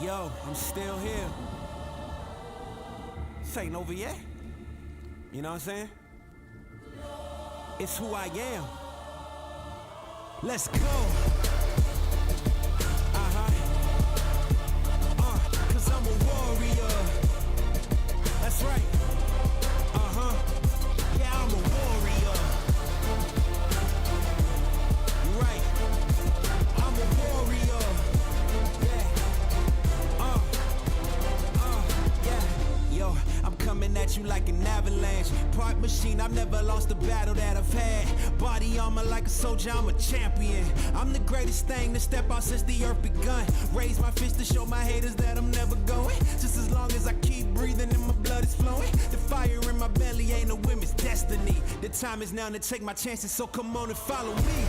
Yo, I'm still here. This ain't over yet. You know what I'm saying? It's who I am. Let's go. Cause I'm a warrior. That's right. Yeah, I'm a warrior. You're right. I'm a warrior. Yeah. Yo, I'm coming at you like an avalanche. Part machine, I've never lost a battle that I've had. Body armor like a soldier, I'm a champion. I'm the greatest thing to step out since the earth begun. Raise my fist to show my haters that I'm never going. Just as long as I keep breathing and my blood is flowing. The fire in my belly ain't a women's destiny. The time is now to take my chances, so come on and follow me.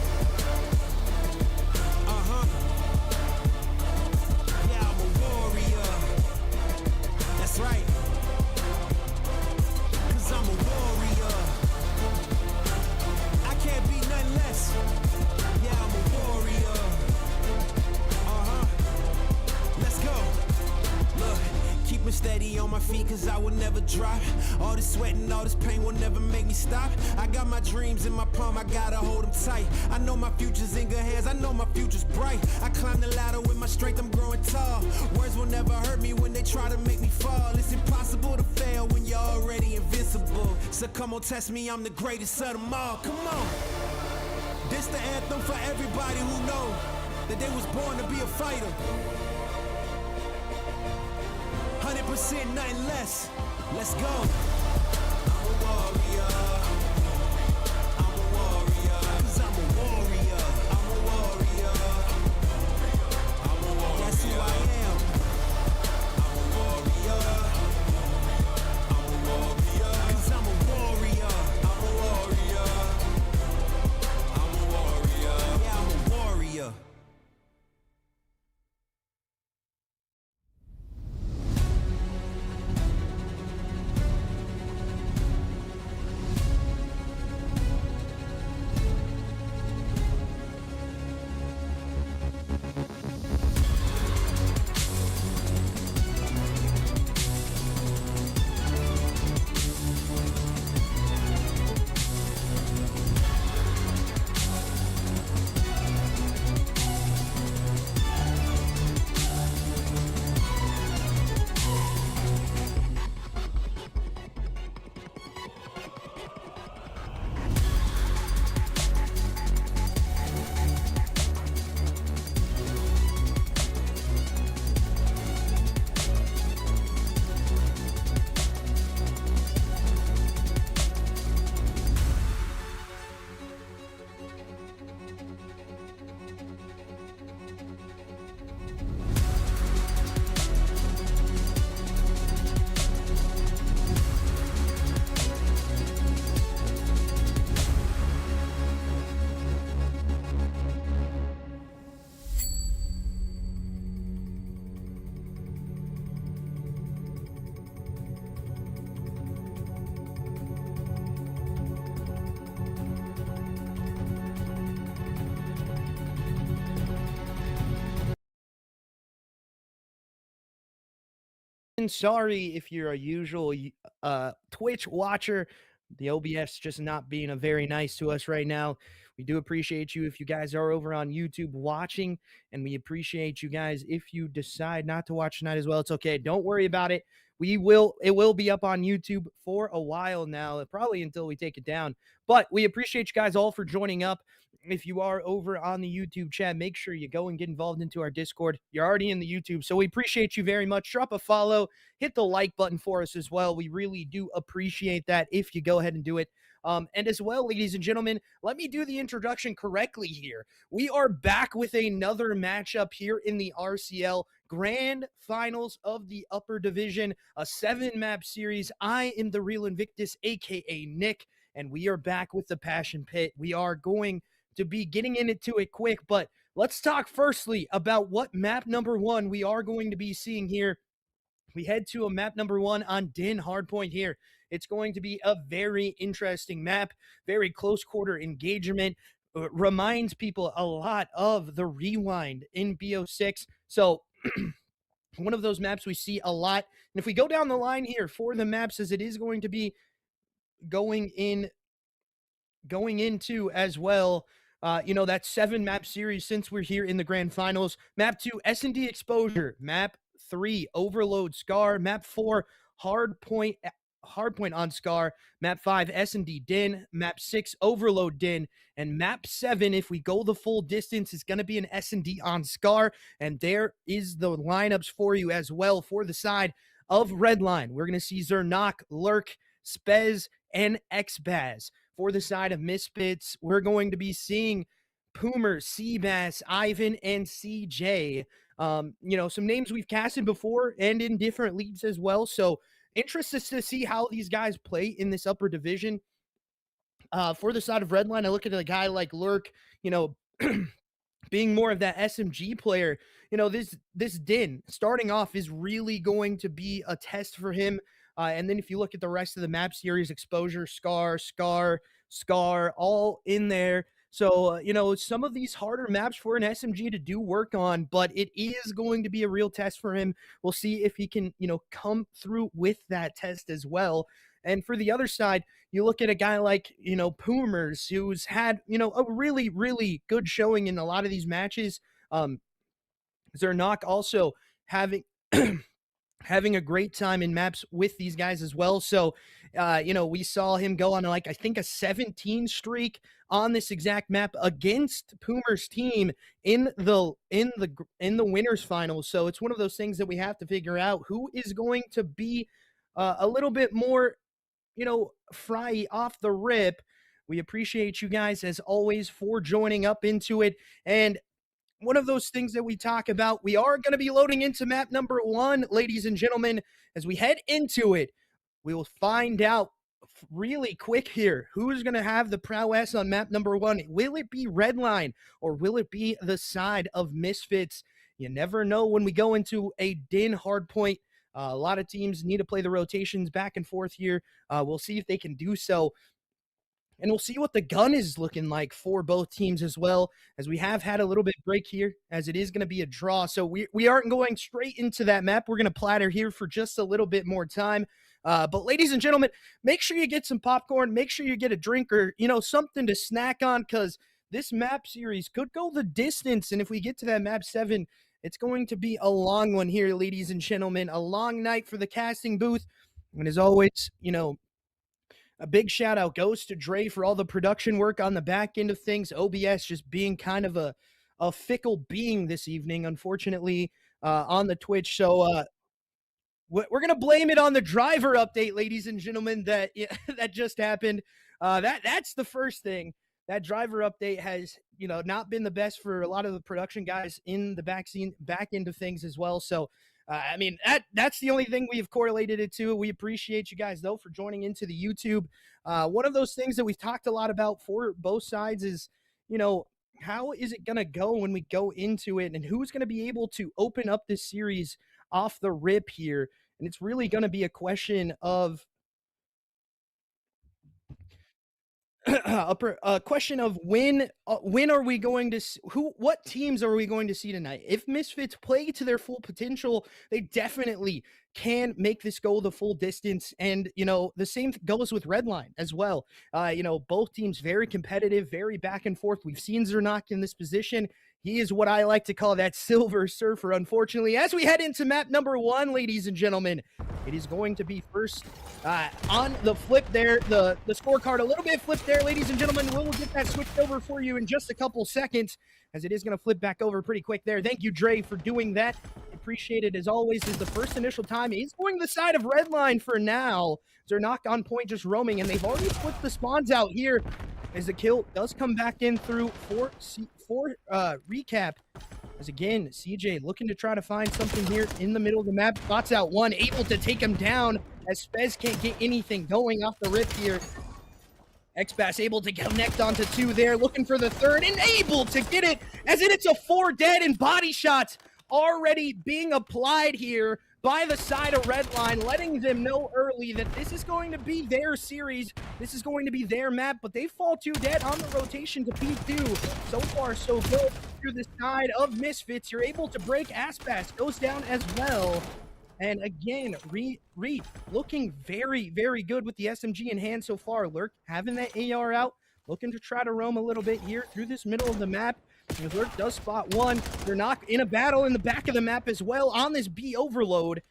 Yeah, I'm a warrior. That's right. Cause I'm a warrior. I can't be nothing less. Yeah, I'm a warrior. Let's go. Look, keep me steady on my feet cause I will never drop. All this sweat and all this pain will never make me stop. I got my dreams in my palm, I gotta hold them tight. I know my future's in good hands, I know my future's bright. I climb the ladder with my strength, I'm growing tall. Words will never hurt me when they try to make me fall. It's impossible to fail when you're already invincible. So come on, test me, I'm the greatest of them all. Come on. This the anthem for everybody who know that they was born to be a fighter. 100% nothing less. Let's go. I'm a warrior. I'm a warrior. Cause I'm a warrior. I'm a warrior. I'm a warrior. That's who I am. I'm a warrior. I'm a warrior. Cause I'm a warrior. I'm a warrior. I'm a warrior. Yeah, I'm a warrior. And sorry if you're a usual Twitch watcher. The OBS just not being a very nice to us right now. We do appreciate you if you guys are over on YouTube watching, and we appreciate you guys if you decide not to watch tonight as well. It's okay. Don't worry about it. It will be up on YouTube for a while now, probably until we take it down. But we appreciate you guys all for joining up. If you are over on the YouTube chat, make sure you go and get involved into our Discord. You're already in the YouTube, so we appreciate you very much. Drop a follow, hit the like button for us as well. We really do appreciate that if you go ahead and do it. And as well, ladies and gentlemen, let me do the introduction correctly here. We are back with another matchup here in the RCL Grand Finals of the Upper Division, a 7-map series. I am the real Invictus, aka Nick, and we are back with the Passion Pit. We are going to be getting into it quick, but let's talk firstly about what map number 1 we are going to be seeing here. We head to a map number 1 on Din Hardpoint here. It's going to be a very interesting map, very close quarter engagement. Reminds people a lot of the Rewind in BO6. So one of those maps we see a lot. And if we go down the line here for the maps, as it is going to be going into as well, that 7-map series since we're here in the grand finals. Map 2, S&D Exposure. Map 3, Overload Scar. Map 4, Hardpoint on Scar. Map 5, S&D Din. Map 6, Overload Din. And Map 7, if we go the full distance, is going to be an S&D on Scar. And there is the lineups for you as well for the side of Redline. We're going to see Zernak, Lurk, Spez, and Xbaz. For the side of Misfits, we're going to be seeing Poomer, Seabass, Ivan, and CJ. Some names we've casted before and in different leagues as well. So interested to see how these guys play in this upper division. For the side of Redline, I look at a guy like Lurk, being more of that SMG player. This Din starting off is really going to be a test for him. And then if you look at the rest of the map series, Exposure, Scar, all in there. So, some of these harder maps for an SMG to do work on, but it is going to be a real test for him. We'll see if he can, come through with that test as well. And for the other side, you look at a guy like, Poomers, who's had, a really, really good showing in a lot of these matches. Zernak also having having a great time in maps with these guys as well. So, we saw him go on I think a 17 streak on this exact map against Poomer's team in the winners finals. So it's one of those things that we have to figure out who is going to be a little bit more, fry off the rip. We appreciate you guys as always for joining up into it. And one of those things that we talk about, we are going to be loading into map number 1, ladies and gentlemen. As we head into it, we will find out really quick here who's going to have the prowess on map number 1. Will it be Redline or will it be the side of Misfits? You never know when we go into a Din hardpoint. A lot of teams need to play the rotations back and forth here. We'll see if they can do so. And we'll see what the gun is looking like for both teams as well, as we have had a little bit break here, as it is going to be a draw. So we aren't going straight into that map. We're going to platter here for just a little bit more time. But ladies and gentlemen, make sure you get some popcorn. Make sure you get a drink or, something to snack on, because this map series could go the distance. And if we get to that map 7, it's going to be a long one here, ladies and gentlemen. A long night for the casting booth. And as always, a big shout out goes to Dre for all the production work on the back end of things. OBS just being kind of a fickle being this evening, unfortunately, on the Twitch. So we're going to blame it on the driver update, ladies and gentlemen, that just happened. That's the first thing. That driver update has, not been the best for a lot of the production guys in the back end of things as well. So that's the only thing we've correlated it to. We appreciate you guys, though, for joining into the YouTube. One of those things that we've talked a lot about for both sides is, how is it going to go when we go into it, and who's going to be able to open up this series off the rip here? And it's really going to be a question of a question of when are we going to what teams are we going to see tonight? If Misfits play to their full potential, they definitely can make this go the full distance. And the same goes with Redline as well. Both teams very competitive, very back and forth. We've seen Zernak in this position. He is what I like to call that Silver Surfer, unfortunately. As we head into map number 1, ladies and gentlemen, it is going to be first on the flip there. The scorecard a little bit flipped there, ladies and gentlemen. We'll get that switched over for you in just a couple seconds, as it is going to flip back over pretty quick there. Thank you, Dre, for doing that. Appreciate it as always. Is the first initial time is going the side of Redline for now. They're not on point, just roaming, and they've already flipped the spawns out here, as the kill does come back in through for recap. As again, CJ looking to try to find something here in the middle of the map. Spots out one, able to take him down, as Spez can't get anything going off the rip here. Xbass able to connect onto 2 there, looking for the third, and able to get it, as it's a 4 dead, and body shots already being applied here by the side of Redline, letting them know early that this is going to be their series. This is going to be their map, but they fall 2 dead on the rotation to P2. So far, so good. for the side of Misfits. You're able to break. Aspas goes down as well. And again, Reed looking very, very good with the SMG in hand so far. Lurk having that AR out, looking to try to roam a little bit here through this middle of the map. And Lurk does spot one. They're not in a battle in the back of the map as well on this B overload.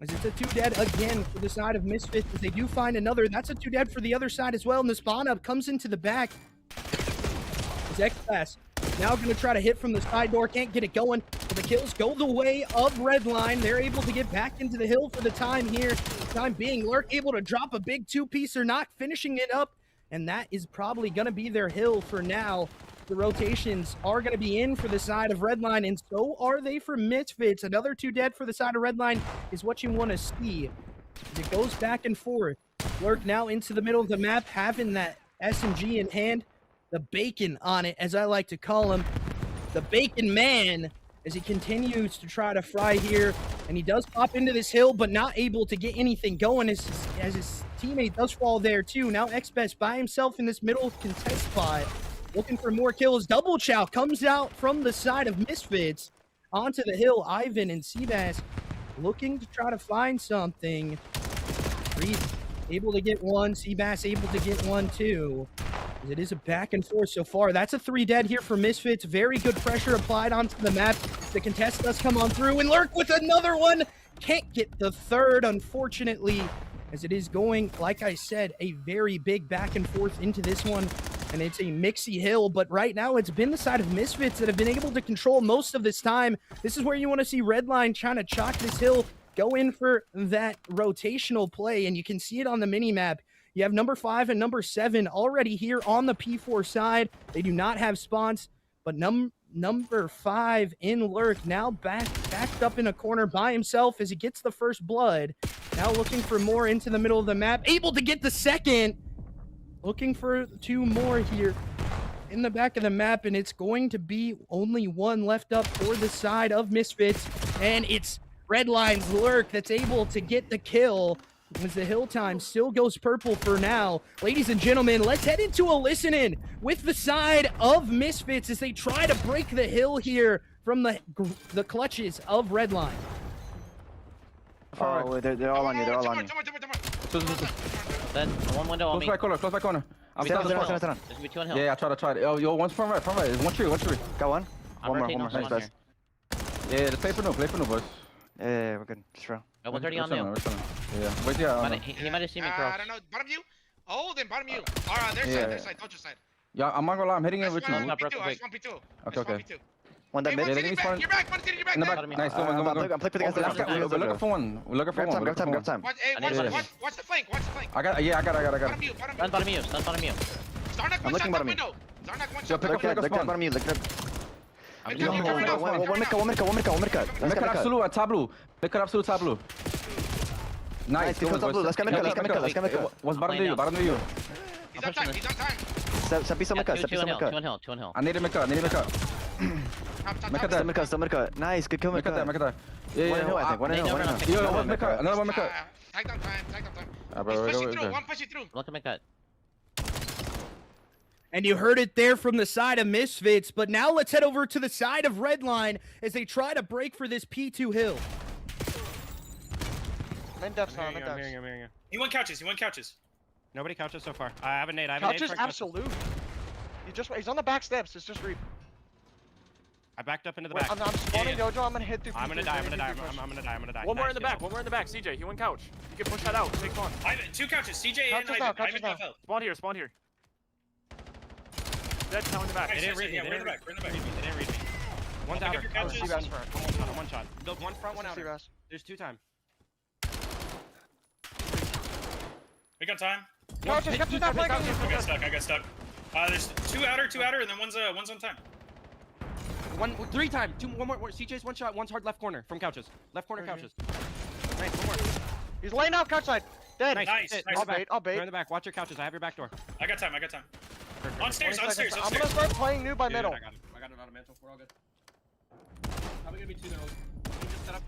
As it's a 2 dead again for the side of Misfits. As they do find another, that's a 2 dead for the other side as well. And the spawn up comes into the back. As X-Class now going to try to hit from the side door. Can't get it going. But the kills go the way of Redline. They're able to get back into the hill for the time here. Time being, Lurk able to drop a big 2-piece. They're not finishing it up. And that is probably going to be their hill for now. The rotations are going to be in for the side of Redline, and so are they for Misfits. Another 2 dead for the side of Redline is what you want to see. It goes back and forth. Lurk now into the middle of the map, having that SMG in hand. The bacon on it, as I like to call him. The bacon man, as he continues to try to fry here. And he does pop into this hill, but not able to get anything going as his teammate does fall there too. Now X-Best by himself in this middle contest spot. Looking for more kills. Double Chow comes out from the side of Misfits onto the hill. Ivan and Seabass looking to try to find something. Reed able to get one. Seabass able to get one too. It is a back and forth so far. That's a 3 dead here for Misfits. Very good pressure applied onto the map. The contest does come on through, and Lurk with another one. Can't get the third, unfortunately, as it is going, like I said, a very big back and forth into this one. And it's a mixy hill, but right now it's been the side of Misfits that have been able to control most of this time. This is where you want to see Redline trying to chalk this hill, go in for that rotational play, and you can see it on the mini-map. You have number 5 and number 7 already here on the P4 side. They do not have spawns, but number 5 in Lurk now backed up in a corner by himself as he gets the first blood. Now looking for more into the middle of the map, able to get the second. Looking for 2 more here in the back of the map, and it's going to be only 1 left up for the side of Misfits, and it's Redline's Lurk that's able to get the kill as the hill time still goes purple for now. Ladies and gentlemen, let's head into a listen-in with the side of Misfits as they try to break the hill here from the clutches of Redline. Oh, they're all on you. They're all on you. Then one window on me. Close by corner. I'm There's down. gonna be 2 on hill. Yeah, I tried. Oh, yo, one's front right. There's one tree. Got one. I'm rotating on Nice, someone nice. Yeah, just play for no, boys. Yeah, we're good. Just roll. Got 130 on hill. Yeah, wait, yeah. He might have seen me cross. I don't know. Bottom you? Oh, then bottom you. Alright, their side, Dodger side. Yeah, I'm not gonna lie, I'm hitting it with you. I spawned P2. Okay. One dead Hey, mid. you're back. You're back. In the back. Nice, go on. I'm playing for the guys. We're looking for one. Grab time. Watch the flank. I got it. Bottom you. Stun bottom you. Zarnak I'm one looking shot bottom that window. Zarnak one Yo, shot. pick up Look spawn. bottom you. Look up. I'm Yo, doing cover it up. One mid cut. Make it absolute at tableau. Make it absolute tableau. Nice. Let's come mid cut. What's bottom to you? He's on time. Step piece on mid cut. 2 on hill. I need to make it. Make it there. Mid cut. Nice. Good kill mid cut. Make it there. Yeah. One in hill. Yo, one make it. Another one make it. Tag down time. Bro, He's pushing through. One pushing through. Look at my cut. And you heard it there from the side of Misfits, but now let's head over to the side of Redline as they try to break for this P2 hill. Main depths now, main depths. He won couches. Nobody couches so far. I have a nade. Couches, absolute. He's on the back steps. It's just reap. I backed up into the Wait, back. I'm spawning Dojo. I'm gonna hit through. I'm gonna die. I'm gonna die. One more in the back. CJ, he went couch. You can push that out. Take one. 2 couches. CJ and Couches now. Spawn here. Dead now in the back. They didn't read me. They didn't read me. One down. One shot. The one front, one outer. There's 2 time. We got time. Couches not playing. I got stuck. There's 2 outer, and then one's on time. 3 time. One more. CJ's one shot. One's hard left corner from couches. Left corner couches. Nice. One more. He's laying out couch side. Dead. Nice. I'll bait. You're in the back. Watch your couches. I have your back door. I got time. Perfect. On stairs. I'm gonna start playing new by middle. I got it on a mantle. We're all good. Probably gonna be 2 there. Just set up.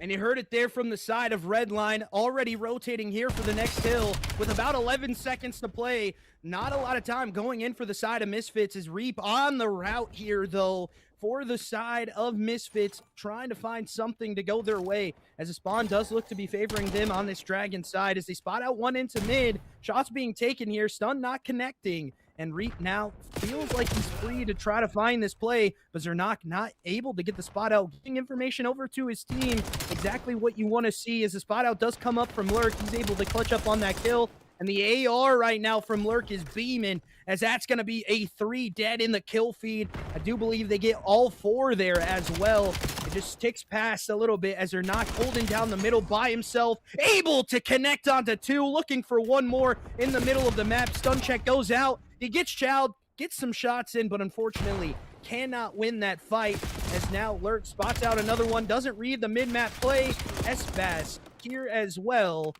And you heard it there from the side of Redline, already rotating here for the next hill with about 11 seconds to play. Not a lot of time going in for the side of Misfits. Is Reap on the route here, though, for the side of Misfits, trying to find something to go their way, as the spawn does look to be favoring them on this Dragon side as they spot out one into mid. Shots being taken here, stun not connecting. And Reap now feels like he's free to try to find this play, but Zernak not able to get the spot out, giving information over to his team. Exactly what you want to see as the spot out does come up from Lurk. He's able to clutch up on that kill. And the AR right now from Lurk is beaming, as that's going to be a 3 dead in the kill feed. I do believe they get all 4 there as well. It just ticks past a little bit as they're not holding down the middle by himself. Able to connect onto 2, looking for one more in the middle of the map. Stun check goes out. He gets chowed, gets some shots in, but unfortunately cannot win that fight, as now Lurk spots out another one. Doesn't read the mid-map play. S-Bass here as well.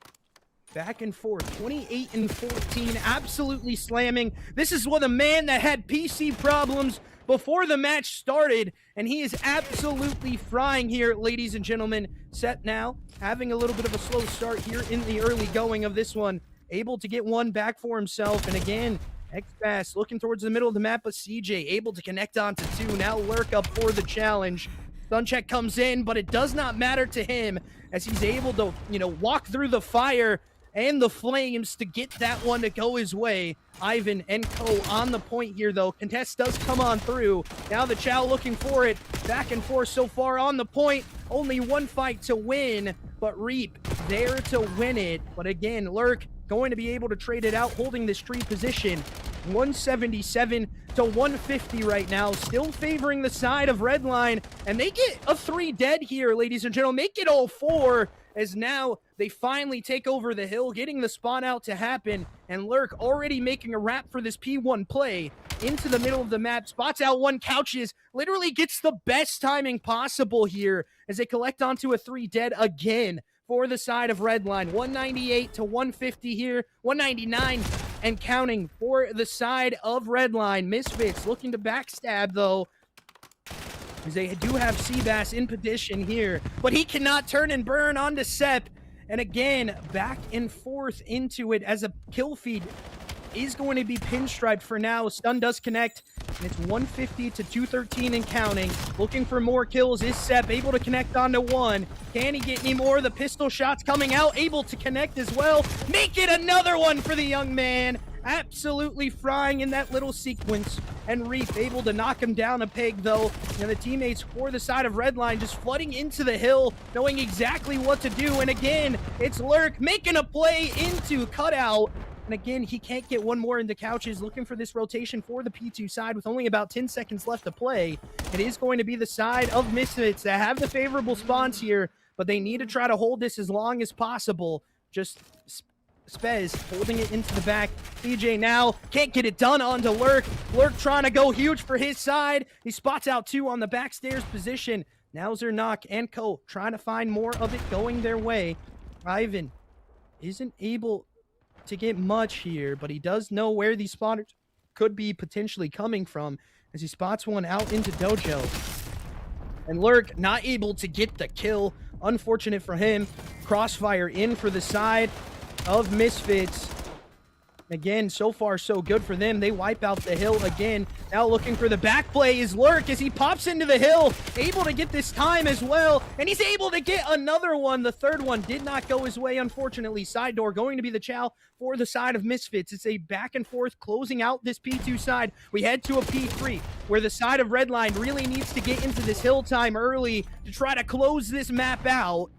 Back and forth, 28 and 14, absolutely slamming. This is what a man that had PC problems before the match started, and he is absolutely frying here, ladies and gentlemen. Set now, having a little bit of a slow start here in the early going of this one. Able to get one back for himself, and again, X-Bass looking towards the middle of the map, but CJ able to connect onto 2. Now Lurk up for the challenge. Stun check comes in, but it does not matter to him, as he's able to, walk through the fire and the flames to get that one to go his way. Ivan and Co on the point here, though. Contest does come on through. Now the Chow looking for it. Back and forth so far on the point. Only one fight to win, but Reap there to win it. But again, Lurk going to be able to trade it out, holding this tree position. 177 to 150 right now, still favoring the side of Redline, and they get a 3 dead here, ladies and gentlemen. Make it all 4, as now they finally take over the hill, getting the spawn out to happen, and Lurk already making a wrap for this P1 play into the middle of the map, spots out one Couches, literally gets the best timing possible here as they collect onto a 3 dead again for the side of Redline. 198 to 150 here, 199 and counting for the side of Redline. Misfits looking to backstab, though, as they do have Seabass in position here, but he cannot turn and burn onto Sep. And again, back and forth into it as a kill feed is going to be pinstriped for now. Stun does connect, and it's 150 to 213 and counting. Looking for more kills is Sep, able to connect onto 1. Can he get any more? The pistol shots coming out, able to connect as well. Make it another one for the young man. Absolutely frying in that little sequence. And Reap able to knock him down a peg, though. And the teammates for the side of Redline just flooding into the hill, knowing exactly what to do. And again, it's Lurk making a play into Cutout. And again, he can't get one more into Couches, looking for this rotation for the P2 side with only about 10 seconds left to play. It is going to be the side of Misfits that have the favorable spawns here, but they need to try to hold this as long as possible. Just Spez holding it into the back. CJ now can't get it done onto Lurk. Lurk trying to go huge for his side. He spots out 2 on the backstairs position. Now Zernak and Co trying to find more of it going their way. Ivan isn't able to get much here, but he does know where these spotters could be potentially coming from as he spots one out into Dojo. And Lurk not able to get the kill. Unfortunate for him. Crossfire in for the side of Misfits. Again, so far so good for them. They wipe out the hill again. Now looking for the back play is Lurk as he pops into the hill. Able to get this time as well. And he's able to get another one. The third one did not go his way, unfortunately. Side door going to be the chow for the side of Misfits. It's a back and forth closing out this P2 side. We head to a P3 where the side of Redline really needs to get into this hill time early to try to close this map out.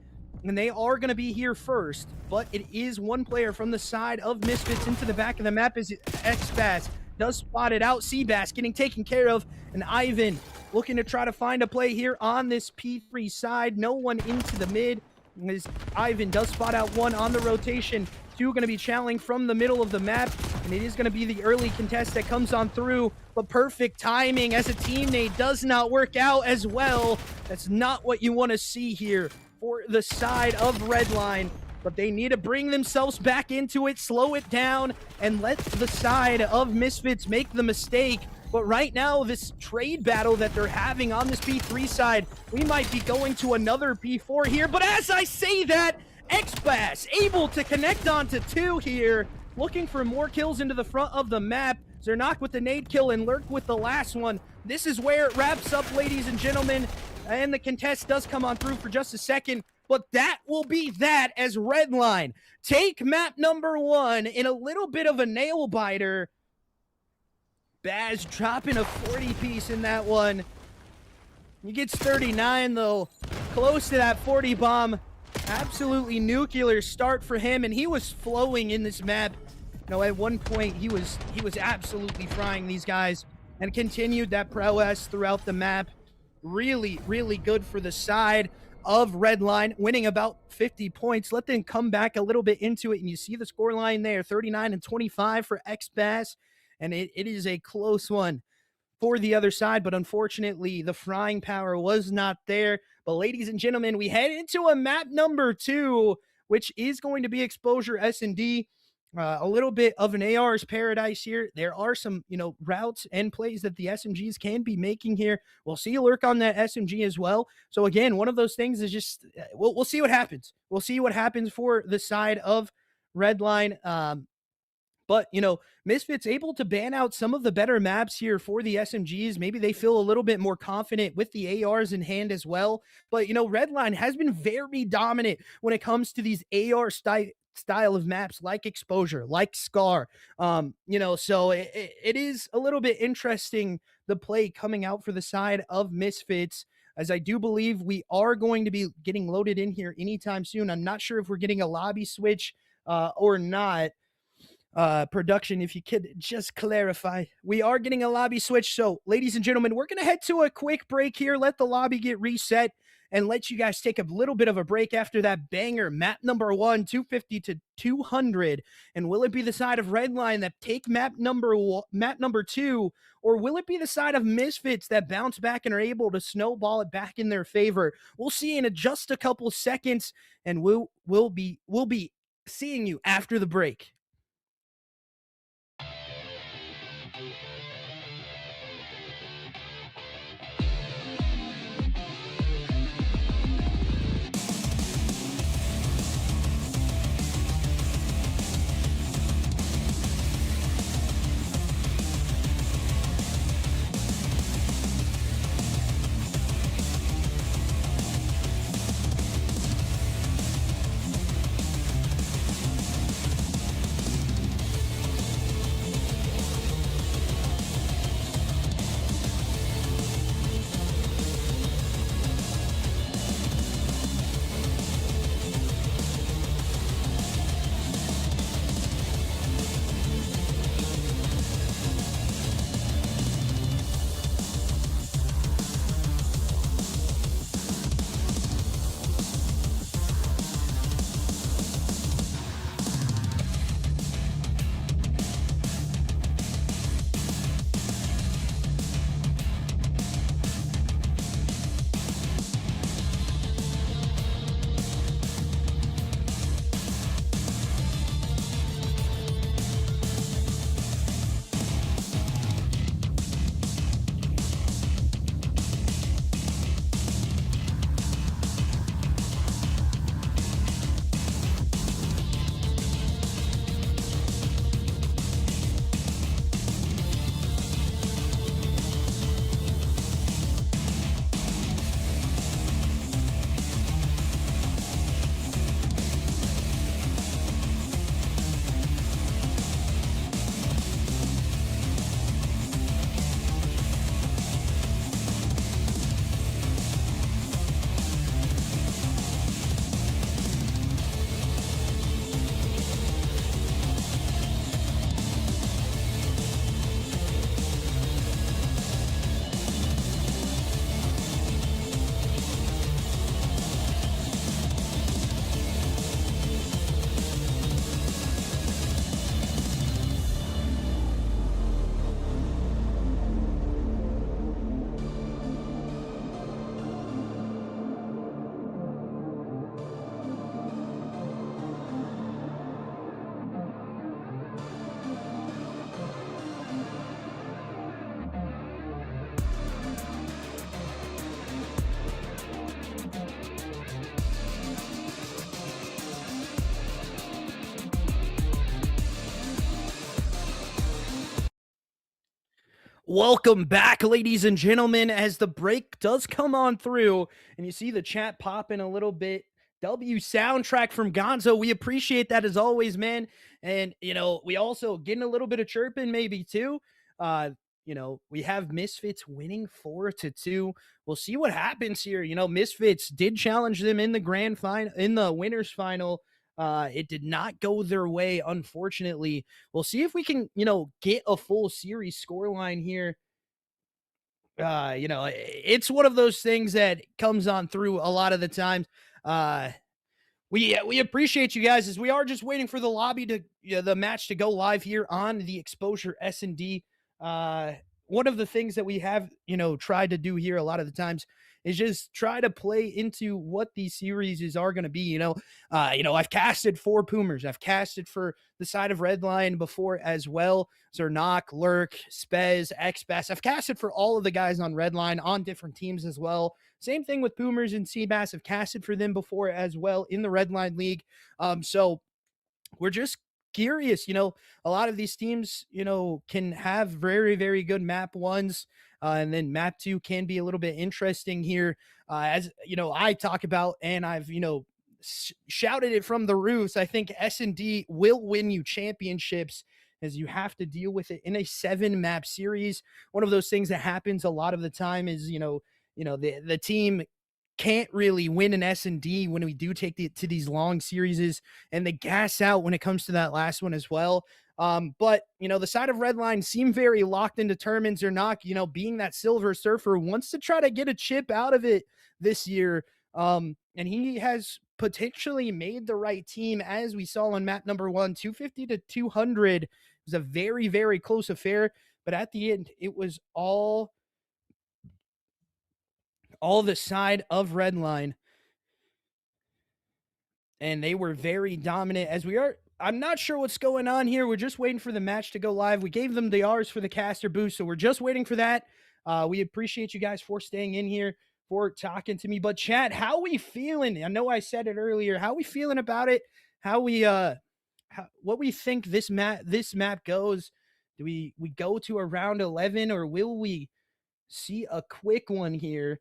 And they are going to be here first, but it is one player from the side of Misfits into the back of the map as X-Bass does spot it out. Seabass getting taken care of, and Ivan looking to try to find a play here on this P3 side. No one into the mid, as Ivan does spot out one on the rotation. 2 going to be challenging from the middle of the map, and it is going to be the early contest that comes on through, but perfect timing as a teammate does not work out as well. That's not what you want to see here for the side of Redline, but they need to bring themselves back into it, slow it down, and let the side of Misfits make the mistake But right now, this trade battle that they're having on this P3 side, we might be going to another P4 here. But as I say that, XBass able to connect onto 2 here, looking for more kills into the front of the map. Zernak with the nade kill and Lurk with the last one. This is where it wraps up, ladies and gentlemen. And the contest does come on through for just a second. But that will be that as Redline take map number 1 in a little bit of a nail biter. Baz dropping a 40 piece in that one. He gets 39 though. Close to that 40 bomb. Absolutely nuclear start for him, and he was flowing in this map. No, at one point he was absolutely frying these guys and continued that prowess throughout the map. Really, really good for the side of Redline, winning about 50 points. Let them come back a little bit into it, and you see the scoreline there, 39-25 for XBass. And it is a close one for the other side, but unfortunately, the frying power was not there. But ladies and gentlemen, we head into a map number 2, which is going to be Exposure S&D. A little bit of an AR's paradise here. There are some, routes and plays that the SMGs can be making here. We'll see Lurk on that SMG as well. So again, one of those things is just, we'll see what happens. We'll see what happens for the side of Redline. But, Misfits able to ban out some of the better maps here for the SMGs. Maybe they feel a little bit more confident with the ARs in hand as well. But, Redline has been very dominant when it comes to these AR style of maps like Exposure, like Scar. So it is a little bit interesting, the play coming out for the side of Misfits, as I do believe we are going to be getting loaded in here anytime soon. I'm not sure if we're getting a lobby switch or not. Production, if you could just clarify, we are getting a lobby switch. So ladies and gentlemen, we're going to head to a quick break here, let the lobby get reset, and let you guys take a little bit of a break after that banger. Map number 1, 250-200. And will it be the side of Redline that take map number 2, or will it be the side of Misfits that bounce back and are able to snowball it back in their favor? We'll see in just a couple seconds, and we'll be seeing you after the break. Welcome back, ladies and gentlemen, as the break does come on through and you see the chat popping a little bit. W soundtrack from Gonzo. We appreciate that as always, man. And, we also getting a little bit of chirping maybe too. We have Misfits winning 4-2. We'll see what happens here. Misfits did challenge them in the grand final, in the winners final. It did not go their way, unfortunately. We'll see if we can, get a full series scoreline here. It's one of those things that comes on through a lot of the times. We appreciate you guys as we are just waiting for the lobby to the match to go live here on the Exposure S&D. One of the things that we have, tried to do here a lot of the times is just try to play into what these series are going to be. I've casted for Poomers. I've casted for the side of Redline before as well. Zernock, Lurk, Spez, Xbass. I've casted for all of the guys on Redline on different teams as well. Same thing with Poomers and Seabass. I've casted for them before as well in the Redline League. So we're just curious. A lot of these teams, can have very, very good map ones. And then map 2 can be a little bit interesting here. As I talk about, and I've, shouted it from the roofs. I think S&D will win you championships as you have to deal with it in a 7 map series. One of those things that happens a lot of the time is, the team can't really win an S&D when we do take to these long series, and they gas out when it comes to that last one as well. But, the side of Redline seem very locked and determined. Or not, being that Silver Surfer wants to try to get a chip out of it this year. And he has potentially made the right team, as we saw on map number 1, 250 to 200. It was a very, very close affair. But at the end, it was all the side of Redline. And they were very dominant as we are. I'm not sure what's going on here. We're just waiting for the match to go live. We gave them the R's for the caster boost, so we're just waiting for that. We appreciate you guys for staying in here, for talking to me. But chat, how we feeling? I know I said it earlier. How we feeling about it? How we what we think this map goes? Do we go to around 11, or will we see a quick one here?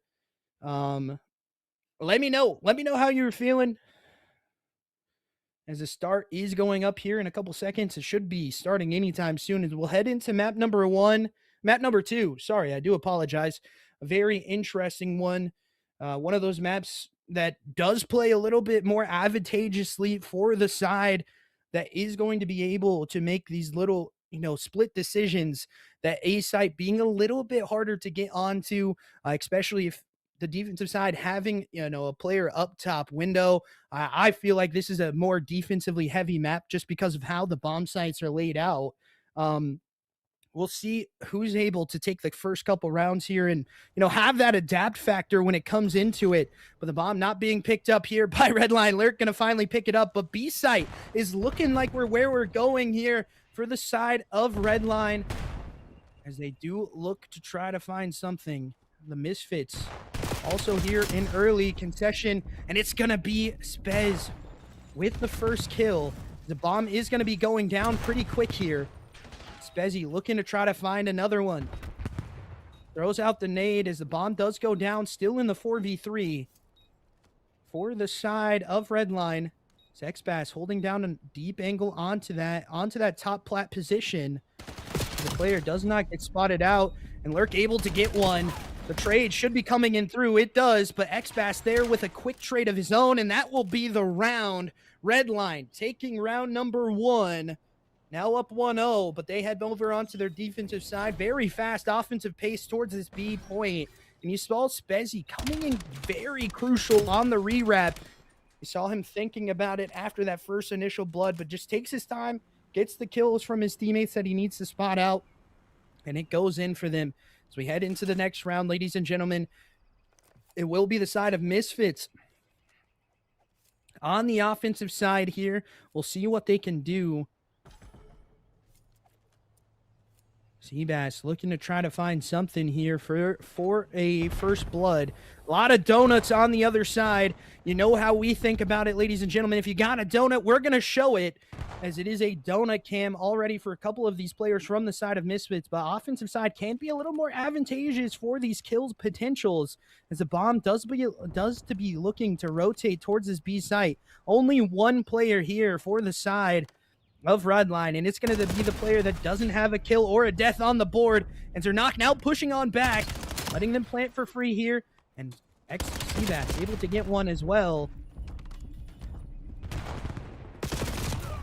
Let me know. Let me know how you're feeling. As the start is going up here in a couple seconds. It should be starting anytime soon. As we'll head into map number 2. Sorry, I do apologize. A very interesting one. One of those maps that does play a little bit more advantageously for the side that is going to be able to make these little, split decisions. That A site being a little bit harder to get onto, especially if the defensive side having, a player up top window. I feel like this is a more defensively heavy map just because of how the bomb sites are laid out. We'll see who's able to take the first couple rounds here and, have that adapt factor when it comes into it. But the bomb not being picked up here by Redline. Lurk going to finally pick it up. But B site is looking like where we're going here for the side of Redline, as they do look to try to find something. The Misfits also here in early concession, and it's going to be Spez with the first kill. The bomb is going to be going down pretty quick here. Spezzy looking to try to find another one. Throws out the nade as the bomb does go down, still in the 4v3. For the side of Redline, Xbass holding down a deep angle onto that top plat position. The player does not get spotted out, and Lurk able to get one. The trade should be coming in through. It does, but Xbass there with a quick trade of his own, and that will be the round. Redline taking round number 1. Now up 1-0, but they head over onto their defensive side. Very fast offensive pace towards this B point. And you saw Spezzy coming in very crucial on the rewrap. You saw him thinking about it after that first initial blood, but just takes his time, gets the kills from his teammates that he needs to spot out, and it goes in for them. As we head into the next round, ladies and gentlemen, it will be the side of Misfits. On the offensive side here, we'll see what they can do. Seabass looking to try to find something here for a first blood. A lot of donuts on the other side. You know how we think about it, ladies and gentlemen. If you got a donut, we're going to show it, as it is a donut cam already for a couple of these players from the side of Misfits. But offensive side can be a little more advantageous for these kills potentials, as the bomb does to be looking to rotate towards this B site. Only one player here for the side of Redline, and it's going to be the player that doesn't have a kill or a death on the board. And Zernak now pushing on back, letting them plant for free here, and Seabass able to get one as well.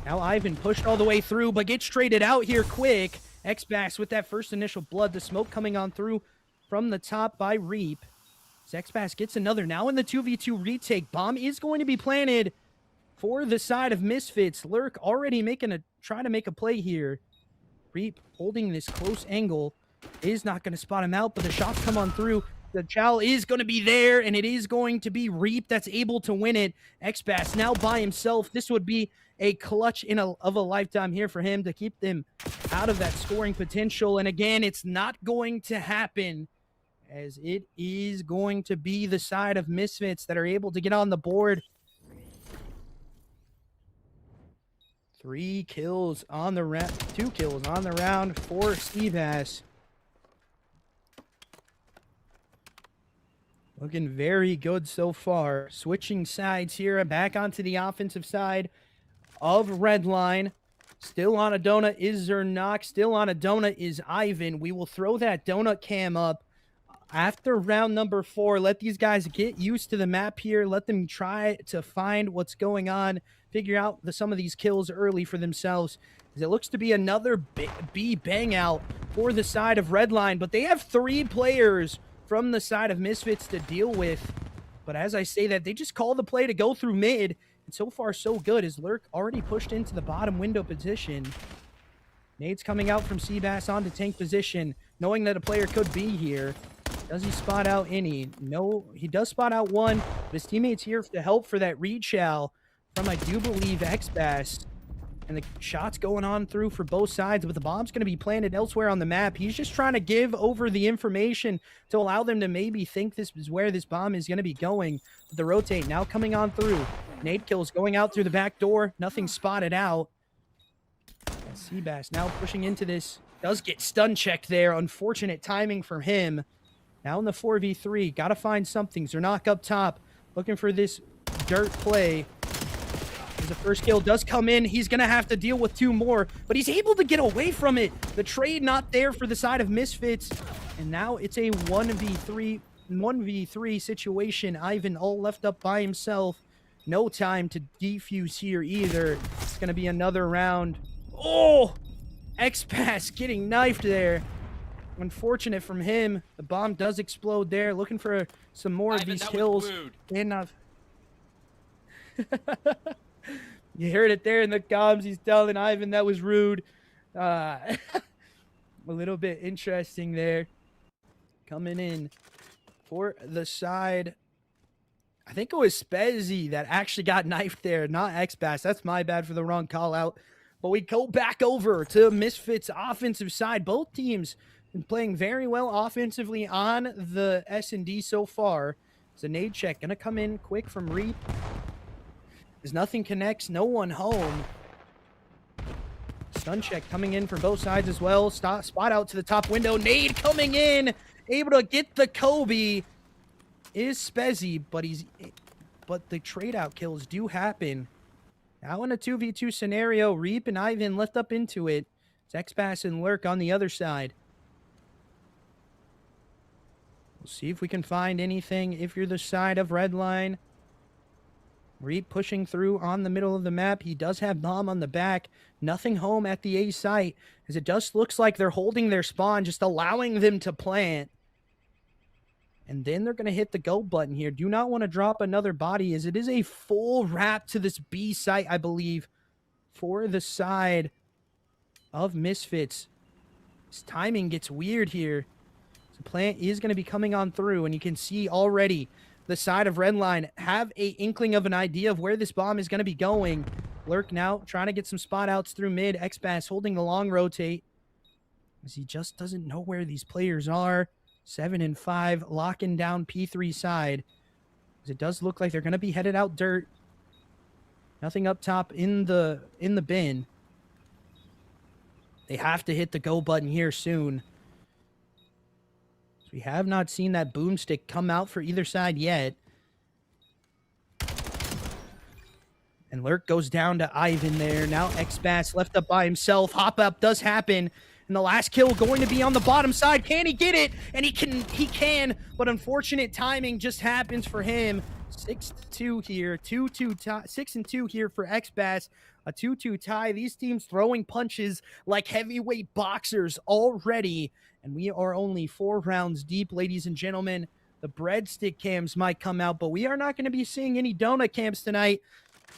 Now Ivan pushed all the way through, but gets traded out here quick. Xbass with that first initial blood, the smoke coming on through from the top by Reap. Xbass gets another, now in the 2v2 retake. Bomb is going to be planted for the side of Misfits. Lurk already trying to make a play here. Reap holding this close angle is not going to spot him out, but the shots come on through. The chow is going to be there, and it is going to be Reap that's able to win it. Xbass now by himself. This would be a clutch of a lifetime here for him to keep them out of that scoring potential. And again, it's not going to happen, as it is going to be the side of Misfits that are able to get on the board. 3 kills on the round, 2 kills on the round for Seabass. Looking very good so far. Switching sides here, back onto the offensive side of Redline. Still on a donut is Zernak. Still on a donut is Ivan. We will throw that donut cam up after round number 4. Let these guys get used to the map here. Let them try to find what's going on. Figure out some of these kills early for themselves, as it looks to be another B bang out for the side of Redline. But they have 3 players from the side of Misfits to deal with. But as I say that, they just call the play to go through mid. And so far, so good, as Lurk already pushed into the bottom window position. Nades coming out from Seabass onto tank position, knowing that a player could be here. Does he spot out any? No, he does spot out one. But his teammates here to help for that rechow from, I do believe, Xbass. And the shots going on through for both sides, but the bomb's going to be planted elsewhere on the map. He's just trying to give over the information to allow them to maybe think this is where this bomb is going to be going. But the rotate now coming on through. Nade kills going out through the back door. Nothing spotted out. And Seabass now pushing into this. Does get stun checked there. Unfortunate timing for him. Now in the 4v3. Got to find something. Zernak up top. Looking for this dirt play. As the first kill does come in, he's going to have to deal with 2 more, but he's able to get away from it. The trade not there for the side of Misfits, and now it's a 1v3 situation. Ivan all left up by himself. No time to defuse here either. It's going to be another round. Oh! X-Pass getting knifed there. Unfortunate from him. The bomb does explode there. Looking for some more of these kills. And you heard it there in the comms. He's telling Ivan that was rude. A little bit interesting there. Coming in for the side. I think it was Spezzy that actually got knifed there, not X-Bass. That's my bad for the wrong call out. But we go back over to Misfits' offensive side. Both teams been playing very well offensively on the S&D so far. It's a nade check. Going to come in quick from Reap. As nothing connects, no one home. Stun check coming in for both sides as well. Spot out to the top window. Nade coming in. Able to get the Kobe is Spezzy, but the trade out kills do happen. Now in a 2v2 scenario, Reap and Ivan left up into it. It's X-Bass and Lurk on the other side. We'll see if we can find anything if you're the side of Redline. Reap pushing through on the middle of the map. He does have bomb on the back. Nothing home at the A site, as it just looks like they're holding their spawn, just allowing them to plant. And then they're going to hit the go button here. Do not want to drop another body, as it is a full wrap to this B site, I believe, for the side of Misfits. This timing gets weird here. The plant is going to be coming on through, and you can see already the side of Redline have a inkling of an idea of where this bomb is going to be going. Lurk now trying to get some spot outs through mid. X-Bass holding the long rotate. as he just doesn't know where these players are. 7 and 5, locking down P3 side. As it does look like they're going to be headed out dirt. Nothing up top in the bin. They have to hit the go button here soon. We have not seen that boomstick come out for either side yet. And Lurk goes down to Ivan there. Now X-Bass left up by himself. Hop up does happen. And the last kill going to be on the bottom side. Can he get it? And he can, but unfortunate timing just happens for him. 6-2 here. 2-2 tie. 6-2 here for X-Bass. A 2-2 tie. These teams throwing punches like heavyweight boxers already. And we are only 4 rounds deep, ladies and gentlemen. The breadstick cams might come out, but we are not going to be seeing any donut cams tonight.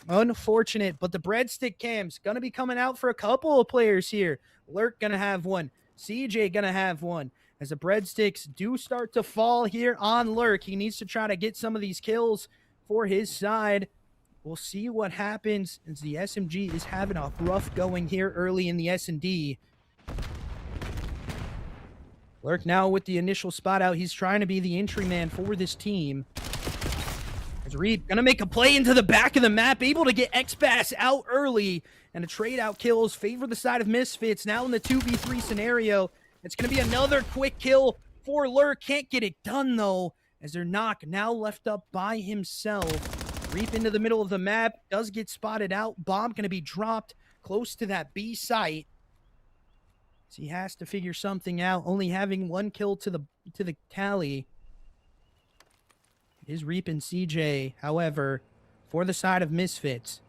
Unfortunate, but the breadstick cams going to be coming out for a couple of players here. Lurk going to have one. CJ going to have one. As the breadsticks do start to fall here on Lurk, he needs to try to get some of these kills for his side. We'll see what happens as the SMG is having a rough going here early in the S&D. Lurk now with the initial spot out. He's trying to be the entry man for this team. As Reed gonna make a play into the back of the map, able to get X-Bass out early, and a trade out kills favor the side of Misfits. Now in the 2v3 scenario, it's gonna be another quick kill for Lurk. Can't get it done though, as they're Knock now left up by himself. Reap into the middle of the map, does get spotted out. Bomb gonna be dropped close to that B site. So he has to figure something out, only having 1 kill to the tally. It is Reap and CJ, however, for the side of Misfits.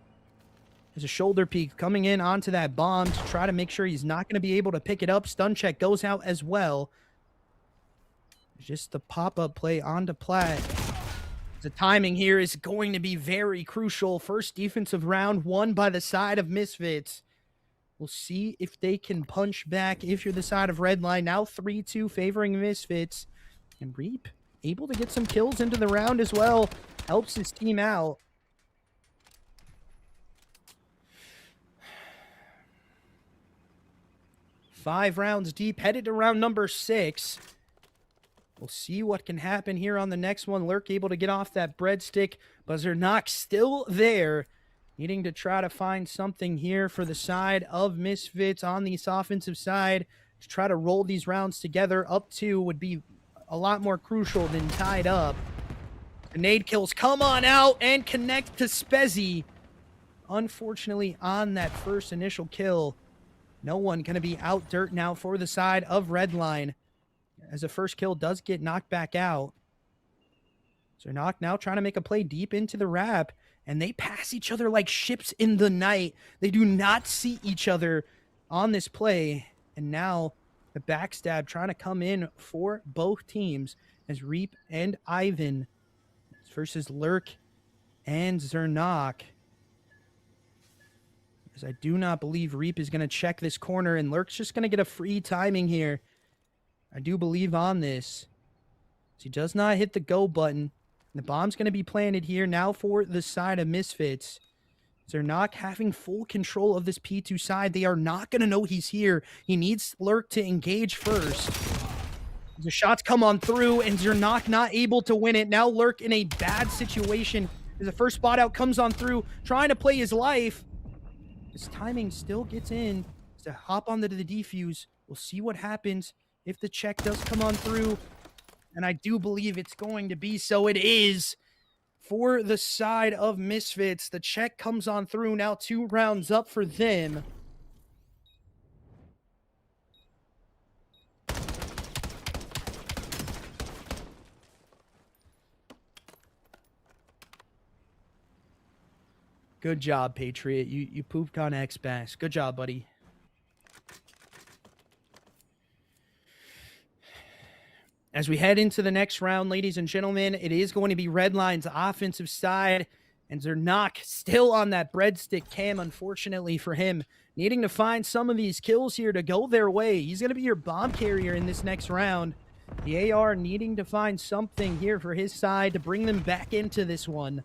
There's a shoulder peek coming in onto that bomb to try to make sure he's not going to be able to pick it up. Stun check goes out as well. Just the pop-up play onto Platt. The timing here is going to be very crucial. First defensive round won by the side of Misfits. We'll see if they can punch back if you're the side of Redline. Now 3-2 favoring Misfits. And Reap able to get some kills into the round as well. Helps his team out. Five rounds deep, headed to round number 6. We'll see what can happen here on the next one. Lurk able to get off that breadstick. Buzzer knock still there. Needing to try to find something here for the side of Misfits on this offensive side. To try to roll these rounds together. Up 2 would be a lot more crucial than tied up. Grenade kills come on out and connect to Spezzy. Unfortunately, on that first initial kill, no one going to be out dirt now for the side of Redline. As the first kill does get knocked back out. So Knock now trying to make a play deep into the wrap. And they pass each other like ships in the night. They do not see each other on this play. And now the backstab trying to come in for both teams as Reap and Ivan versus Lurk and Zernak. As I do not believe Reap is going to check this corner, and Lurk's just going to get a free timing here. I do believe on this. So he does not hit the go button. The bomb's going to be planted here now for the side of Misfits. Zernak having full control of this P2 side. They are not going to know he's here. He needs Lurk to engage first. The shots come on through, and Zernak not able to win it. Now Lurk in a bad situation. As the first spot out comes on through, trying to play his life. His timing still gets in. To hop onto the defuse. We'll see what happens if the check does come on through. And I do believe it's going to be so. It is for the side of Misfits. The check comes on through. Now 2 rounds up for them. Good job, Patriot. You pooped on X-Bass. Good job, buddy. As we head into the next round, ladies and gentlemen, it is going to be Redline's offensive side. And Zernak still on that breadstick cam, unfortunately for him. Needing to find some of these kills here to go their way. He's going to be your bomb carrier in this next round. The AR needing to find something here for his side to bring them back into this one.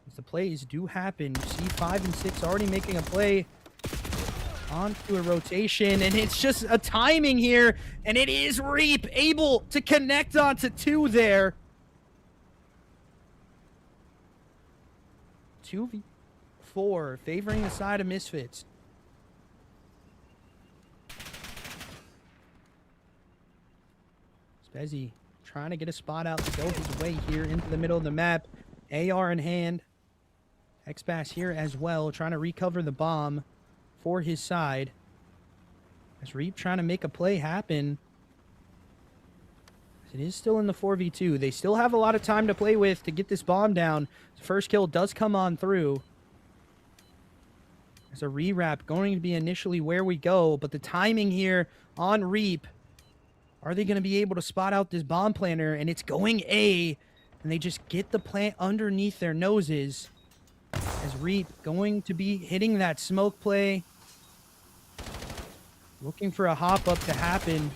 As the plays do happen, you see 5 and 6 already making a play onto a rotation, and it's just a timing here, and it is Reap able to connect onto 2 there. 2v4 favoring the side of Misfits. Spezzy trying to get a spot out to go his way here into the middle of the map. AR in hand. X-Bass here as well, trying to recover the bomb for his side. As Reap trying to make a play happen. It is still in the 4v2. They still have a lot of time to play with to get this bomb down. The first kill does come on through. There's a re-wrap going to be initially where we go, but the timing here on Reap. Are they going to be able to spot out this bomb planter? And it's going A, and they just get the plant underneath their noses. As Reap going to be hitting that smoke play. Looking for a hop-up to happen.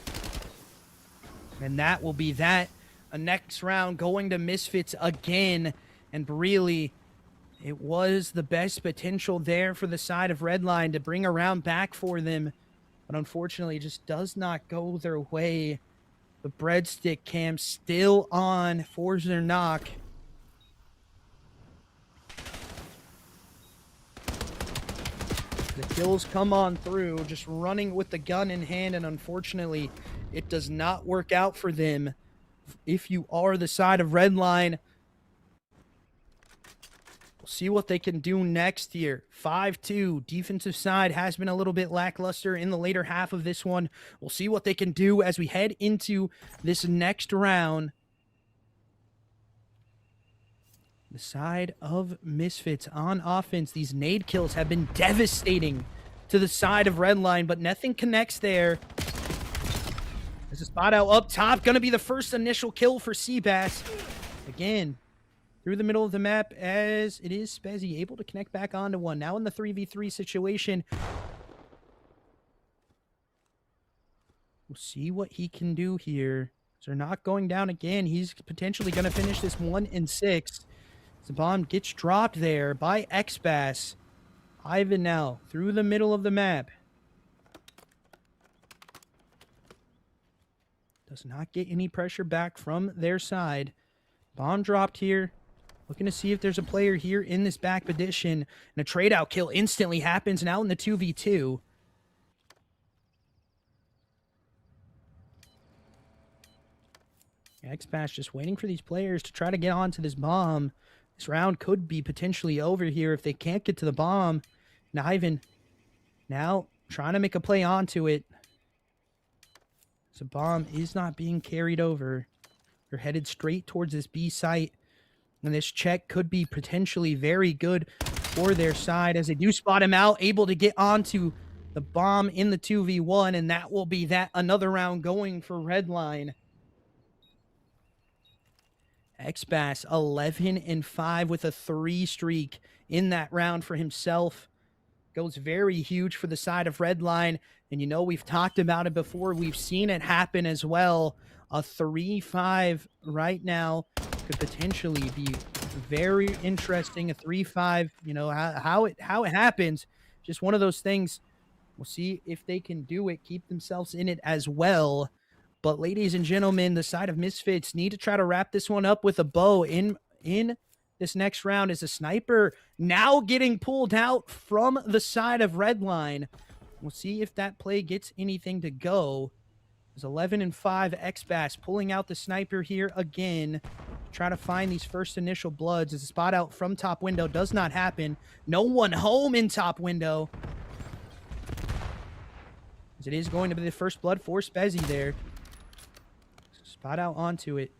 And that will be that. A next round going to Misfits again. And really, it was the best potential there for the side of Redline to bring a round back for them. But unfortunately, it just does not go their way. The breadstick cam still on for their knock. The kills come on through, just running with the gun in hand, and unfortunately, it does not work out for them. If you are the side of Redline, we'll see what they can do next here. 5-2, defensive side has been a little bit lackluster in the later half of this one. We'll see what they can do as we head into this next round. The side of Misfits on offense, these nade kills have been devastating to the side of Redline, but nothing connects there. There's a spot out up top. Going to be the first initial kill for Seabass. Again, through the middle of the map as it is Spezzy able to connect back onto one. Now in the 3v3 situation. We'll see what he can do here. So they're not going down again. He's potentially going to finish this 1-6. The bomb gets dropped there by X-Bass. Ivan now through the middle of the map. Does not get any pressure back from their side. Bomb dropped here. Looking to see if there's a player here in this back position. And a trade out kill instantly happens now in the 2v2. X-Bass just waiting for these players to try to get onto this bomb. This round could be potentially over here if they can't get to the bomb. And Ivan now trying to make a play onto it. The bomb is not being carried over. They're headed straight towards this B site. And this check could be potentially very good for their side as they do spot him out, able to get onto the bomb in the 2v1. And that will be that another round going for Redline. X-Bass 11-5 with a 3 streak in that round for himself. Goes very huge for the side of Redline. And you know, we've talked about it before. We've seen it happen as well. A 3-5 right now could potentially be very interesting. A 3-5, you know, how it happens. Just one of those things. We'll see if they can do it, keep themselves in it as well. But ladies and gentlemen, the side of Misfits need to try to wrap this one up with a bow in this next round as a sniper now getting pulled out from the side of Redline. We'll see if that play gets anything to go. It's 11-5 X-Bass pulling out the sniper here again. Try to find these first initial bloods as a spot out from top window does not happen. No one home in top window. As it is going to be the first blood for Spezzy there. Spot out onto it.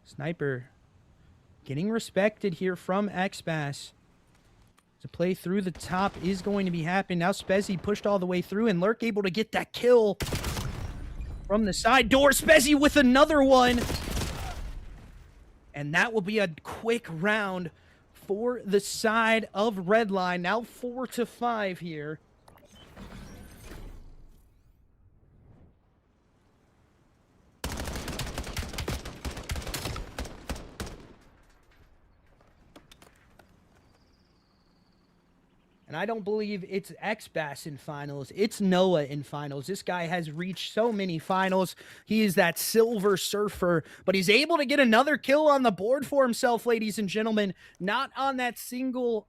Sniper getting respected here from X-Bass. The play through the top is going to be happening. Now Spezzy pushed all the way through and Lurk able to get that kill from the side door. Spezzy with another one. And that will be a quick round for the side of Redline. Now 4-5 here. And And I don't believe it's X-Bass in finals. It's Noah in finals. This guy has reached so many finals. He is that silver surfer, but he's able to get another kill on the board for himself, ladies and gentlemen. Not on that single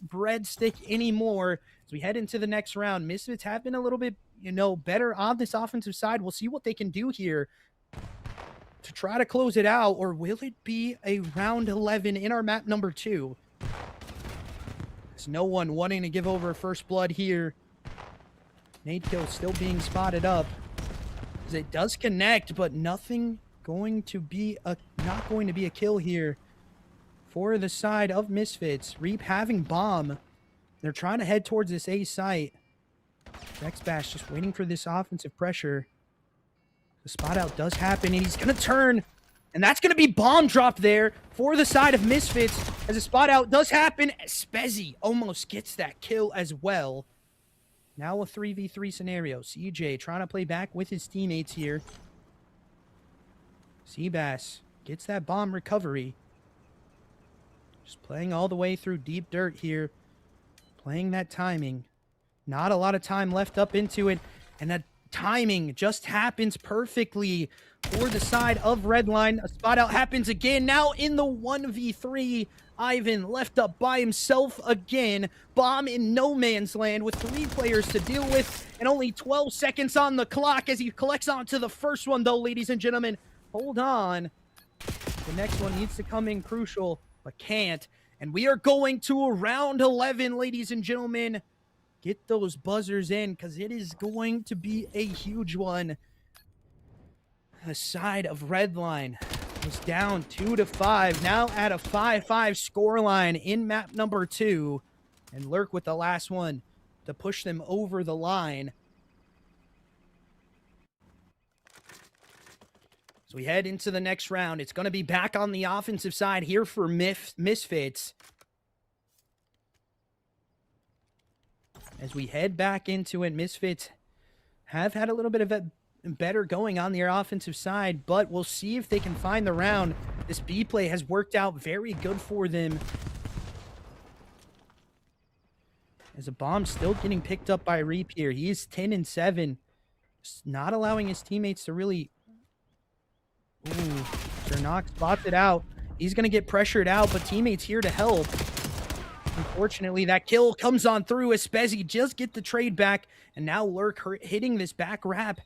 breadstick anymore. As we head into the next round, Misfits have been a little bit, better on this offensive side. We'll see what they can do here to try to close it out, or will it be a round 11 in our map number 2? There's no one wanting to give over first blood here. Nade kill still being spotted up. As it does connect, but nothing going to be not going to be a kill here for the side of Misfits. Reap having bomb. They're trying to head towards this A site. X-Bash just waiting for this offensive pressure. The spot out does happen, and he's going to turn. And that's going to be bomb dropped there for the side of Misfits. As a spot out does happen, Spezzy almost gets that kill as well. Now a 3v3 scenario. CJ trying to play back with his teammates here. Seabass gets that bomb recovery. Just playing all the way through deep dirt here. Playing that timing. Not a lot of time left up into it. And that timing just happens perfectly for the side of Redline. A spot out happens again. Now in the 1v3, Ivan left up by himself again. Bomb in no man's land with 3 players to deal with and only 12 seconds on the clock as he collects onto the first one, though, ladies and gentlemen. Hold on. The next one needs to come in crucial, but can't. And we are going to a round 11, ladies and gentlemen. Get those buzzers in, because it is going to be a huge one. The side of Redline is down 2-5. Now at a 5-5 scoreline in map number 2. And Lurk with the last one to push them over the line. So we head into the next round. It's going to be back on the offensive side here for Misfits. As we head back into it, Misfits have had a little bit of a better going on their offensive side, but we'll see if they can find the round. This B play has worked out very good for them. As a bomb still getting picked up by Reap here. He is 10-7. Just not allowing his teammates to really... Ooh, Zernock spots it out. He's going to get pressured out, but teammates here to help. Unfortunately, that kill comes on through as Spezzy just get the trade back, and now Lurk hitting this back wrap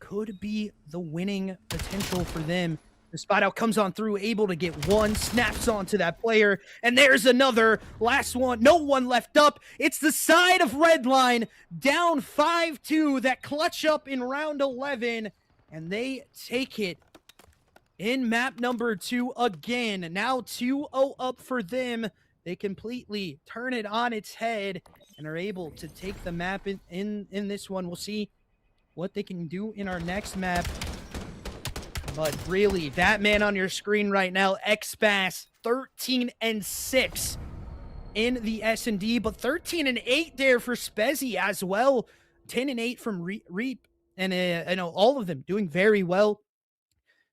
could be the winning potential for them. The spot out comes on through, able to get one, snaps onto that player, and there's another. Last one, no one left up. It's the side of Redline, down 5-2, that clutch up in round 11, and they take it in map number 2 again. Now 2-0 up for them. They completely turn it on its head and are able to take the map in this one. We'll see what they can do in our next map. But really, that man on your screen right now, X-Bass, 13-6 in the S&D, but 13-8 there for Spezzy as well. 10-8 from Reap, and I know all of them doing very well.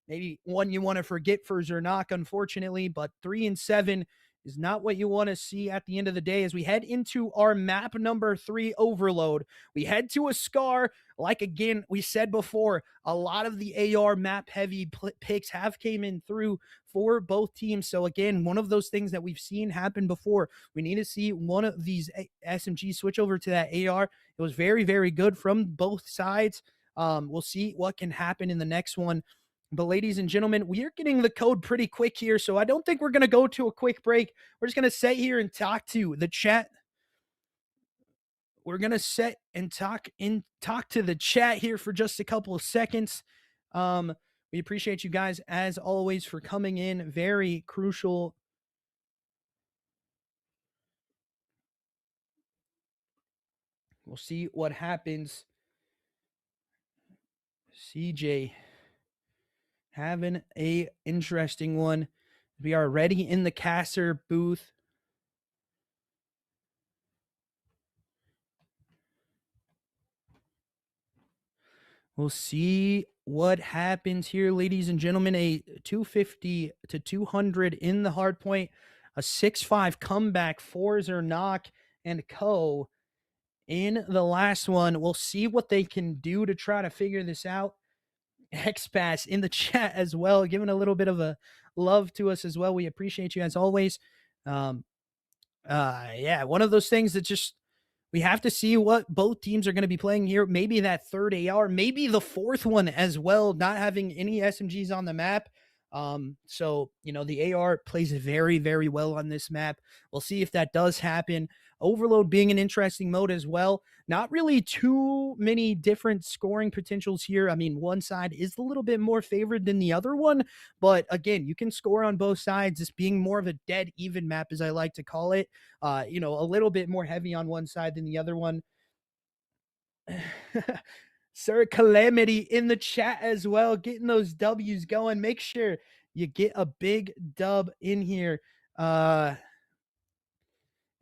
Maybe one you want to forget for Zernock, unfortunately, but 3-7 is not what you want to see at the end of the day. As we head into our map number 3 overload, we head to a Scar. Like, again, we said before, a lot of the AR map heavy picks have came in through for both teams. So again, one of those things that we've seen happen before. We need to see one of these SMGs switch over to that AR. It was very, very good from both sides. We'll see what can happen in the next one. But ladies and gentlemen, we are getting the code pretty quick here, so I don't think we're going to go to a quick break. We're just going to sit here and talk to the chat. We're going to sit and talk to the chat here for just a couple of seconds. We appreciate you guys, as always, for coming in. Very crucial. We'll see what happens. CJ having a interesting one. We are ready in the caster booth. We'll see what happens here, ladies and gentlemen. A 250 to 200 in the hard point. A 6-5 comeback for Zernock and Co. in the last one. We'll see what they can do to try to figure this out. XPass in the chat as well, giving a little bit of a love to us as well. We appreciate you as always. Yeah, one of those things that just we have to see what both teams are going to be playing here. Maybe that third AR, maybe the fourth one as well, not having any SMGs on the map. So, you know, the AR plays very, very well on this map. We'll see if that does happen. Overload being an interesting mode as well. Not really too many different scoring potentials here. I mean, one side is a little bit more favored than the other one, but again, you can score on both sides. This being more of a dead even map, as I like to call it. You know, a little bit more heavy on one side than the other one. Sir Calamity in the chat as well, getting those W's going. Make sure you get a big dub in here.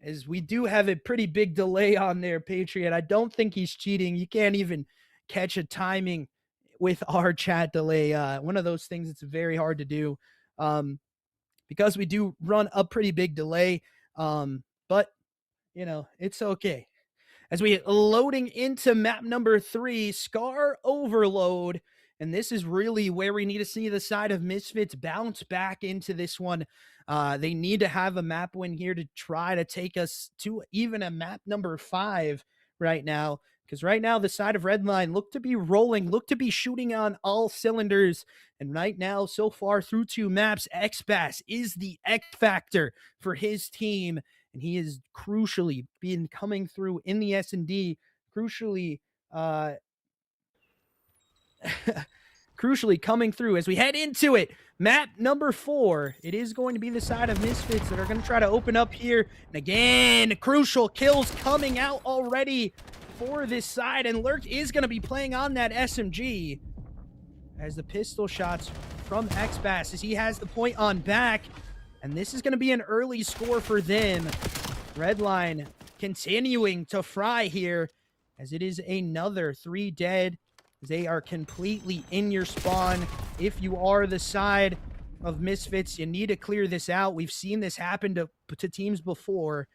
As we do have a pretty big delay on there, Patriot. I don't think he's cheating. You can't even catch a timing with our chat delay. One of those things that's very hard to do because we do run a pretty big delay. But, you know, it's okay. As we loading into map number 3, Scar Overload. And this is really where we need to see the side of Misfits bounce back into this one. They need to have a map win here to try to take us to even a map number 5 right now. Because right now, the side of Redline look to be rolling, look to be shooting on all cylinders. And right now, so far through 2 maps, XPass is the X factor for his team. And he is crucially been coming through in the S&D, crucially coming through as we head into it. Map number 4. It is going to be the side of Misfits that are going to try to open up here. And again, crucial kills coming out already for this side. And Lurk is going to be playing on that SMG as the pistol shots from XPass as he has the point on back. And this is going to be an early score for them. Redline continuing to fry here as it is another 3 dead. They are completely in your spawn. If you are the side of Misfits, you need to clear this out. We've seen this happen to teams before.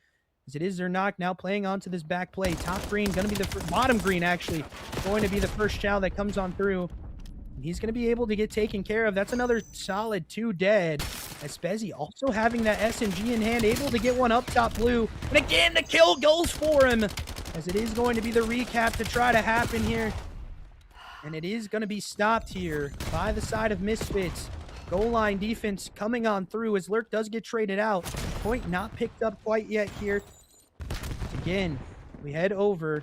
As it is their knock now playing onto this back play. Top green going to be the bottom green actually going to be the first chow that comes on through. And he's going to be able to get taken care of. That's another solid 2 dead. As Spezzy also having that SMG in hand, able to get one up top blue. And again, the kill goes for him. As it is going to be the recap to try to happen here. And it is going to be stopped here by the side of Misfits. Goal line defense coming on through as Lurk does get traded out. Point not picked up quite yet here. Again, we head over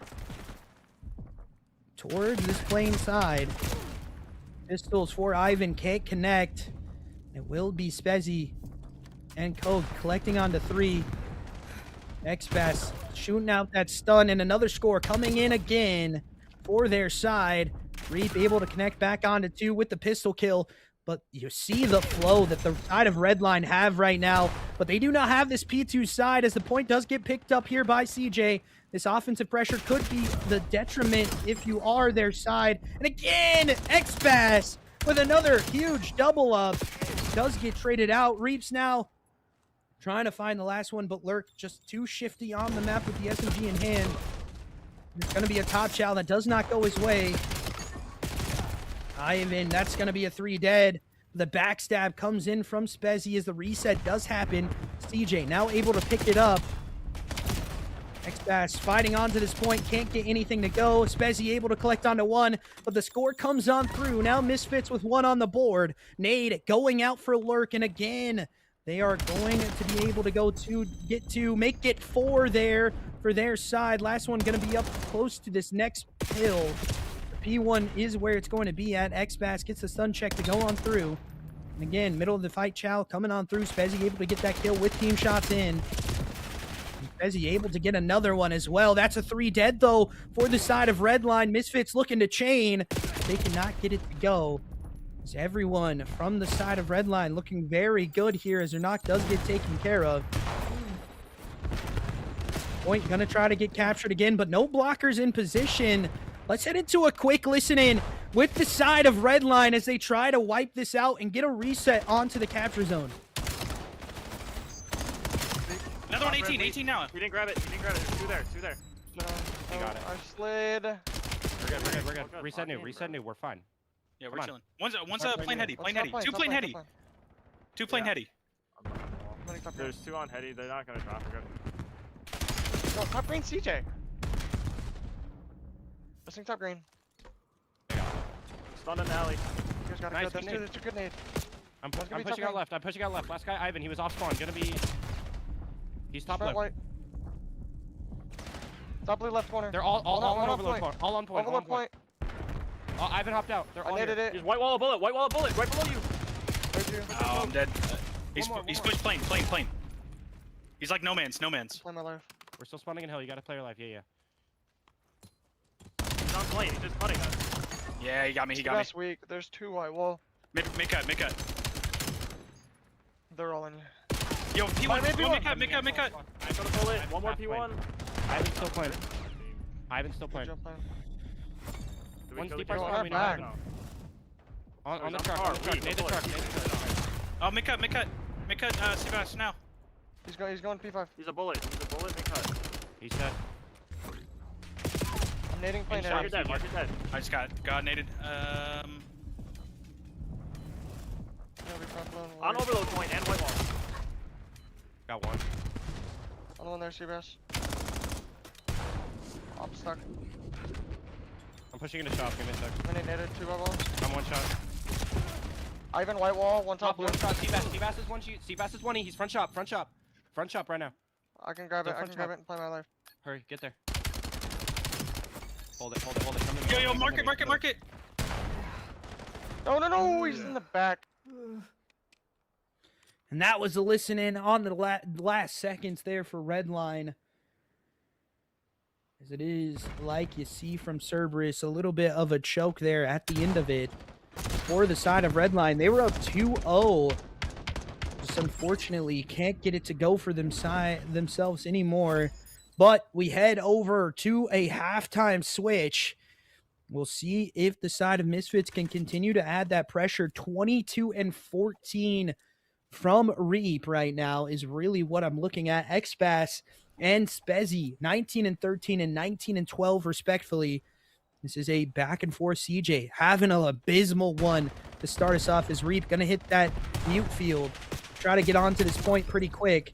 towards this plane side. Pistols for Ivan can't connect. It will be Spezzy and Code collecting onto 3. XPass shooting out that stun and another score coming in again for their side. Reap able to connect back onto 2 with the pistol kill. But you see the flow that the side of Redline have right now. But they do not have this P2 side as the point does get picked up here by CJ. This offensive pressure could be the detriment if you are their side. And again, XPass with another huge double up. Does get traded out. Reaps now trying to find the last one, but Lurk just too shifty on the map with the SMG in hand. It's going to be a top chow that does not go his way. Ivan, that's going to be a 3 dead. The backstab comes in from Spezzy as the reset does happen. CJ now able to pick it up. XPass fighting on to this point, can't get anything to go. Spezzy able to collect onto 1, but the score comes on through. Now Misfits with 1 on the board. Nade going out for Lurk, and again, they are going to be able to go to get to make it 4 there for their side. Last one going to be up close to this next hill. P1 is where it's going to be at. XPass gets the stun check to go on through. And again, middle of the fight, Chow coming on through. Spezzy able to get that kill with team shots in. Spezzy able to get another one as well. That's a 3 dead, though, for the side of Redline. Misfits looking to chain. They cannot get it to go. As everyone from the side of Redline looking very good here as their knock does get taken care of. Point gonna try to get captured again, but no blockers in position. Let's head into a quick listen-in with the side of Redline as they try to wipe this out and get a reset onto the capture zone. Another one 18, 18 now. He didn't grab it. He didn't grab it. There's two there. Two there. You got it. I slid. We're good. We're good. We're good. Good. Reset new. Lock in, Reset bro. new. We're fine. Yeah, Come we're on. chilling. One's Stop plane heady. playing Plane heady. Two plane heady. Two plane Yeah. heady. There's two on heady. They're not gonna drop. We're good. No, top green, CJ. Missing top green. Stunned in the alley. You guys got Nice, it. That's good two. nade. That's a good nade. I'm One's gonna be pushing top out left. I'm pushing out left. Last guy, Ivan. He was off spawn. Gonna be. He's top Front left. white. Top blue left corner. They're all One on on overload point. All on point. All on Overload point. point. Oh, Ivan hopped out. They're I all naded here. it. He's white wall a bullet. White wall a bullet. Right below you. Right here. Oh, I'm dead. He's more, he's one more. pushed plane. He's like no man's. Play my life. We're still spawning in hill. You gotta play your life. Yeah. He's on plane. He's just cutting us. Yeah, he got me. He got me. Last week, there's two white wall. Make cut. They're all in. Yo, P1. maybe Yo, one. make cut. I got a bullet. One more P1. Ivan's still playing. Ivan's still playing. Jump plan. Do we One's kill deep each other? right behind, we know that. No. On the He's truck. on On the car. truck. Leave, Nade the bullet. truck. Nade the truck. Oh, make cut. Seabass now. He's going P5. He's a bullet. He's a bullet. Big cut. He's dead. I'm nading plane Inside. Mark head. it dead. Mark it dead. I just got naded. Yeah, we front blown. On overload point and white wall. Got one. Another one there, Seabass. I'm stuck. I'm pushing into shop. Give me a sec. Mini naded, two white walls. I'm one shot. Ivan white wall, one top Top blue. one shot. Seabass is one shoot. Seabass is one. He's front shop. Front shop. Front shop right now. I can grab it. Don't I can punch grab him. it and play my life. Hurry. Get there. Hold it. Hold it. Hold it. Come to me. yo, Come to me, mark come to me. it. No, he's in the back. And that was the listen in on the last seconds there for Redline. As it is, like you see from Cerberus, a little bit of a choke there at the end of it for the side of Redline. They were up 2-0. Just unfortunately can't get it to go for themselves anymore. But we head over to a halftime switch. We'll see if the side of Misfits can continue to add that pressure. 22-14 from Reap right now is really what I'm looking at. Xbass and Spezzy, 19-13 and 19-12 respectfully. This is a back and forth. CJ having an abysmal one to start us off as Reap going to hit that mute field. Try to get onto this point pretty quick.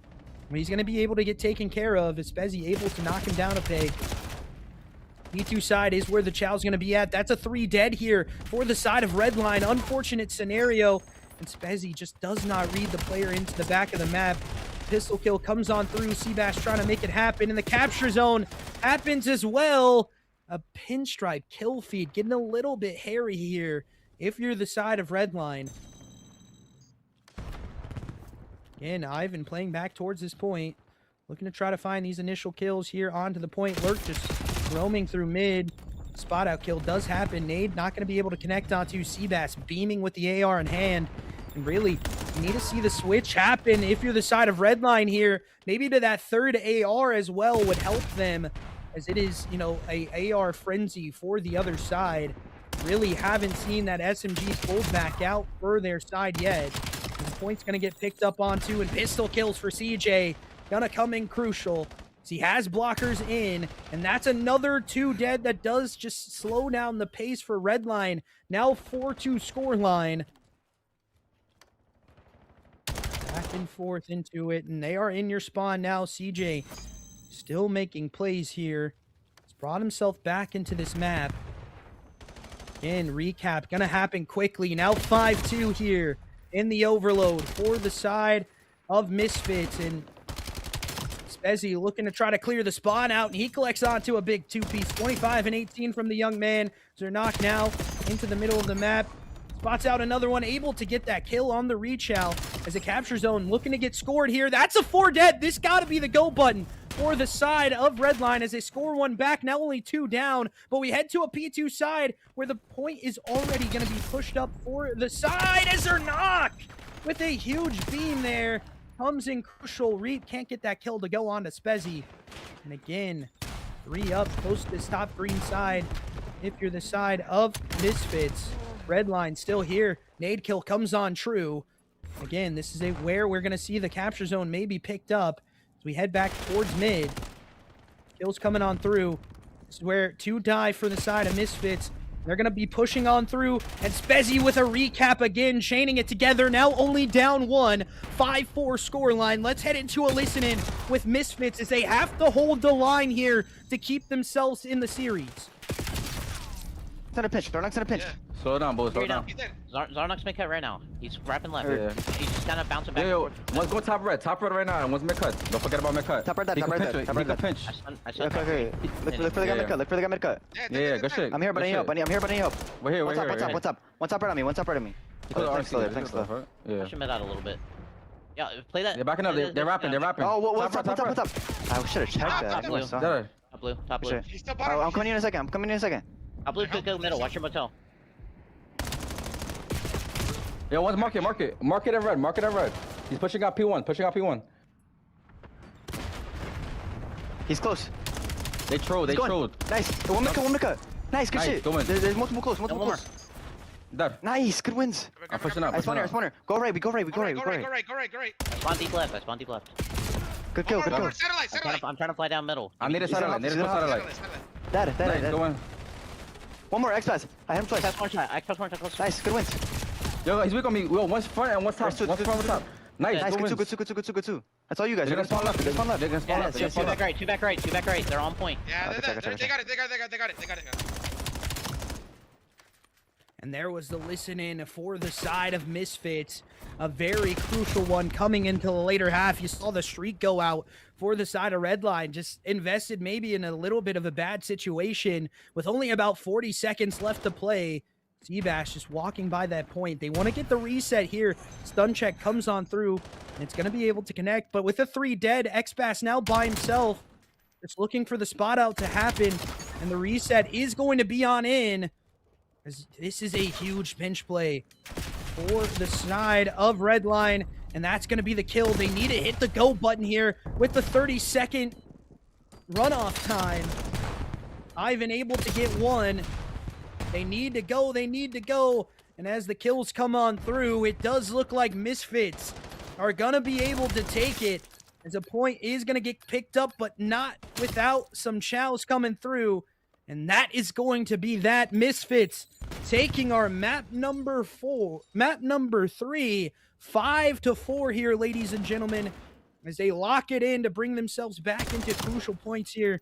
But he's going to be able to get taken care of. Is Spezzy able to knock him down a peg? B2 side is where the chow's going to be at. That's a 3 dead here for the side of Redline. Unfortunate scenario. And Spezzy just does not read the player into the back of the map. Pistol kill comes on through. Seabass trying to make it happen. And the capture zone happens as well. A pinstripe kill feed. Getting a little bit hairy here if you're the side of Redline. Again, Ivan playing back towards this point. Looking to try to find these initial kills here onto the point. Lurk just roaming through mid. Spot out kill does happen. Nade not going to be able to connect onto Seabass. Beaming with the AR in hand. And really, you need to see the switch happen if you're the side of Redline here. Maybe to that third AR as well would help them, as it is, you know, a AR frenzy for the other side. Really haven't seen that SMG pulled back out for their side yet. And the point's going to get picked up onto, and pistol kills for CJ. Gonna come in crucial. He has blockers in, and that's another 2 dead that does just slow down the pace for Redline. Now 4-2 scoreline. Back and forth into it, and they are in your spawn now. CJ still making plays here. He's brought himself back into this map. Again, recap gonna happen quickly. Now 5-2 here in the overload for the side of Misfits, and Spezzy looking to try to clear the spawn out, and he collects onto a big 2-piece. 25 and 18 from the young man. Zernak now into the middle of the map. Spots out another one, able to get that kill on the reach out as a capture zone looking to get scored here. That's a 4 dead. This got to be the go button for the side of Redline as they score 1 back. Now only 2 down, but we head to a P2 side where the point is already going to be pushed up for the side as Zernak with a huge beam there. Comes in crucial. Reap can't get that kill to go on to Spezzy. And again, 3 up close to this top green side if you're the side of Misfits. Redline still here. Nade kill comes on true. Again, this is where we're going to see the capture zone maybe picked up. As we head back towards mid, kills coming on through. This is where 2 die for the side of Misfits. They're going to be pushing on through, and Spezzy with a recap again, chaining it together, now only down 1, 5-4 scoreline. Let's head into a listen-in with Misfits as they have to hold the line here to keep themselves in the series. It's on a pinch. Darnock's on a pinch. Yeah. Slow down, boys. Slow Three down. down. He's dead. Zarnock's mid cut right now. He's wrapping left. Yeah. He's just kind of bouncing back. Yo, and forth. one's go top red right now, and one's mid cut. Don't forget about mid cut. Top red dead, He top can red pinch dead, it. top He red can dead. pinch. I stun Okay. Look for the guy mid cut. Look for the guy mid cut. Yeah, good shit. I'm here, but I need help. I'm here, but I need help. We're here. One top right on me. One top right on me. Thanks, RCL. thanks. Yeah. Push him mid out a little bit. Yeah, play that. They're backing up. They're rapping. Oh, what's Top up? red. I should have checked that. I Top knew I saw him. There. Top blue. Top blue. Shit. He's still Oh, bottom. I'm coming in a second. Top blue could go middle. Watch your motel. Yo, one's market and red. He's pushing out P1. He's close. They trolled. He's going. Nice. One mid cut. Nice, good Nice, shit. go in. There's multiple close. one more. There. Nice, good wins. I'm pushing up. I spawn here. Go right. Go right. I spawn deep left. Good kill. Satellite. I'm trying to fly down middle. I need a satellite. Satellite. Dead. Nice, go in. One more, X-Pass. I hit him twice. That's one shot. I cross one shot close. Nice, good wins. Yo, he's weak on me. Yo, one's front and one's top. There's two, One's front, one's top. Nice, Nice, go good wins. two. That's all you guys. They're gonna spawn left. They're gonna spawn left. Yeah, They're yeah, gonna spawn left. Two back right. They're on point. Yeah, Okay, they got it. And there was the listen-in for the side of Misfits. A very crucial one coming into the later half. You saw the streak go out for the side of Redline. Just invested maybe in a little bit of a bad situation with only about 40 seconds left to play. Seabass just walking by that point. They want to get the reset here. Stun check comes on through. And it's going to be able to connect. But with the 3 dead, X-Bass now by himself. Just looking for the spot out to happen. And the reset is going to be on in. This is a huge pinch play for the side of Redline, and that's going to be the kill. They need to hit the go button here with the 30-second runoff time. Ivan able to get one. They need to go, and as the kills come on through, it does look like Misfits are going to be able to take it, as a point is going to get picked up, but not without some chows coming through. And that is going to be that. Misfits taking our map number 3, 5-4 here, ladies and gentlemen, as they lock it in to bring themselves back into crucial points here.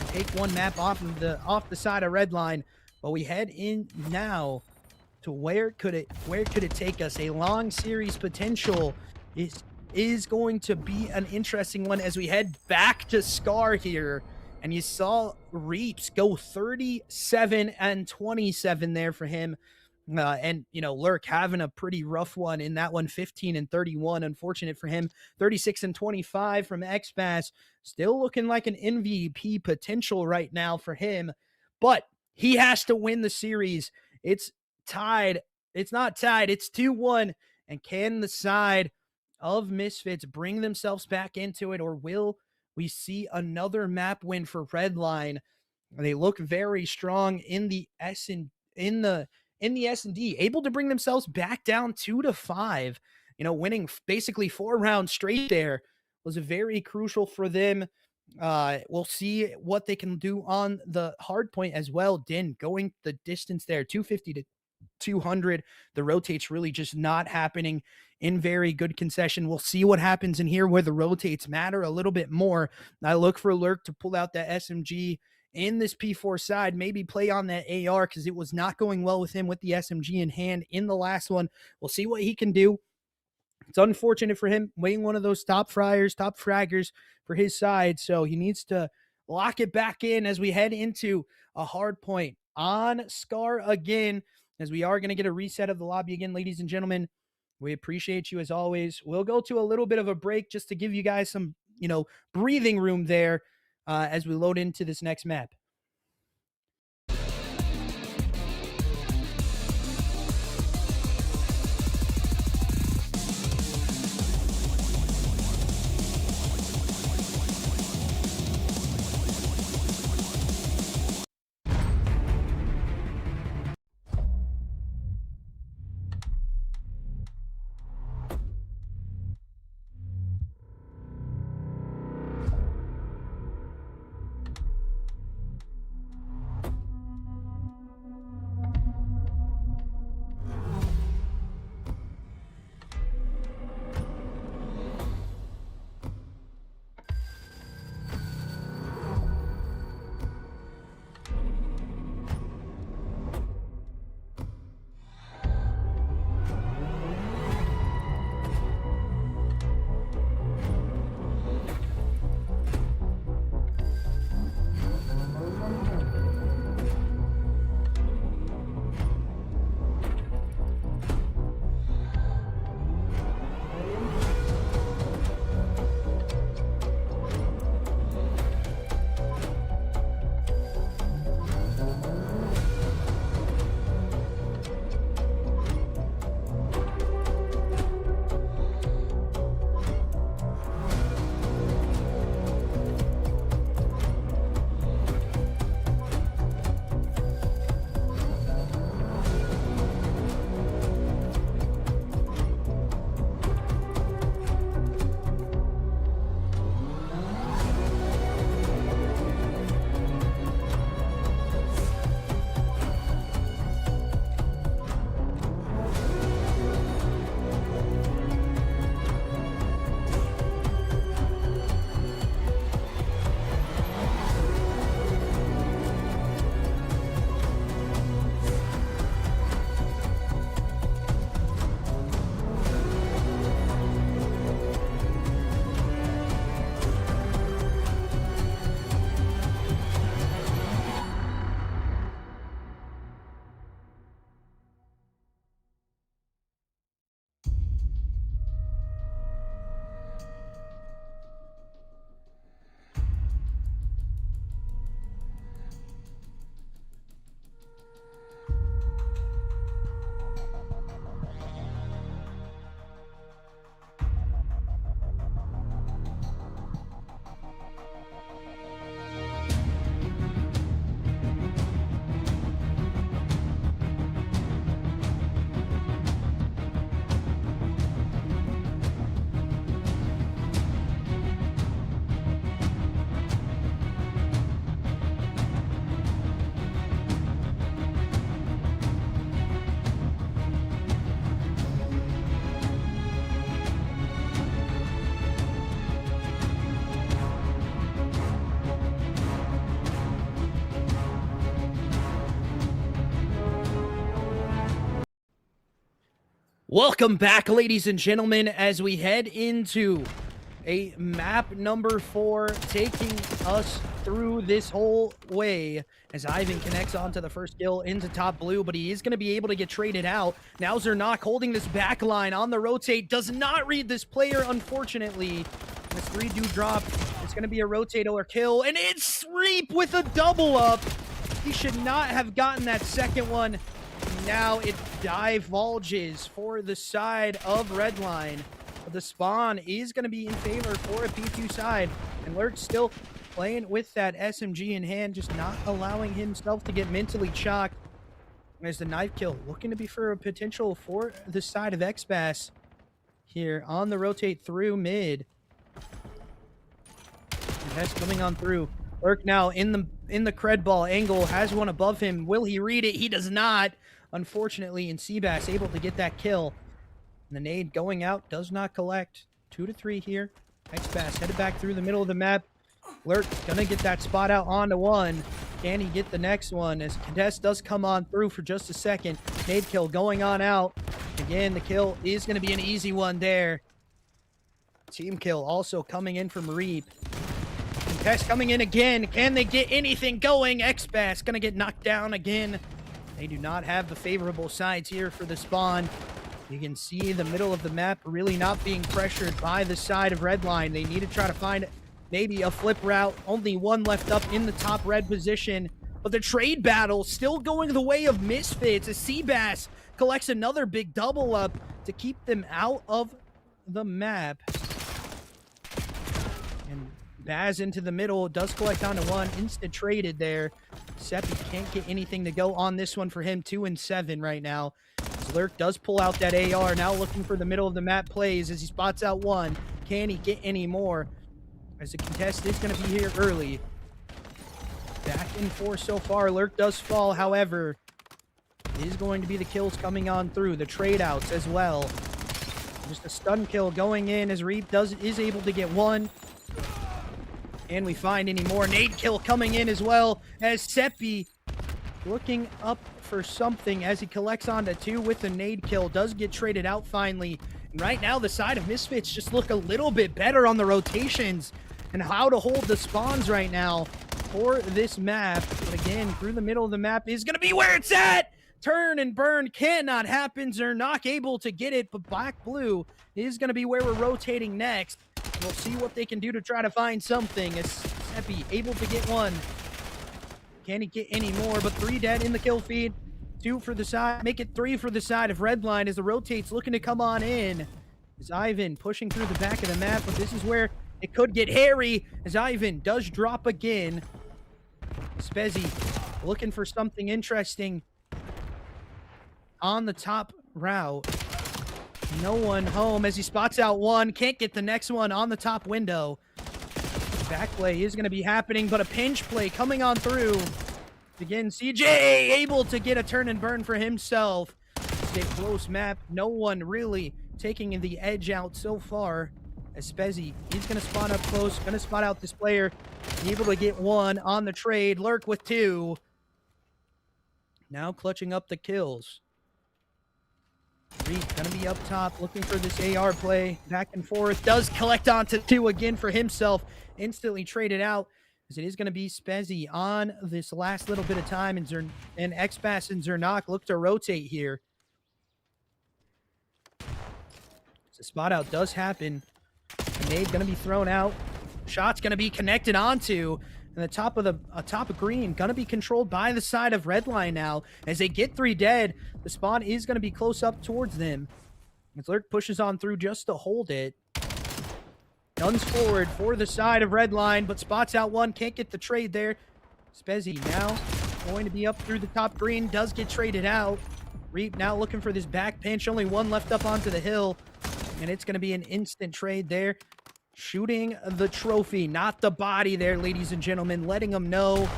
Take one map off the side of Redline, but we head in now to where could it take us? A long series potential is going to be an interesting one as we head back to Scar here. And you saw Reaps go 37-27 there for him. And, you know, Lurk having a pretty rough one in that one, 15-31. Unfortunate for him. 36-25 from X-Bass. Still looking like an MVP potential right now for him. But he has to win the series. It's tied. It's not tied. It's 2-1. And can the side of Misfits bring themselves back into it, or will we see another map win for Redline? They look very strong in the S&D, able to bring themselves back down 2-5. You know, winning basically 4 rounds straight there was very crucial for them. We'll see what they can do on the hard point as well. Din going the distance there, 250 to 200. The rotates really just not happening in very good concession. We'll see what happens in here where the rotates matter a little bit more. I look for Lurk to pull out that SMG in this P4 side, maybe play on that AR because it was not going well with him with the SMG in hand in the last one. We'll see what he can do. It's unfortunate for him, weighing one of those top fraggers for his side, so he needs to lock it back in as we head into a hard point on Scar again, as we are going to get a reset of the lobby again, ladies and gentlemen. We appreciate you as always. We'll go to a little bit of a break just to give you guys some, breathing room there as we load into this next map. Welcome back, ladies and gentlemen, as we head into a map number 4, taking us through this whole way as Ivan connects onto the first kill into top blue, but he is going to be able to get traded out. Now Zernak holding this back line on the rotate, does not read this player, unfortunately. This 3-do drop, it's going to be a rotate or kill, and it's Reap with a double up. He should not have gotten that second one. Now it divulges for the side of Redline. But the spawn is going to be in favor for a P2 side. And Lurk still playing with that SMG in hand, just not allowing himself to get mentally chocked. As the knife kill looking to be for a potential for the side of XBass here on the rotate through mid. And that's coming on through. Lurk now in the cred ball angle, has one above him. Will he read it? He does not. Unfortunately, and Seabass able to get that kill. And the nade going out does not collect. 2 to 3 here. XBass headed back through the middle of the map. Lurk gonna get that spot out onto one. Can he get the next one? As Contest does come on through for just a second. Nade kill going on out. Again, the kill is gonna be an easy one there. Team kill also coming in from Reap. Contest coming in again. Can they get anything going? XBass gonna get knocked down again. They do not have the favorable sides here for the spawn. You can see the middle of the map really not being pressured by the side of Redline. They need to try to find maybe a flip route. Only one left up in the top red position. But the trade battle still going the way of Misfits as Seabass collects another big double up to keep them out of the map. And Baz into the middle, does collect onto one, instant traded there. Seppi can't get anything to go on this one for him, 2 and 7 right now. Lurk does pull out that AR, now looking for the middle of the map plays as he spots out one. Can he get any more? As the contest is going to be here early. Back in 4 so far, Lurk does fall, however, it is going to be the kills coming on through, the trade outs as well. Just a stun kill going in as Reap is able to get one. Can we find any more? Nade kill coming in as well as Seppi looking up for something as he collects onto 2 with the nade kill. Does get traded out finally. And right now, the side of Misfits just look a little bit better on the rotations and how to hold the spawns right now for this map. But again, through the middle of the map is going to be where it's at! Turn and burn cannot happen. They're not able to get it, but black-blue is going to be where we're rotating next. We'll see what they can do to try to find something. As Seppi able to get one. Can he get any more? But 3 dead in the kill feed. 2 for the side. Make it 3 for the side of Redline as the rotate's looking to come on in. As Ivan pushing through the back of the map, but this is where it could get hairy as Ivan does drop again. Spezzy looking for something interesting on the top route. No one home as he spots out one. Can't get the next one on the top window. Back play is going to be happening, but a pinch play coming on through. Again, CJ able to get a turn and burn for himself. Stay close map. No one really taking the edge out so far. As Spezzy, he's going to spawn up close. Going to spot out this player. Able to get one on the trade. Lurk with 2. Now clutching up the kills. Reed gonna be up top, looking for this AR play. Back and forth, does collect onto 2 again for himself. Instantly traded out, as it is gonna be Spezzy on this last little bit of time, and XBass and Zernak look to rotate here. The spot out does happen. Nade gonna be thrown out. Shot's gonna be connected onto. And the top of green gonna be controlled by the side of Redline now. As they get 3 dead, the spawn is gonna be close up towards them. As Lurk pushes on through just to hold it. Guns forward for the side of Redline, but spots out one, can't get the trade there. Spezzy now going to be up through the top green, does get traded out. Reap now looking for this back pinch, only one left up onto the hill. And it's gonna be an instant trade there. Shooting the trophy, not the body there, ladies and gentlemen. Letting him know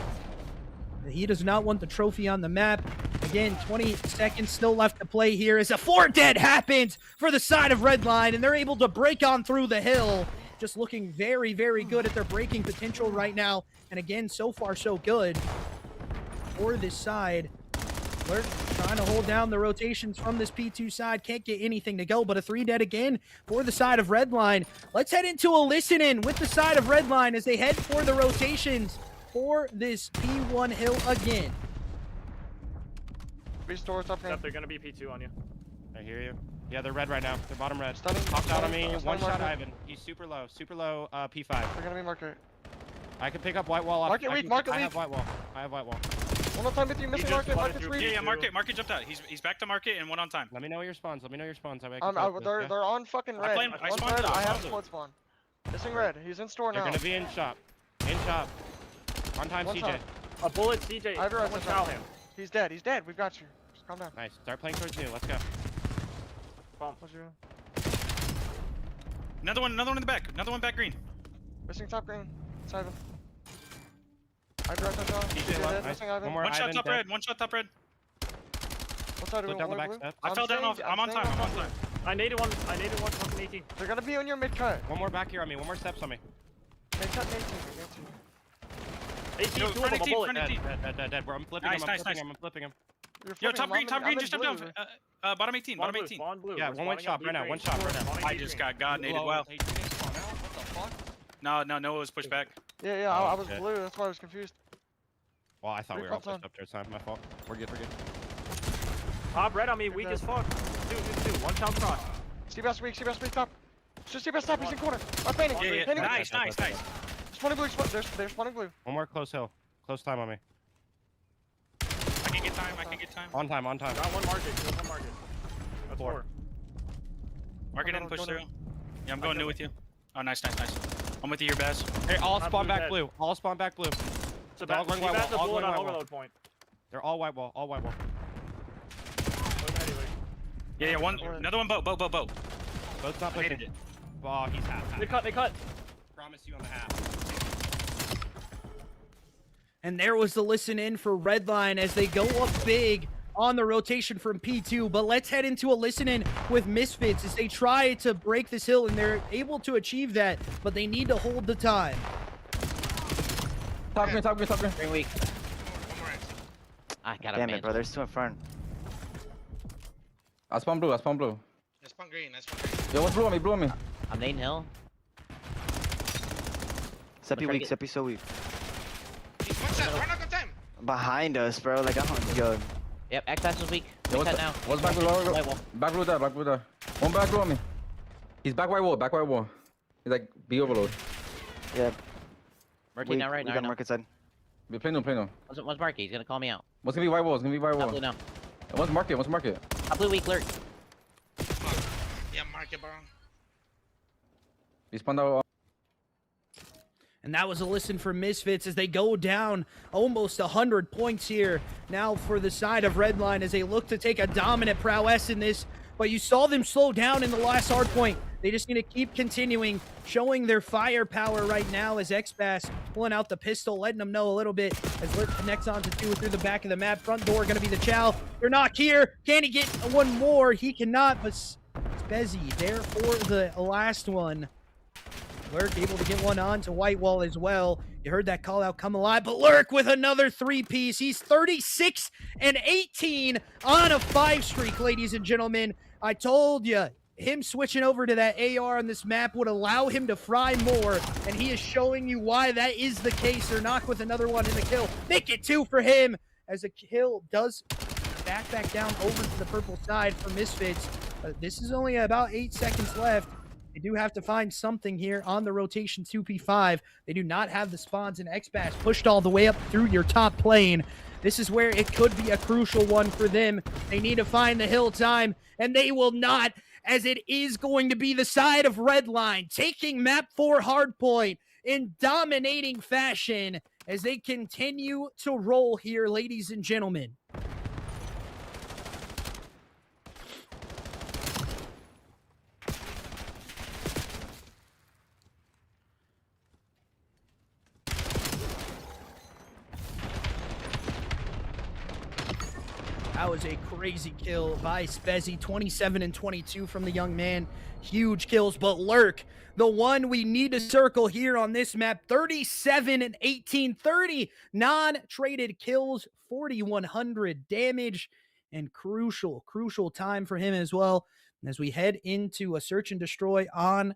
that he does not want the trophy on the map. Again, 20 seconds still left to play here as a 4 dead happens for the side of Redline, and they're able to break on through the hill. Just looking very, very good at their breaking potential right now. And again, so far so good for this side. Lurk trying to hold down the rotations from this P2 side. Can't get anything to go, but a 3 dead again for the side of Redline. Let's head into a listen-in with the side of Redline as they head for the rotations for this P1 hill again. Restore top green. Steph, they're gonna be P2 on you. I hear you. Yeah, they're red right now. They're bottom red. Stunning. Popped out on me. Stunning One shot, marker. Ivan. He's super low. Super low. P5. They're gonna be marker. I can pick up white wall. Off. Market I weak, can- market I weak. have white wall. I have white wall. One more time with you, He missing just market. flooded Market's through weak. Yeah, yeah, P2. market jumped out. He's back to market and 1 on time. Let me know your spawns. Let me know your spawns. That way I Um, can fight this, they're okay? they're on fucking red. I One spawned red. blue, I I have spawned split spawn. Missing red. He's in store They're now. gonna be in shop. In shop. On time, One CJ. time. A bullet, CJ. I have your Someone eyes chow on him. He's dead. He's dead. We've got you. Just calm down. Nice. Start playing towards you. Let's go. What's your Another one in the back. Another one back green. missing top green? It's Ivan. I direct that down. CJ CJ left. dead. Nice. Missing Ivan. One more One shot Ivan top dead. red. One shot top red. What side Split we down the want? back step. I fell down off. I'm on time. I'm on time. I naded one fucking 18. They're gonna be on your mid cut. One more back here on me. One more steps on me. Mid cut, mid two. 18, Yo, two of front them, of a team, bullet. front of team. Dead. I'm flipping Nice, him. nice, nice. I'm flipping him. You're Yo, flipping top him. green, I'm in just jumped blue. down. Bottom 18, Spawn bottom blue, 18. spawn blue. Yeah, We're one way spawning shot up right now. blue One green. shot right now. Spawning I blue just green. got God nated well. No, Noah was pushed back. Yeah, Oh, I was shit. blue. That's why I was confused. Well, I thought we were all Three pushed up there. It's not my fault. We're good. Top red on me, weak as fuck. Two. One shot cross. C-Best weak, top. Just C-Best top, he's in corner. I'm painting. Yeah, yeah. Painting. Nice. Spawning blue, they're spawning blue. One more close hill. Close time on me. I can get time. On time. Got one market. Got one market. That's Four. 4. Market didn't push Go through. down. Yeah, I'm going new with you. Oh, nice. I'm with you, your Baz. Hey, all Top spawn blue back dead. blue. All spawn back blue. So They're all going white wall. the All bullet going on white wall. overload point. They're all white wall. All white wall. Yeah, one. Another one, boat. Boat's not I hated pushing. it. Oh, he's half. They cut. Promise you on the half. And there was the listen in for Redline as they go up big on the rotation from P2. But let's head into a listen in with Misfits as they try to break this hill, and they're able to achieve that, but they need to hold the time. Top green. Green weak. One more X. I got a Damn man. it, bro. There's 2 in front. I spawn blue. I spawn green. Yo, what's blue on me? I'm nading hill. Seppi try to weak. get- Seppi so weak. He's one shot. Run out of time. Behind us, bro. Like, yo. Yep, X-Pass is weak. Yo, Weak cut now. what's back blue? White wall. Back blue there. One back blue on me. He's back white wall. He's like B overload. Yeah. Marquee now, right We now. got market side. Be play no. What's Marquee? He's gonna call me out. What's gonna be white wall? Top blue now. What's market? Top blue weak, lurk. Yeah, market, bro. He spawned out. And that was a listen for Misfits as they go down almost 100 points here now for the side of Redline as they look to take a dominant prowess in this. But you saw them slow down in the last hard point. They just need to keep continuing, showing their firepower right now as X-Bass pulling out the pistol, letting them know a little bit as Lurk connects onto 2 through the back of the map. Front door going to be the Chow. They're not here. Can he get one more? He cannot, but Spezzy there for the last one. Lurk able to get one on to White Wall as well. You heard that call out come alive, but Lurk with another 3-piece. He's 36 and 18 on a 5 streak, ladies and gentlemen. I told you, him switching over to that AR on this map would allow him to fry more, and he is showing you why that is the case. They're knocked with another one in the kill. Make it 2 for him, as the kill does back down over to the purple side for Misfits. This is only about 8 seconds left. They do have to find something here on the rotation 2P5. They do not have the spawns, and X-Bass pushed all the way up through your top plane. This is where it could be a crucial one for them. They need to find the hill time, and they will not, as it is going to be the side of Redline taking map 4 hardpoint in dominating fashion as they continue to roll here, ladies and gentlemen. That was a crazy kill by Spezzy. 27 and 22 from the young man. Huge kills, but Lurk, the one we need to circle here on this map, 37 and 18, 30 non-traded kills, 4,100 damage. and crucial time for him as well. And as we head into a search and destroy on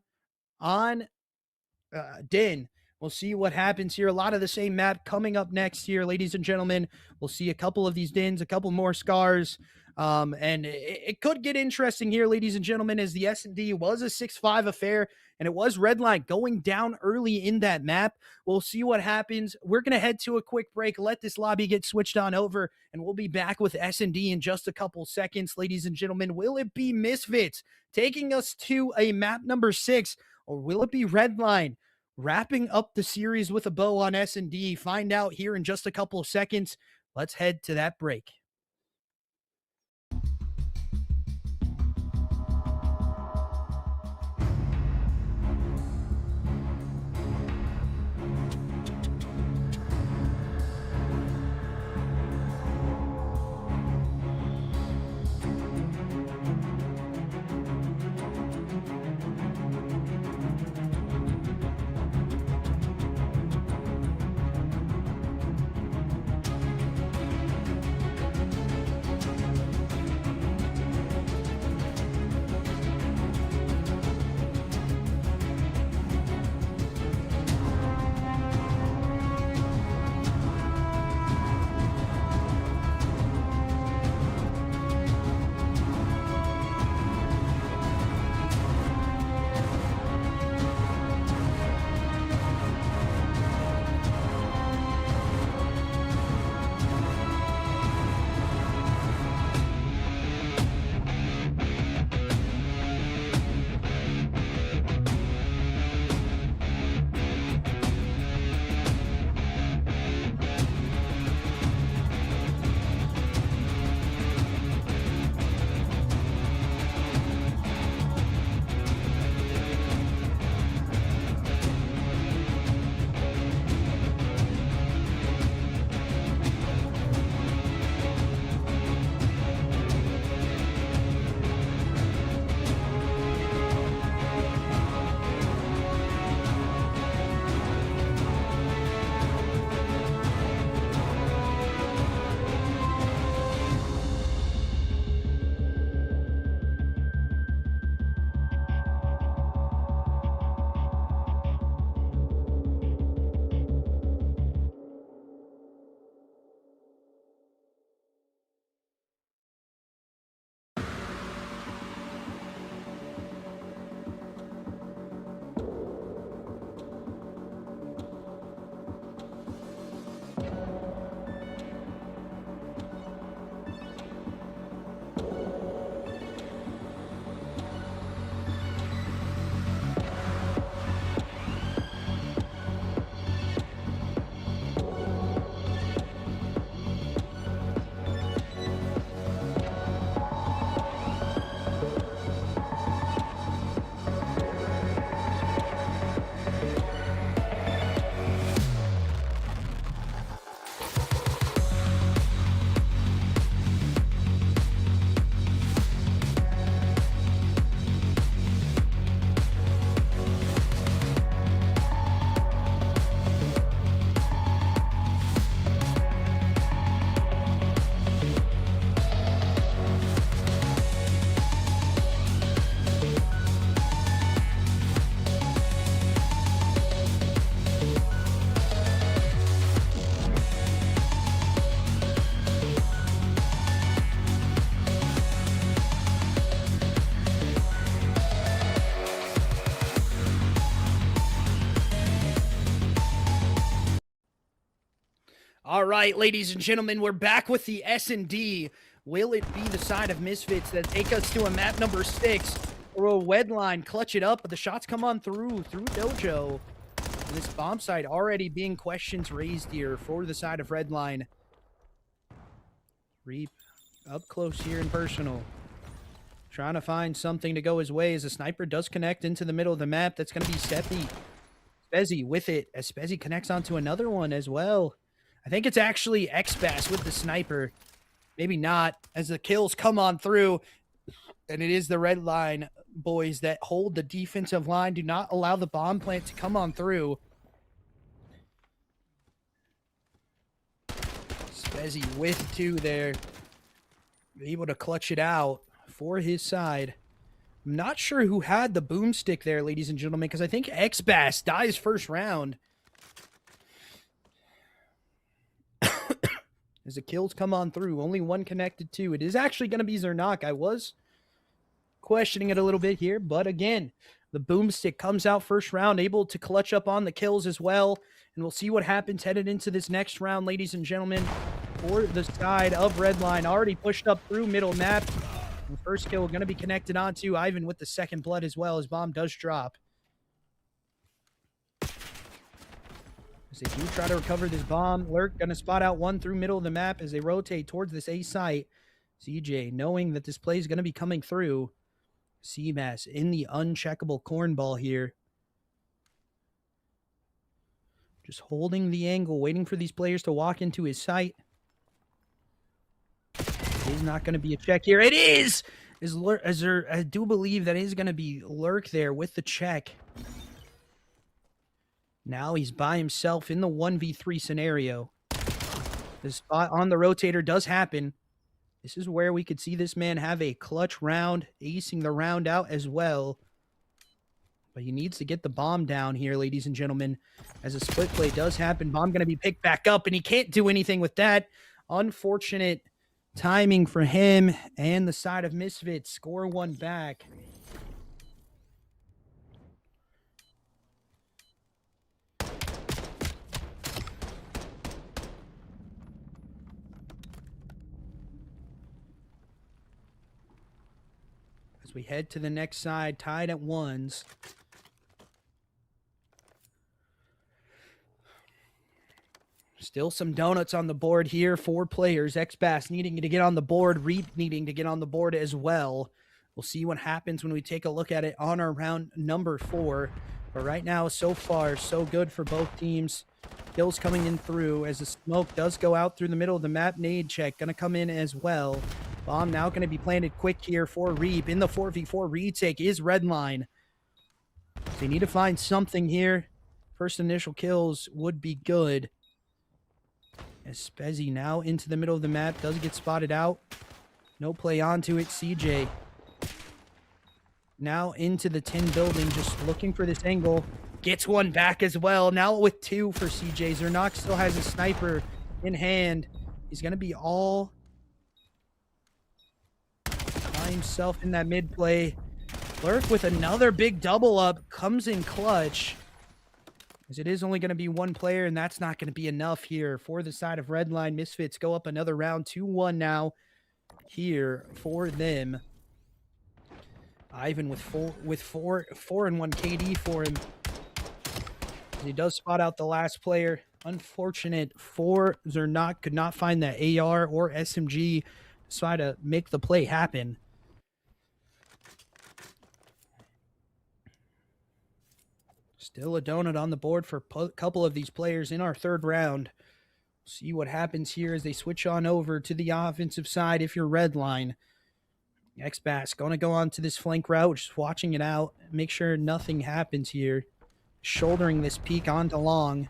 Din, we'll see what happens here. A lot of the same map coming up next here, ladies and gentlemen. We'll see a couple of these Dins, a couple more scars. And it could get interesting here, ladies and gentlemen, as the S&D was a 6-5 affair, and it was Redline going down early in that map. We'll see what happens. We're going to head to a quick break, let this lobby get switched on over, and we'll be back with S&D in just a couple seconds, ladies and gentlemen. Will it be Misfits taking us to a map number 6, or will it be Redline wrapping up the series with a bow on S&D? Find out here in just a couple of seconds. Let's head to that break. All right, ladies and gentlemen, we're back with the S&D. Will it be the side of Misfits that take us to a map number 6, or will Redline clutch it up? But the shots come on through Dojo. And this bomb site already being questions raised here for the side of Redline. Reap up close here and personal. Trying to find something to go his way as the sniper does connect into the middle of the map. That's going to be Spezzy with it, as Spezzy connects onto another one as well. I think it's actually XBass with the sniper. Maybe not, as the kills come on through. And it is the Redline boys that hold the defensive line, do not allow the bomb plant to come on through. Spezzy with 2 there. able to clutch it out for his side. I'm not sure who had the boomstick there, ladies and gentlemen, because I think X-Bass dies first round. As the kills come on through, only one connected to. It is actually going to be Zernak. I was questioning it a little bit here, but again, the boomstick comes out first round, able to clutch up on the kills as well. And we'll see what happens headed into this next round, ladies and gentlemen, for the side of Redline. Already pushed up through middle map. The first kill going to be connected onto Ivan with the second blood as well, as bomb does drop. As they do try to recover this bomb, Lurk going to spot out one through middle of the map as they rotate towards this A site. CJ, knowing that this play is going to be coming through. Seabass in the uncheckable cornball here. Just holding the angle, waiting for these players to walk into his sight. It is not going to be a check here. It is! I do believe that is going to be Lurk there with the check. Now he's by himself in the 1v3 scenario. The spot on the rotator does happen. This is where we could see this man have a clutch round, acing the round out as well. But he needs to get the bomb down here, ladies and gentlemen. As a split play does happen, bomb going to be picked back up, and he can't do anything with that. Unfortunate timing for him and the side of Misfits. Score one back. As we head to the next side, tied at ones. Still some donuts on the board here for players. X-Bass needing to get on the board. Reap needing to get on the board as well. We'll see what happens when we take a look at it on our round number 4. But right now, so far, so good for both teams. Kills coming in through as the smoke does go out through the middle of the map. Nade check going to come in as well. Bomb now going to be planted quick here for Reap. In the 4v4 retake is Redline. So you need to find something here. First initial kills would be good. As Spezzy now into the middle of the map, does get spotted out. No play onto it. CJ now into the tin building, just looking for this angle. Gets one back as well. Now with 2 for CJ. Zernak still has a sniper in hand. He's going to be all by himself in that mid play. Lurk with another big double up. Comes in clutch. As it is only going to be one player, and that's not going to be enough here for the side of Redline. Misfits go up another round, 2-1 now here for them. Ivan with 4 and 1 KD for him. He does spot out the last player. Unfortunate for Zernak, could not find that AR or SMG to try to make the play happen. Still a donut on the board for a couple of these players in our third round. See what happens here as they switch on over to the offensive side if you're Redline. X-Bass going to go on to this flank route, just watching it out. Make sure nothing happens here. Shouldering this peak onto long.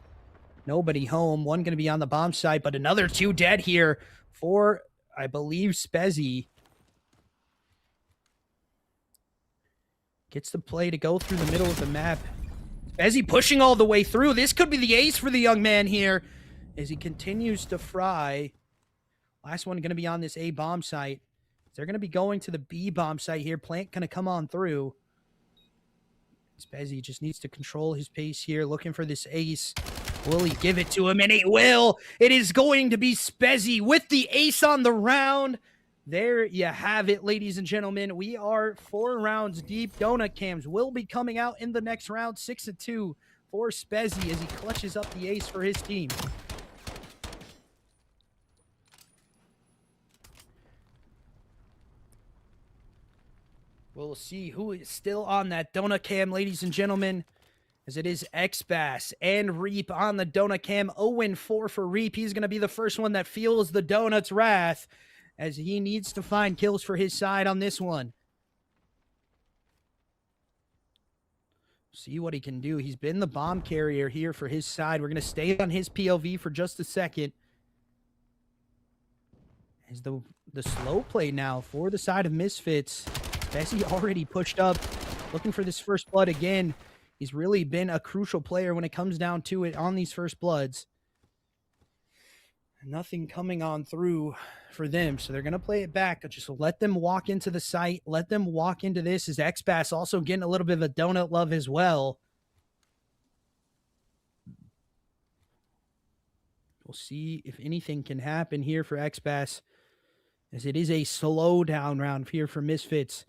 Nobody home. One going to be on the bomb site, but another 2 dead here for, I believe, Spezzy. Gets the play to go through the middle of the map. Spezzy pushing all the way through. This could be the ace for the young man here as he continues to fry. Last one going to be on this A bomb site. They're going to be going to the B bomb site here. Plant going to come on through. Spezzy just needs to control his pace here, looking for this ace. Will he give it to him? And he will. It is going to be Spezzy with the ace on the round. There you have it, ladies and gentlemen. We are 4 rounds deep. Donut cams will be coming out in the next round. 6-2 for Spezzy as he clutches up the ace for his team. We'll see who is still on that donut cam, ladies and gentlemen, as it is X-Bass and Reap on the donut cam. 0-4 for Reap. He's going to be the first one that feels the donut's wrath as he needs to find kills for his side on this one. See what he can do. He's been the bomb carrier here for his side. We're going to stay on his POV for just a second. Is the slow play now for the side of Misfits. Bessie already pushed up, looking for this first blood again. He's really been a crucial player when it comes down to it on these first bloods. Nothing coming on through for them, so they're going to play it back. Just let them walk into the site. Let them walk into this. Is X-Bass also getting a little bit of a donut love as well? We'll see if anything can happen here for X-Bass, as it is a slow down round here for Misfits.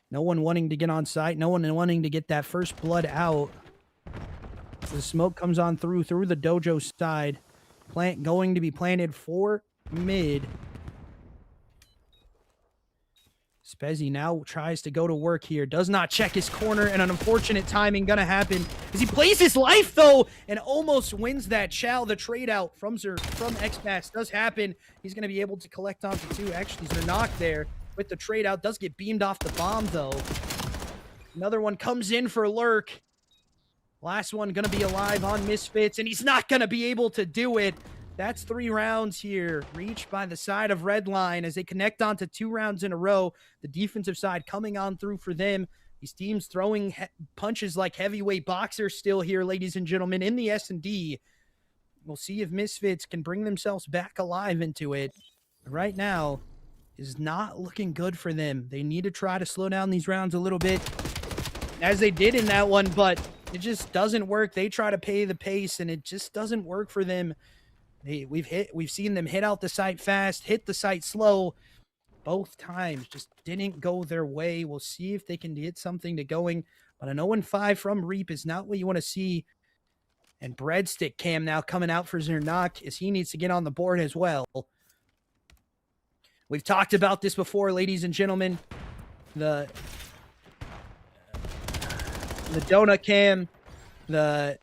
No one wanting to get on site. No one wanting to get that first blood out. The smoke comes on through the dojo side. Plant going to be planted for mid. Spezzy now tries to go to work here. Does not check his corner, and an unfortunate timing gonna happen as he plays his life though and almost wins that chow. The trade out from X-Bass does happen. He's gonna be able to collect onto two. Actually, they're knocked there with the trade out. Does get beamed off the bomb though. Another one comes in for Lurk. Last one gonna be alive on Misfits, and he's not gonna be able to do it. That's 3 rounds here, reached by the side of Redline as they connect onto 2 rounds in a row. The defensive side coming on through for them. These teams throwing punches like heavyweight boxers still here, ladies and gentlemen, in the S&D. We'll see if Misfits can bring themselves back alive into it. Right now is not looking good for them. They need to try to slow down these rounds a little bit, as they did in that one, but it just doesn't work. They try to pay the pace, and it just doesn't work for them. We've seen them hit out the site fast, hit the site slow. Both times just didn't go their way. We'll see if they can get something to going. But an 0-5 from Reap is not what you want to see. And Breadstick Cam now coming out for Zernak as he needs to get on the board as well. We've talked about this before, ladies and gentlemen. The donut cam, the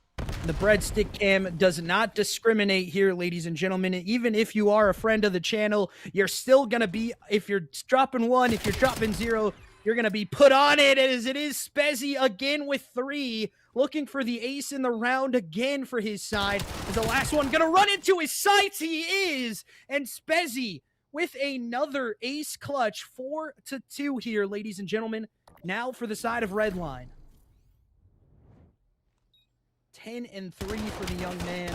breadstick cam does not discriminate here, ladies and gentlemen. Even if you are a friend of the channel, you're still going to be, if you're dropping 1, if you're dropping 0, you're going to be put on it, as it is Spezzy again with 3, looking for the ace in the round again for his side. Is the last one going to run into his sights? He is, and Spezzy with another ace clutch, 4-2 here, ladies and gentlemen. Now for the side of Redline. 10-3 for the young man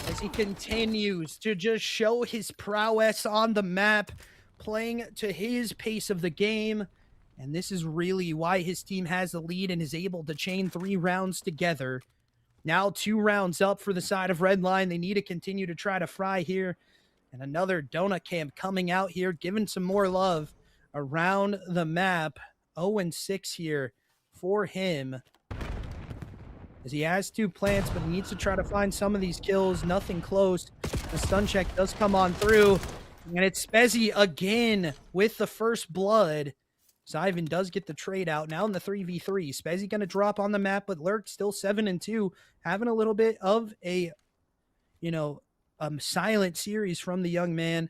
as he continues to just show his prowess on the map, playing to his pace of the game. And this is really why his team has the lead and is able to chain 3 rounds together. Now 2 rounds up for the side of Redline. They need to continue to try to fry here. And another donut camp coming out here, giving some more love around the map. 0-6 here for him, as he has 2 plants, but he needs to try to find some of these kills. Nothing close. The stun check does come on through, and it's Spezzy again with the first blood. Zyvan does get the trade out now in the 3v3. Spezzy going to drop on the map, but Lurk still 7-2, having a little bit of a, silent series from the young man.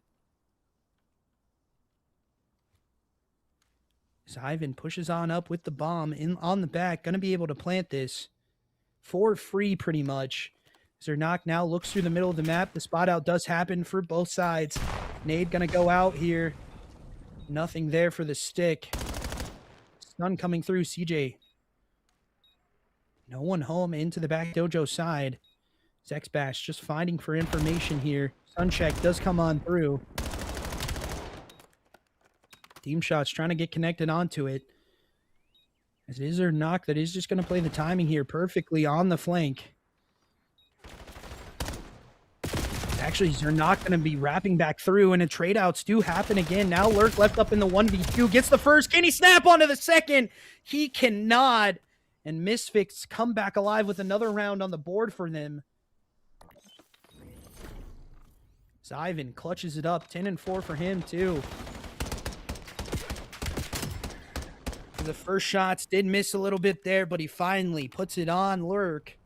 Zyvan pushes on up with the bomb on the back, going to be able to plant this for free pretty much. Zernak now looks through the middle of the map. The spot out does happen for both sides. Nade gonna go out here. Nothing there for the stick. Stun coming through CJ. No one home into the back dojo side. X-Bass just finding for information here. Stun check does come on through. Team shots trying to get connected onto it. As it is Zernak that is just going to play the timing here perfectly on the flank. Actually, Zernak going to be wrapping back through, and the trade outs do happen again. Now Lurk left up in the 1v2. Gets the first. Can he snap onto the second? He cannot. And Misfits come back alive with another round on the board for them. Zyvan clutches it up. 10-4 for him, too. The first shots did miss a little bit there, but he finally puts it on Lurk.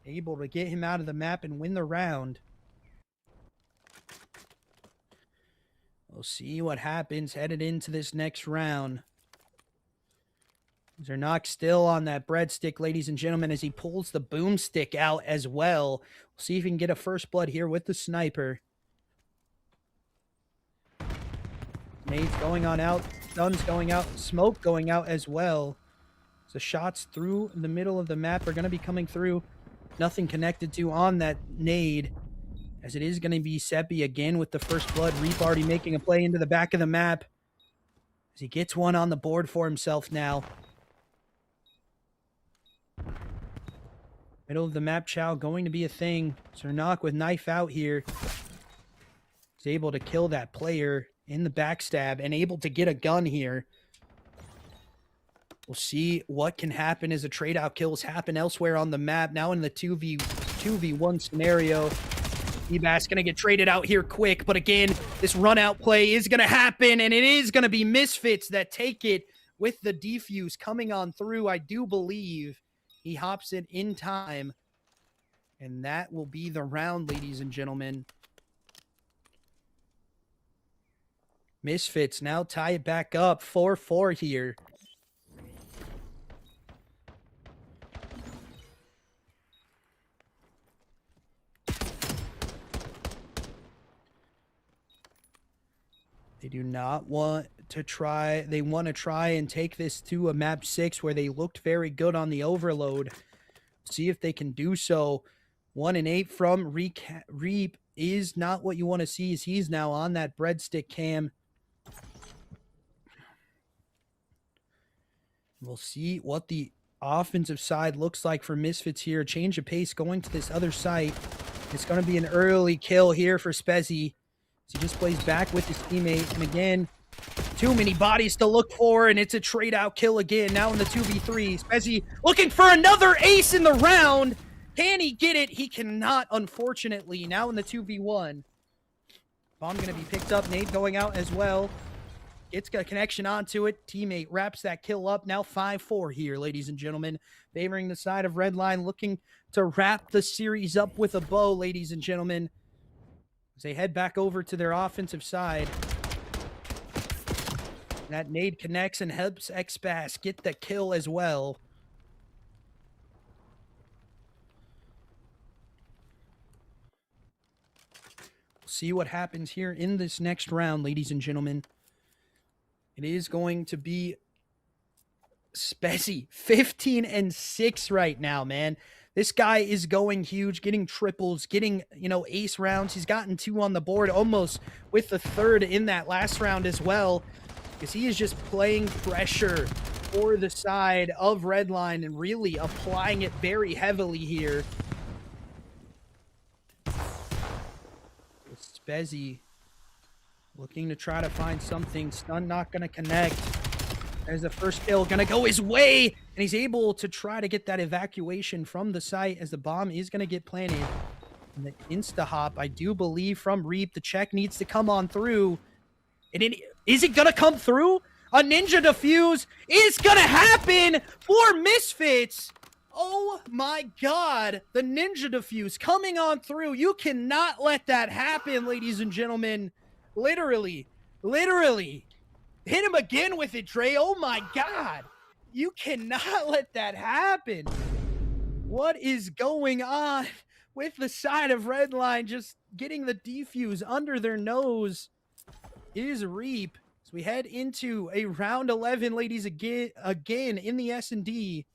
Able to get him out of the map and win the round. We'll see what happens headed into this next round. Zernak still on that breadstick, ladies and gentlemen, as he pulls the boomstick out as well. We'll see if he can get a first blood here with the sniper. Nades going on out. Stuns going out. Smoke going out as well. So shots through the middle of the map are going to be coming through. Nothing connected to on that nade. As it is going to be Seppi again with the first blood. Reap already making a play into the back of the map. As he gets one on the board for himself now. Middle of the map chow going to be a thing. Zernak with knife out here. He's able to kill that player in the backstab and able to get a gun here. We'll see what can happen as the trade-out kills happen elsewhere on the map. Now in the 2v1 scenario. Ebass going to get traded out here quick. But again, this run-out play is going to happen. And it is going to be Misfits that take it with the defuse coming on through, I do believe. He hops it in time. And that will be the round, ladies and gentlemen. Misfits now tie it back up. 4-4 here. They do not want to try. They want to try and take this to a map 6 where they looked very good on the overload. See if they can do so. 1-8 from Reap is not what you want to see as he's now on that breadstick cam. We'll see what the offensive side looks like for Misfits here. Change of pace going to this other site. It's going to be an early kill here for Spezzy. He just plays back with his teammate. And again, too many bodies to look for. And it's a trade-out kill again. Now in the 2v3. Spezzy looking for another ace in the round. Can he get it? He cannot, unfortunately. Now in the 2v1. Bomb going to be picked up. Nade going out as well. Gets a connection onto it. Teammate wraps that kill up. Now 5-4 here, ladies and gentlemen. Favoring the side of Redline. Looking to wrap the series up with a bow, ladies and gentlemen. As they head back over to their offensive side. That nade connects and helps Xbass get the kill as well. We'll see what happens here in this next round, ladies and gentlemen. It is going to be Spezzy, 15-6 right now, man. This guy is going huge, getting triples, getting, ace rounds. He's gotten 2 on the board, almost with the 3rd in that last round as well. Because he is just playing pressure for the side of Redline and really applying it very heavily here. Spezzy looking to try to find something. Stun not going to connect. There's the first kill, gonna go his way, and he's able to try to get that evacuation from the site as the bomb is gonna get planted. And the insta-hop, I do believe, from Reap. The check needs to come on through. And is it gonna come through? A ninja defuse is gonna happen for Misfits! Oh my god, the ninja defuse coming on through. You cannot let that happen, ladies and gentlemen. Literally. Hit him again with it, Dre. Oh my god. You cannot let that happen. What is going on with the side of Redline just getting the defuse under their nose? Is Reap. So we head into a round 11, ladies, again in the S&D.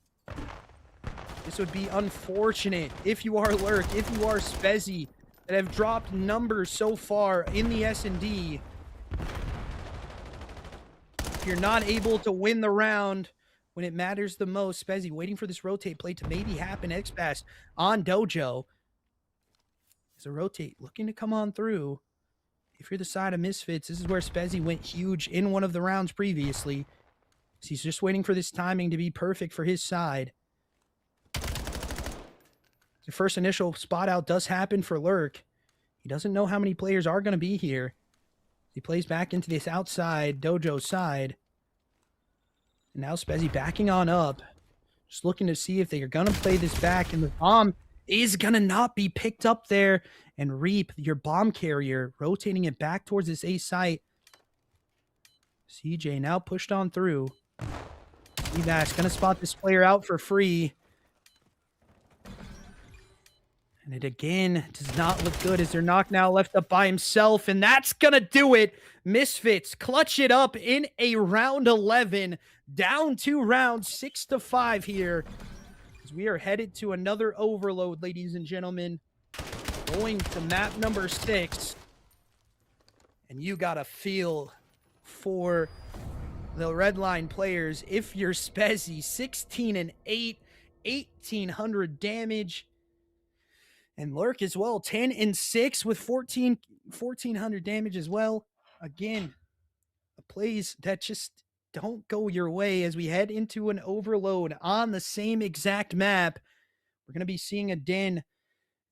This would be unfortunate if you are Lurk, if you are Spezzy, that have dropped numbers so far in the S&D. If you're not able to win the round when it matters the most, Spezzy waiting for this rotate play to maybe happen. X-Pass on Dojo. It's a rotate looking to come on through. If you're the side of Misfits, this is where Spezzy went huge in one of the rounds previously. So he's just waiting for this timing to be perfect for his side. The first initial spot out does happen for Lurk. He doesn't know how many players are going to be here. He plays back into this outside Dojo side. And now Spezzy backing on up. Just looking to see if they are going to play this back. And the bomb is going to not be picked up there. And Reap, your bomb carrier, rotating it back towards this A site. CJ now pushed on through. Evash going to spot this player out for free. And it again does not look good as they're knocked now left up by himself. And that's going to do it. Misfits clutch it up in a round 11. Down 2 rounds, 6-5 here. As we are headed to another overload, ladies and gentlemen. Going to map number 6. And you got to feel for the Redline players. If you're Spezzy, 16 and 8, 1,800 damage. And Lurk as well, 10 and 6 with 1,400 damage as well. Again, plays that just don't go your way as we head into an overload on the same exact map. We're going to be seeing a den.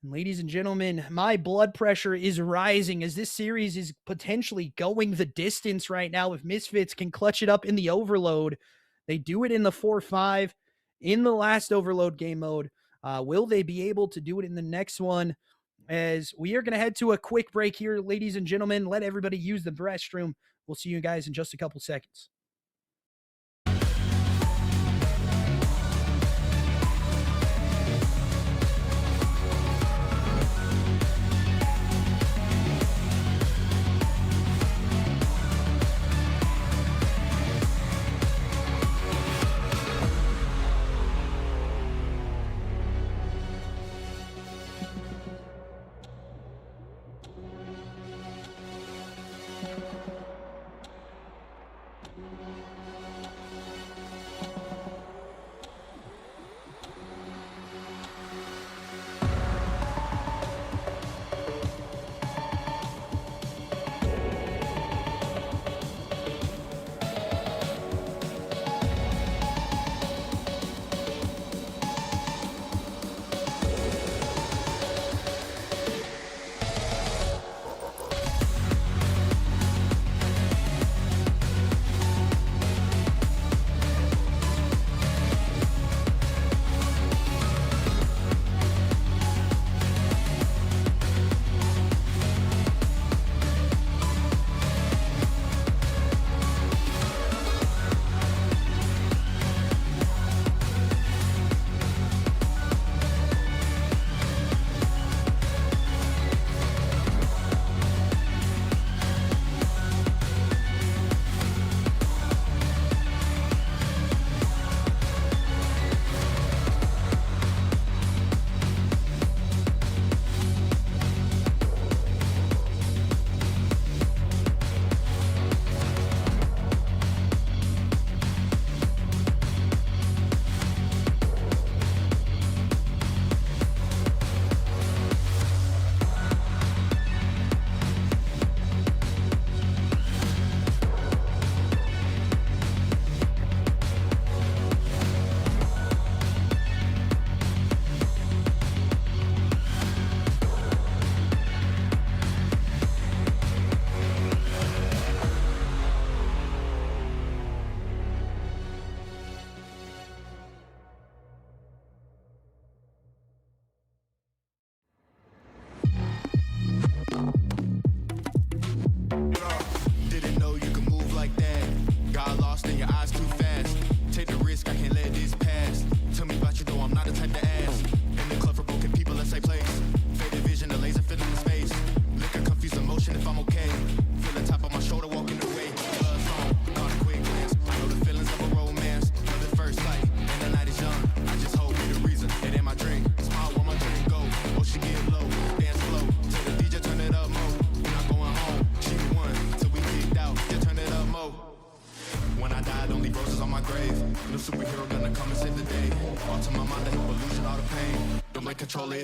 And ladies and gentlemen, my blood pressure is rising as this series is potentially going the distance right now. If Misfits can clutch it up in the overload, they do it in the 4-5 in the last overload game mode. Will they be able to do it in the next one? As we are going to head to a quick break here, ladies and gentlemen. Let everybody use the restroom. We'll see you guys in just a couple seconds.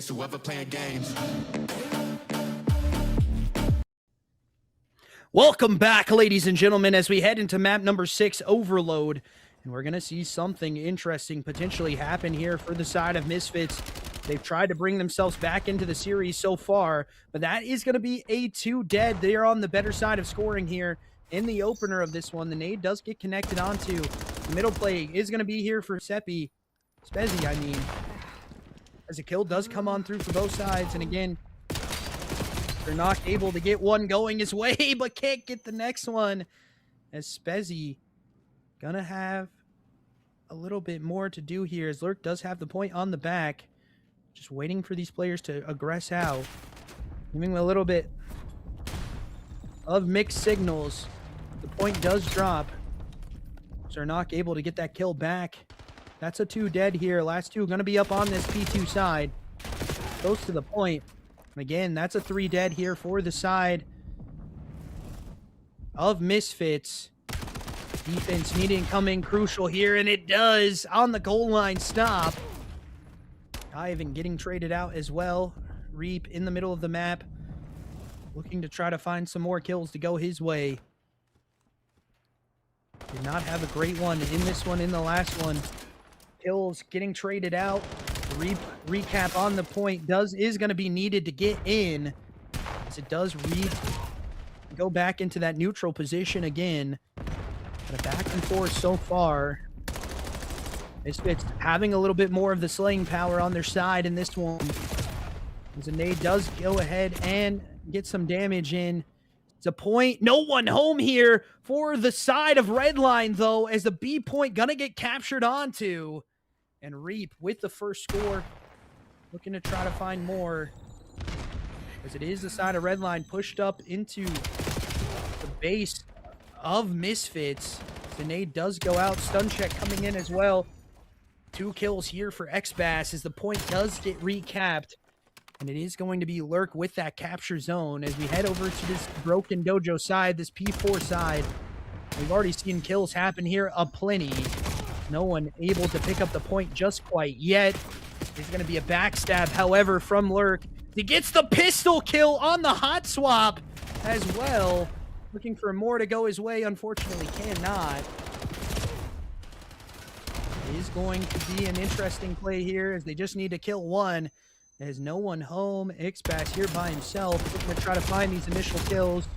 Whoever playing games. Welcome back, ladies and gentlemen, as we head into map number 6, Overload. And we're going to see something interesting potentially happen here for the side of Misfits. They've tried to bring themselves back into the series so far, but that is going to be a 2 dead. They are on the better side of scoring here in the opener of this one. The nade does get connected onto. The middle play is going to be here for Spezzy, I mean. As a kill does come on through for both sides. And again, they're not able to get one going his way, but can't get the next one. As Spezzy gonna have a little bit more to do here. As Lurk does have the point on the back. Just waiting for these players to aggress out. Giving them a little bit of mixed signals. The point does drop. Zernak able to get that kill back. That's a 2 dead here. Last 2 going to be up on this P2 side. Close to the point. And again, that's a 3 dead here for the side of Misfits. Defense needing coming crucial here, and it does on the goal line stop. Ivan getting traded out as well. Reap in the middle of the map, looking to try to find some more kills to go his way. Did not have a great one in this one, in the last one. Kills getting traded out. Recap on the point is going to be needed to get in, as it does go back into that neutral position again. But a back and forth so far. Misfits having a little bit more of the slaying power on their side in this one. As a nade does go ahead and get some damage in. It's a point. No one home here for the side of Redline, though, as the B point gonna get captured onto. And Reap with the first score. Looking to try to find more. As it is the side of Redline pushed up into the base of Misfits. The nade does go out. Stun check coming in as well. 2 kills here for XBass as the point does get recapped. And it is going to be Lurk with that capture zone as we head over to this Broken Dojo side, this P4 side. We've already seen kills happen here aplenty. No one able to pick up the point just quite yet. There's going to be a backstab, however, from Lurk. He gets the pistol kill on the hot swap as well. Looking for more to go his way, unfortunately cannot. It is going to be an interesting play here as they just need to kill one. There's no one home. Ixbass here by himself. Looking to try to find these initial kills.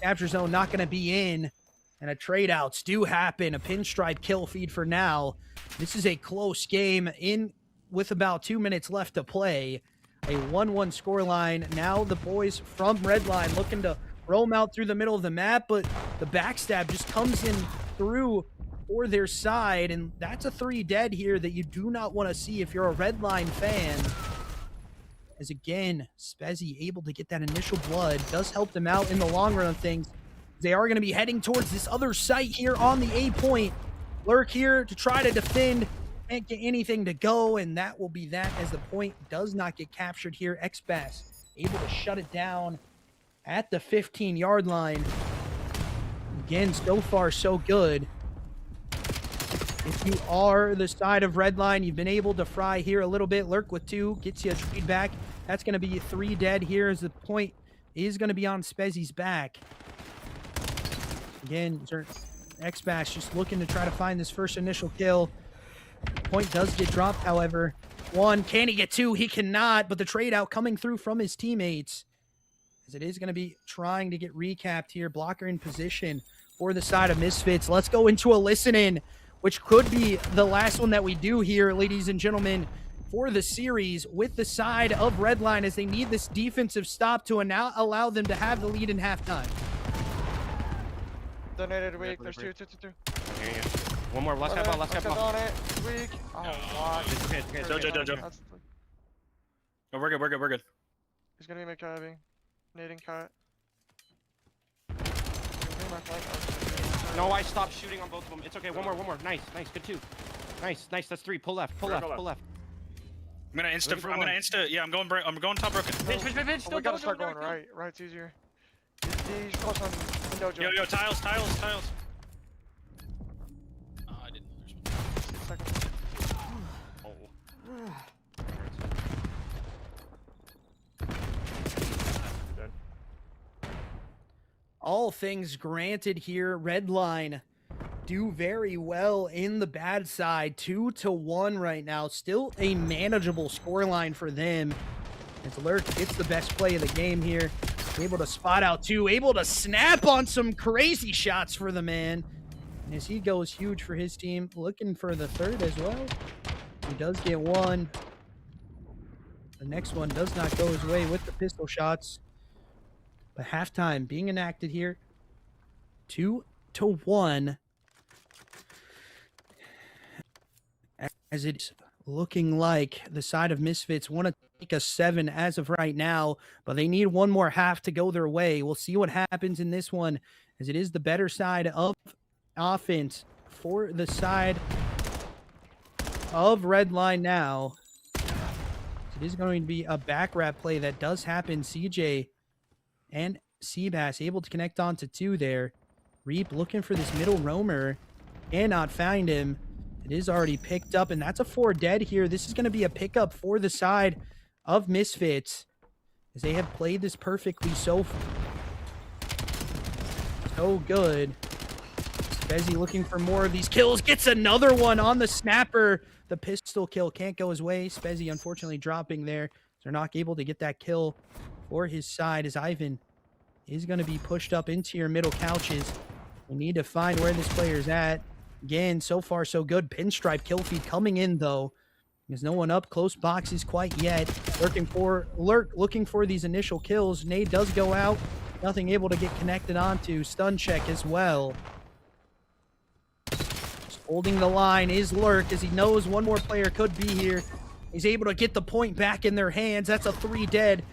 Capture zone not going to be in. And a trade outs do happen. A pinstripe kill feed for now. This is a close game in with about 2 minutes left to play. A 1-1 scoreline. Now the boys from Redline looking to roam out through the middle of the map, but the backstab just comes in through for their side, and that's a 3 dead here that you do not want to see if you're a Redline fan. As again, Spezzy able to get that initial blood does help them out in the long run of things. They are going to be heading towards this other site here on the A point. Lurk here to try to defend. Can't get anything to go, and that will be that as the point does not get captured here. XBass able to shut it down at the 15-yard line. Again, so far so good. If you are the side of Redline, you've been able to fry here a little bit. Lurk with 2, gets you a trade back. That's going to be 3 dead here as the point is going to be on Spezzy's back. Again, XBass just looking to try to find this first initial kill. Point does get dropped, however. 1, can he get 2? He cannot, but the trade out coming through from his teammates. As it is going to be trying to get recapped here. Blocker in position for the side of Misfits. Let's go into a listen-in, which could be the last one that we do here, ladies and gentlemen, for the series with the side of Redline as they need this defensive stop to now allow them to have the lead in halftime. Donated weak. There's 2. Yeah. One more. Last half Last half on it. Weak. Oh, wow. Dojo. Oh, we're good. He's gonna be McCabbing. Nading cut. No, I stopped shooting on both of them. It's okay. One more. Nice. Good 2. Nice. That's 3. Pull left. Pull left. I'm gonna insta. Yeah, I'm going top broken. Bitch. We gotta start going right. Right's easier. He's close on Dojo. Yo, tiles. I didn't know there's one. Oh. All things granted here. Redline do very well in the bad side. 2-1 right now. Still a manageable scoreline for them. As Lurk gets the best play of the game here. Able to spot out 2. Able to snap on some crazy shots for the man. And as he goes huge for his team. Looking for the 3rd as well. He does get 1. The next one does not go his way with the pistol shots. But halftime being enacted here. 2-1. As it's looking like the side of Misfits want to take a 7 as of right now, but they need one more half to go their way. We'll see what happens in this one, as it is the better side of offense for the side of Redline now. It is going to be a back wrap play that does happen. CJ and Seabass able to connect onto 2 there. Reap looking for this middle roamer. Cannot find him. It is already picked up, and that's a 4 dead here. This is going to be a pickup for the side of Misfits, as they have played this perfectly so good. Bezzy looking for more of these kills. Gets another one on the snapper. The pistol kill can't go his way. Spezzy unfortunately dropping there. They're not able to get that kill for his side, as Ivan is going to be pushed up into your middle couches. We need to find where this player's at. Again, so far so good. Pinstripe kill feed coming in though. There's no one up close boxes quite yet. Lurking for these initial kills. Nade does go out. Nothing able to get connected onto. Stun check as well. Just holding the line is Lurk, as he knows one more player could be here. He's able to get the point back in their hands. That's a 3 dead.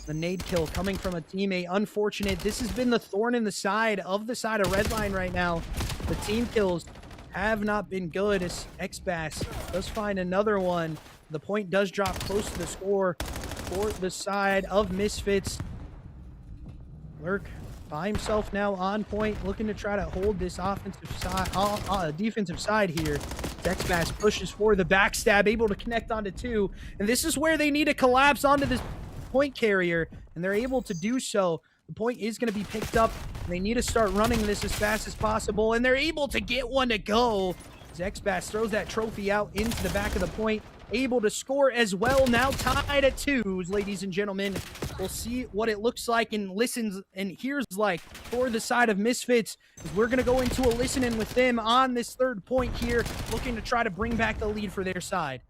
The nade kill coming from a teammate. Unfortunate. This has been the thorn in the side of Redline right now. The team kills have not been good, as XBass does find another one. The point does drop close to the score for the side of Misfits. Lurk by himself now on point, looking to try to hold this offensive side, defensive side here. XBass pushes for the backstab, able to connect onto 2. And this is where they need to collapse onto this point carrier, and they're able to do so. The point is going to be picked up. They need to start running this as fast as possible, and they're able to get one to go. As XBass throws that trophy out into the back of the point, able to score as well. Now tied at 2s, ladies and gentlemen. We'll see what it looks like and listens and hears like for the side of Misfits, as we're going to go into a listen-in with them on this 3rd point here, looking to try to bring back the lead for their side.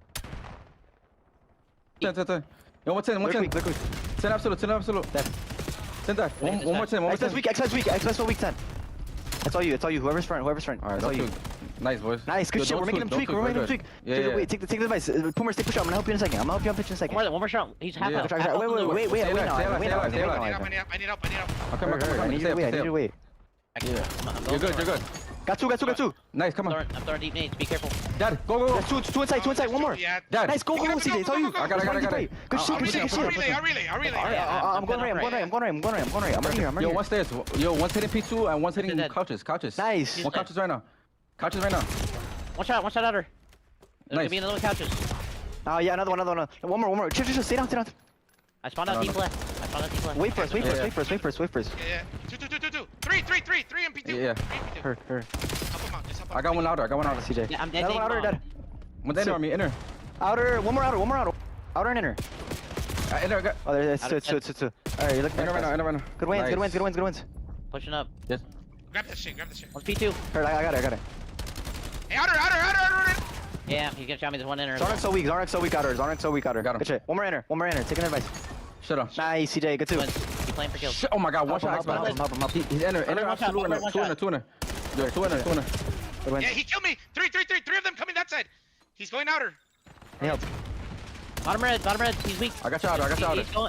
Yo, what's in? 10 absolute. 10 that. One more 10. Xbox weak, Xbox weak 10. That's all you, whoever's front. Alright, that's all you. Nice, boys. Nice, good shit, we're making him tweak, Yeah. Wait, take the device. Poomer, stay push out, I'm gonna help you in a second. I'm gonna help you on pitch in a second. One more shot. He's half out. Wait, Stay alive. I need help. I'll come back. I need you to wait. Yeah. You're good. Got two. Nice, come on. I'm throwing deep nades. Be careful. Dad, go. There's two inside, one more. Yeah. Dad. Nice, go, CJ, it's all you. I got it. Good shit. I relay. I'm going right. I'm right here. Yo, one's stairs. Yo, one's hitting P2 and one's hitting Dead. couches. Nice. One couches right now. One shot out her. There's gonna be another couches. Oh, yeah, another one. One more. Chill, stay down. I spawned out deep left. Wait for us. Yeah. 3 MP2. Yeah. Her. Help him out. Just help him I got one outer. CJ. Yeah, I'm dead. Another one outer, dead. One's inner on me, inner. Outer, one more outer. Outer and inner. Inner, got. Oh, there's two. Alright, you're looking Inner right now. Good wins. Pushing up. Yes. Grab that shit. One's P2. Hurt, I got it. Hey, outer. Yeah, he's gonna shot me. There's one inner. Zarnak's so weak outer. Got him. Good shit. One more inner. Taking advice. Shut up. Nice, CJ. Good too. He's playing for kills. Shit, oh my god, one shot. Help him. He's inner. One shot, Two inner. Yeah, two inner. Good wins. Yeah, he killed me. 3 of them coming that side. He's going outer. Help. Bottom red. He's weak. I got you outer.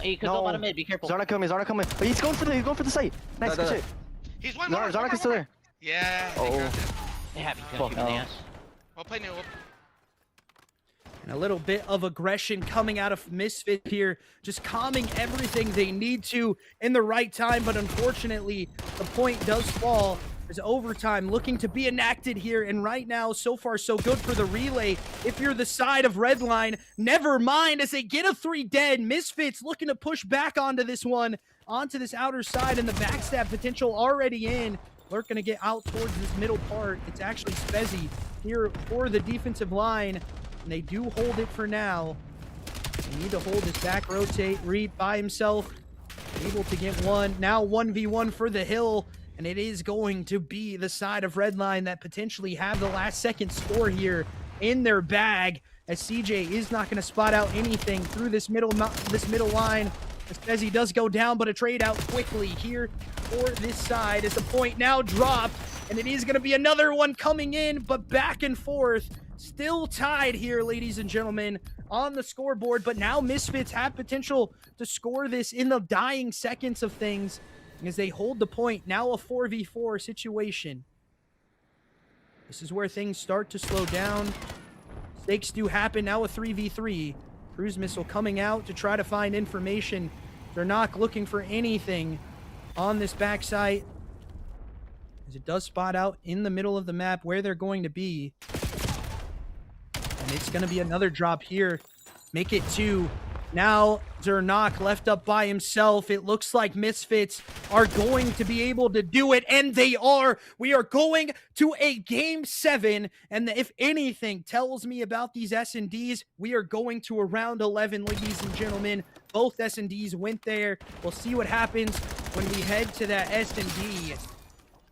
He could go bottom mid. Be careful. Zarnak coming. But he's going for the site. Nice, good shit. He's one more. Zarnak is still there. Yeah. Oh. Yeah, he's gonna shoot me in the ass. We'll play new. And a little bit of aggression coming out of Misfit here, just calming everything they need to in the right time, but unfortunately, the point does fall. There's overtime looking to be enacted here, and right now, so far, so good for the relay. If you're the side of Redline, never mind, as they get a 3 dead. Misfits looking to push back onto this one, onto this outer side, and the backstab potential already in. Lurk gonna get out towards this middle part. It's actually Spezzy here for the defensive line. And they do hold it for now. They need to hold this back rotate. Reed by himself, able to get one. Now 1v1 for the hill. And it is going to be the side of Redline that potentially have the last second score here in their bag. As CJ is not going to spot out anything through this middle line. As he does go down, but a trade out quickly here for this side as the point now dropped. And it is going to be another one coming in, but back and forth. Still tied here, ladies and gentlemen, on the scoreboard. But now Misfits have potential to score this in the dying seconds of things as they hold the point. Now a 4v4 situation. This is where things start to slow down. Mistakes do happen. Now a 3v3. Cruise missile coming out to try to find information. They're not looking for anything on this backside, as it does spot out in the middle of the map where they're going to be. And it's going to be another drop here. Make it 2. Now Zernak left up by himself. It looks like Misfits are going to be able to do it, and they are. We are going to a Game 7, and if anything tells me about these S&Ds, we are going to a round 11, ladies and gentlemen. Both S&Ds went there. We'll see what happens when we head to that S&D.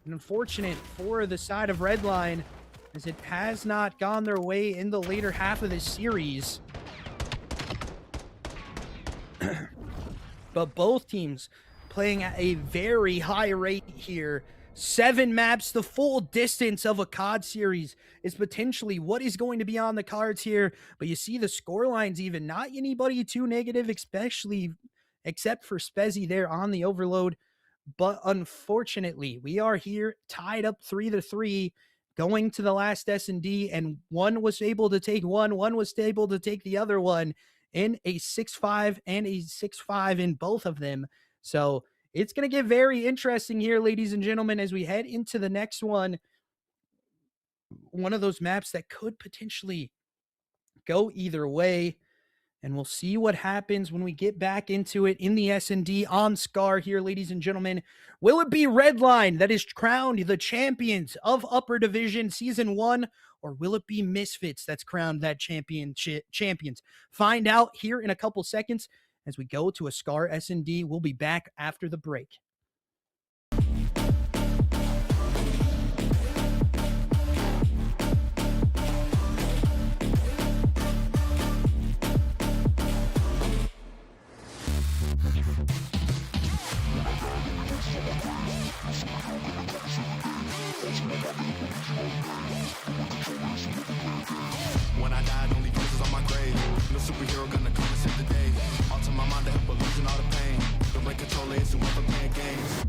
Unfortunate for the side of Redline, as it has not gone their way in the later half of this series. But both teams playing at a very high rate here. 7 maps, the full distance of a COD series is potentially what is going to be on the cards here. But you see the score lines even, not anybody too negative, especially except for Spezzy there on the overload. But unfortunately, we are here tied up 3-3 going to the last S&D, and one was able to take one was able to take the other one in a 6-5 and a 6-5 in both of them. So it's going to get very interesting here, ladies and gentlemen, as we head into the next one. One of those maps that could potentially go either way. And we'll see what happens when we get back into it in the S&D on Scar here, ladies and gentlemen. Will it be Redline that is crowned the champions of Upper Division Season 1? Or will it be Misfits that's crowned that champions? Find out here in a couple seconds as we go to a Scar S&D. We'll be back after the break. When I died, only voices on my grave. No superhero gonna come and save the day. Alter my mind to help illusion all the pain. Don't break control, it's whoever playing games.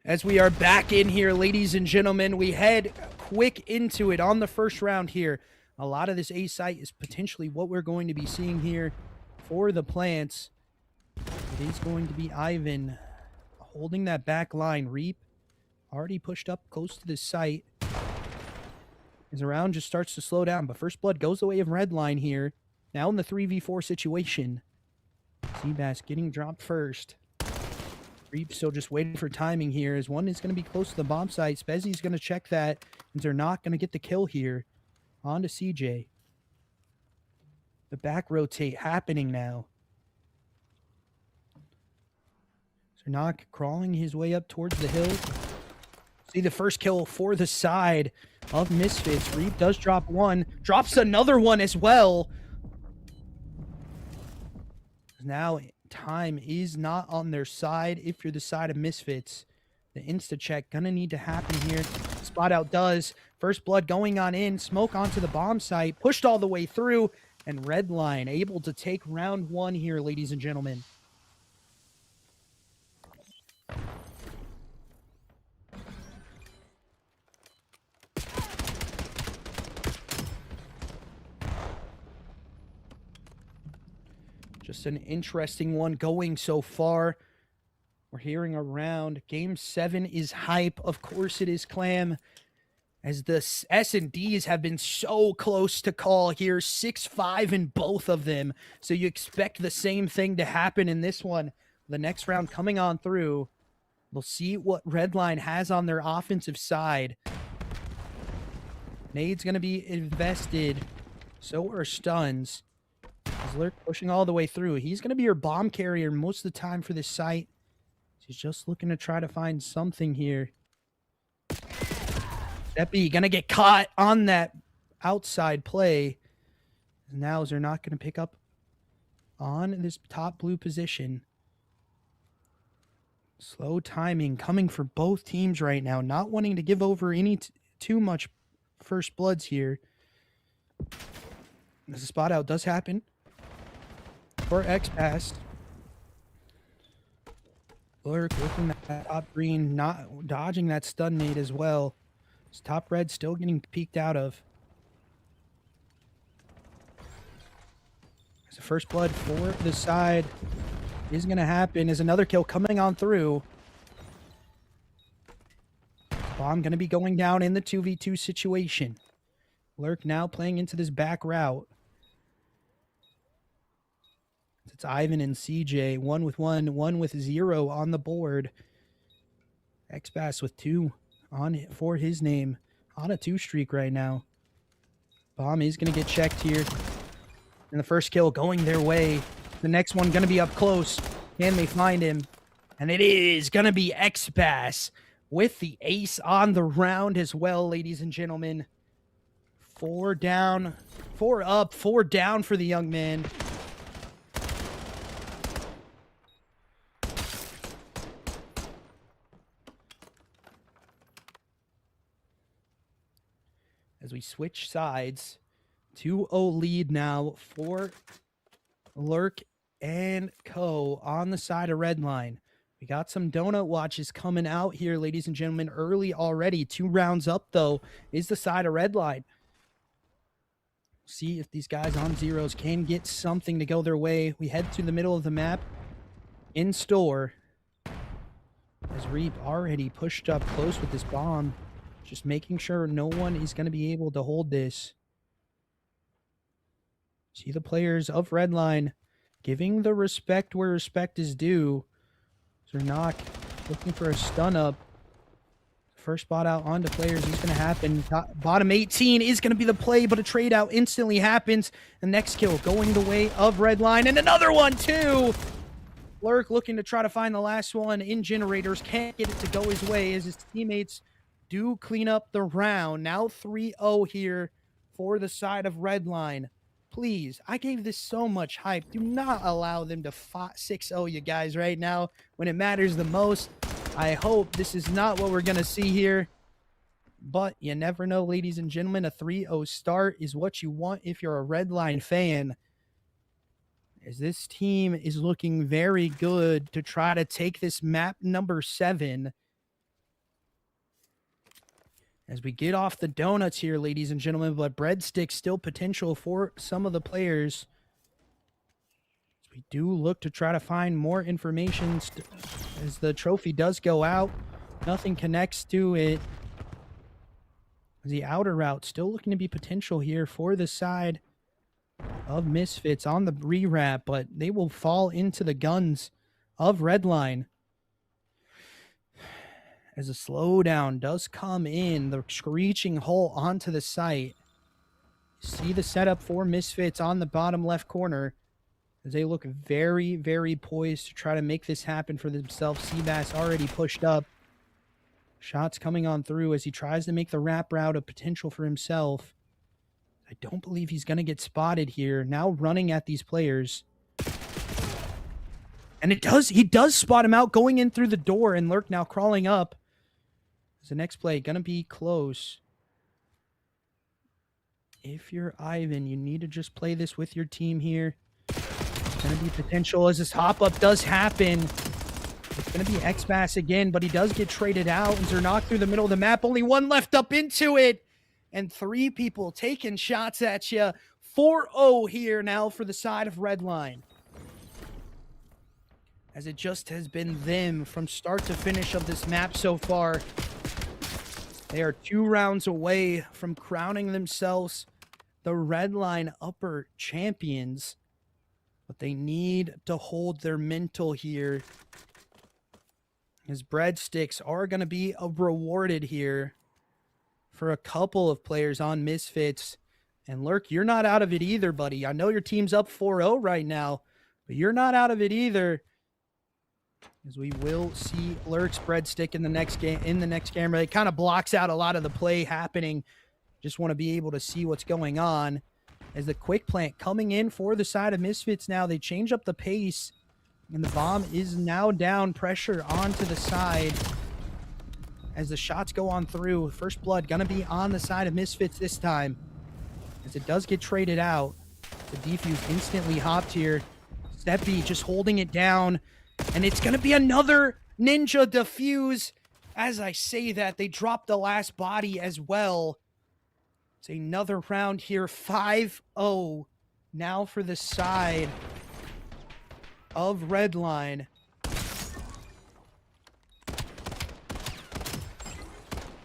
As we are back in here, ladies and gentlemen, we head quick into it on the first round here. A lot of this A site is potentially what we're going to be seeing here for the Plants. It is going to be Ivan holding that back line. Reap already pushed up close to this site. As the round just starts to slow down, but First Blood goes the way of Redline here. Now in the 3v4 situation. Seabass getting dropped first. Reap still just waiting for timing here, as one is going to be close to the bomb site. Spezzy's going to check that, and they're not going to get the kill here. On to CJ. The back rotate happening now. Zernak crawling his way up towards the hill. See the first kill for the side of Misfits. Reap does drop one. Drops another one as well. Now time is not on their side if you're the side of Misfits. The insta-check gonna need to happen here. Spot out does. First Blood going on in. Smoke onto the bomb site. Pushed all the way through. And Redline able to take round one here, ladies and gentlemen. Just an interesting one going so far. We're hearing around Game 7 is hype. Of course it is, Clam. As the S&Ds have been so close to call here. 6-5 in both of them. So you expect the same thing to happen in this one. The next round coming on through. We'll see what Redline has on their offensive side. Nade's going to be invested. So are stuns. Lurk pushing all the way through. He's going to be your bomb carrier most of the time for this site. He's just looking to try to find something here. Deppy going to get caught on that outside play. Now they're not going to pick up on this top blue position. Slow timing coming for both teams right now. Not wanting to give over any too much First Bloods here. As the spot out does happen for X-Pass. Lurk looking at that top green, not dodging that stun nade as well. This top red still getting peeked out of. As the First Blood for the side is going to happen. Is another kill coming on through. Bomb going to be going down in the 2v2 situation. Lurk now playing into this back route. It's Ivan and CJ, one with 0 on the board. X-Bass with 2 on for his name. On a 2 streak right now. Bomb is going to get checked here. And the first kill going their way. The next one going to be up close. Can they find him? And it is going to be X-Bass with the ace on the round as well, ladies and gentlemen. 4 down, 4 up, 4 down for the young man. As we switch sides, 2-0 lead now for Lurk and Co. on the side of Redline. We got some donut watches coming out here, ladies and gentlemen, early already. 2 rounds up, though, is the side of Redline. See if these guys on zeros can get something to go their way. We head to the middle of the map in store. As Reap already pushed up close with this bomb. Just making sure no one is going to be able to hold this. See the players of Redline giving the respect where respect is due. Zernak looking for a stun up. First spot out onto players is going to happen. Bottom 18 is going to be the play, but a trade out instantly happens. The next kill going the way of Redline. And another one too! Lurk looking to try to find the last one in generators. Can't get it to go his way as his teammates do clean up the round. Now 3-0 here for the side of Redline. Please, I gave this so much hype. Do not allow them to 6-0 you guys right now when it matters the most. I hope this is not what we're going to see here. But you never know, ladies and gentlemen. A 3-0 start is what you want if you're a Redline fan. As this team is looking very good to try to take this map number 7. As we get off the donuts here, ladies and gentlemen, but breadsticks still potential for some of the players. We do look to try to find more information as the trophy does go out. Nothing connects to it. The outer route still looking to be potential here for the side of Misfits on the rewrap, but they will fall into the guns of Redline. As a slowdown does come in, the screeching hole onto the site. See the setup for Misfits on the bottom left corner as they look very, very poised to try to make this happen for themselves. Seabass already pushed up. Shots coming on through as he tries to make the wrap route a potential for himself. I don't believe he's going to get spotted here. Now running at these players. And he does spot him out going in through the door, and Lurk now crawling up. As the next play going to be close. If you're Ivan, you need to just play this with your team here. It's going to be potential as this hop-up does happen. It's going to be X-Bass again, but he does get traded out. And Zernak through the middle of the map. Only one left up into it. And 3 people taking shots at you. 4-0 here now for the side of Redline. As it just has been them from start to finish of this map so far. They are 2 rounds away from crowning themselves the Redline upper champions. But they need to hold their mental here. As breadsticks are going to be rewarded here for a couple of players on Misfits. And Lurk, you're not out of it either, buddy. I know your team's up 4-0 right now, but you're not out of it either. As we will see Lurk's breadstick in the next game, camera. It kind of blocks out a lot of the play happening. Just want to be able to see what's going on. As the quick plant coming in for the side of Misfits now. They change up the pace. And the bomb is now down. Pressure onto the side. As the shots go on through. First blood going to be on the side of Misfits this time. As it does get traded out. The defuse instantly hopped here. Steppy just holding it down. And it's going to be another ninja defuse. As I say that, they dropped the last body as well. It's another round here. 5-0 now for the side of Redline.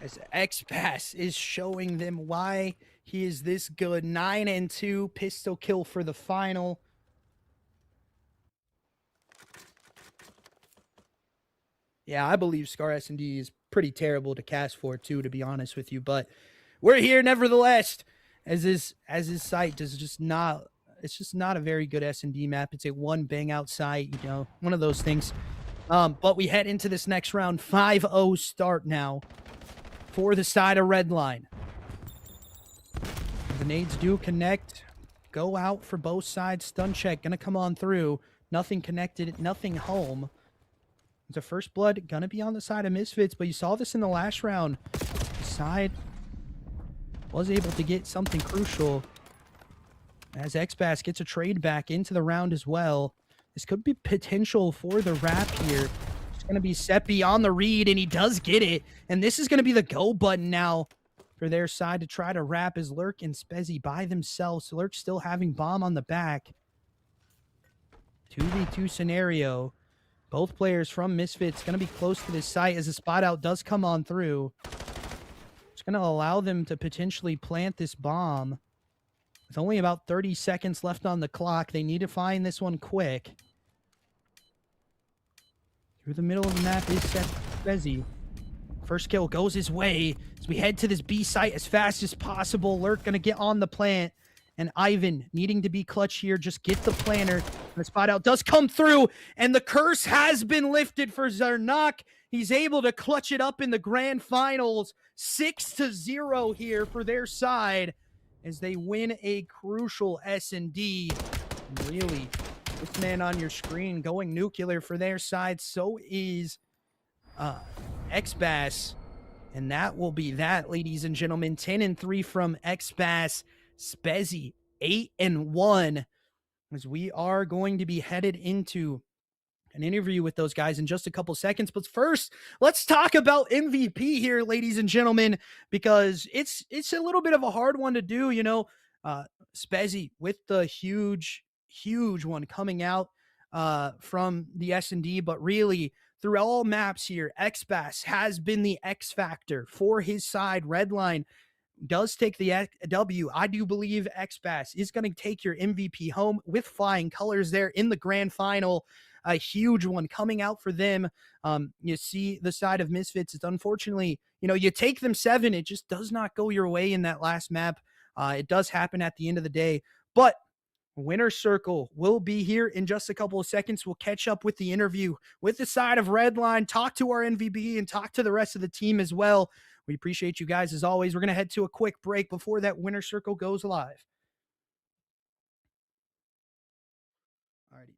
As X-Pass is showing them why he is this good. 9-2 pistol kill for the final. Yeah, I believe Scar S&D is pretty terrible to cast for too, to be honest with you. But we're here nevertheless, as his site does just not. It's just not a very good S&D map. It's a one bang out site, you know, one of those things. But we head into this next round. 5-0 start now for the side of Redline. The nades do connect. Go out for both sides. Stun check gonna come on through. Nothing connected. Nothing home. The first blood gonna be on the side of Misfits, but you saw this in the last round. The side was able to get something crucial as X-Bass gets a trade back into the round as well. This could be potential for the wrap here. It's gonna be Seppi on the read, and he does get it. And this is gonna be the go button now for their side to try to wrap as Lurk and Spezzy by themselves. So Lurk still having bomb on the back. 2v2 scenario. Both players from Misfits going to be close to this site as the spot out does come on through. It's going to allow them to potentially plant this bomb. With only about 30 seconds left on the clock, they need to find this one quick. Through the middle of the map is Spezzy. First kill goes his way as we head to this B site as fast as possible. Lurk going to get on the plant. And Ivan needing to be clutch here. Just get the planter. The spot out does come through. And the curse has been lifted for Zernak. He's able to clutch it up in the grand finals. 6-0 here for their side as they win a crucial S&D. Really, this man on your screen going nuclear for their side. So is X-Bass. And that will be that, ladies and gentlemen. 10-3 from X-Bass. Spezzy 8-1 as we are going to be headed into an interview with those guys in just a couple seconds. But first, let's talk about MVP here, ladies and gentlemen, because it's a little bit of a hard one to do. You know, Spezzy with the huge one coming out from the S&D, but really through all maps here, XBass has been the X factor for his side. Redline does take the W. I do believe XBass is going to take your MVP home with flying colors there in the grand final. A huge one coming out for them. You see the side of Misfits. It's unfortunately, you know, you take them 7. It just does not go your way in that last map. It does happen at the end of the day, but Winner Circle will be here in just a couple of seconds. We'll catch up with the interview with the side of Redline, talk to our MVP, and talk to the rest of the team as well. We appreciate you guys as always. We're going to head to a quick break before that Winner Circle goes live. Alrighty.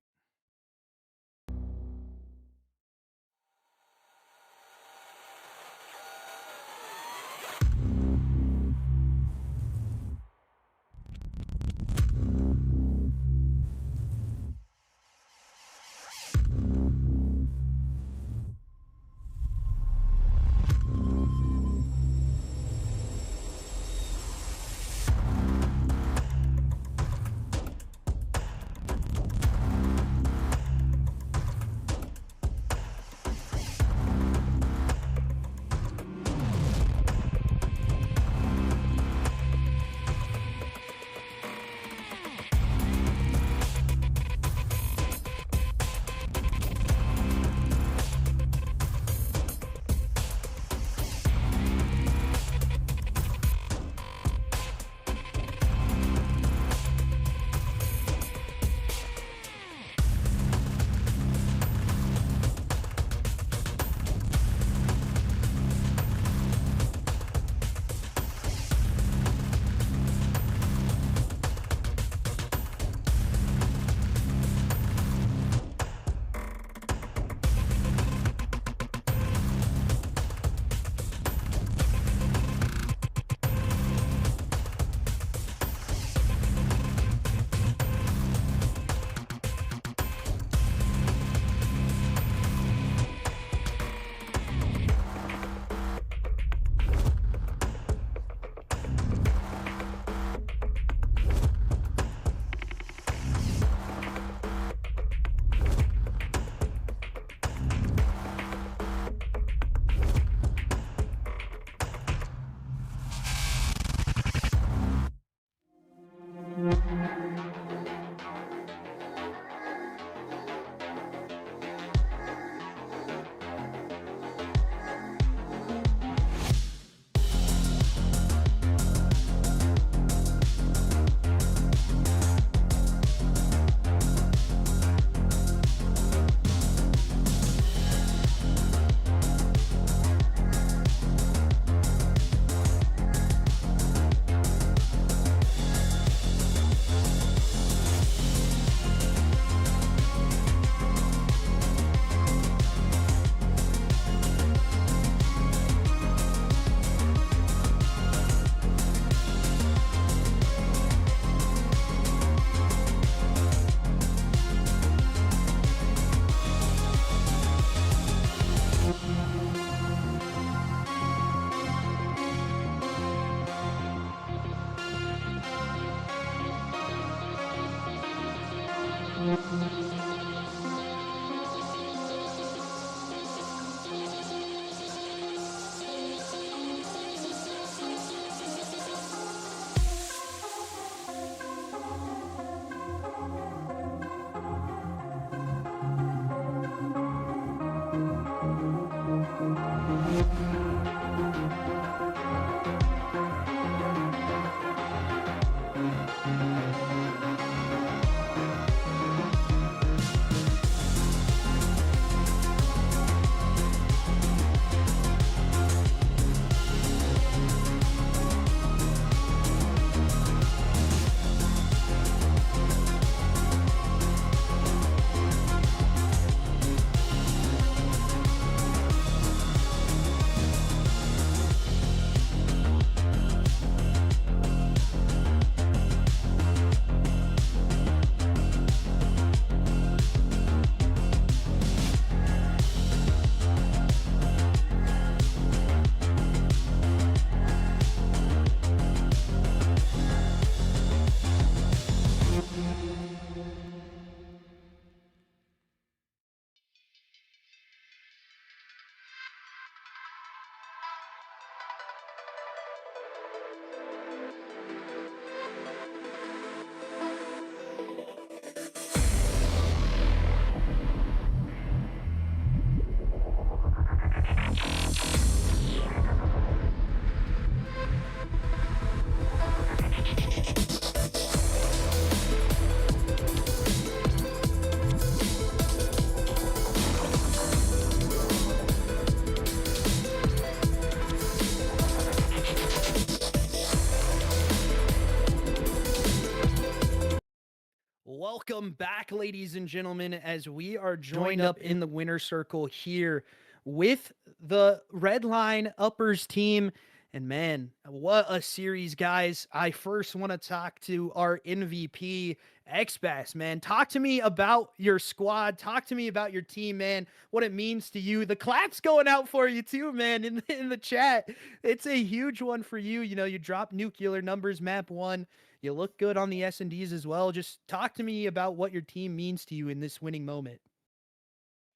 welcome back, ladies and gentlemen, as we are joined up in the winner circle here with the Redline Uppers team. And man, what a series, guys. I first want to talk to our MVP, XBass, man. Talk to me about your squad. Talk to me about your team, man. What it means to you. The clap's going out for you too, man, in the chat. It's a huge one for you. You know, you dropped nuclear numbers, map 1. You look good on the S&Ds as well. Just talk to me about what your team means to you in this winning moment.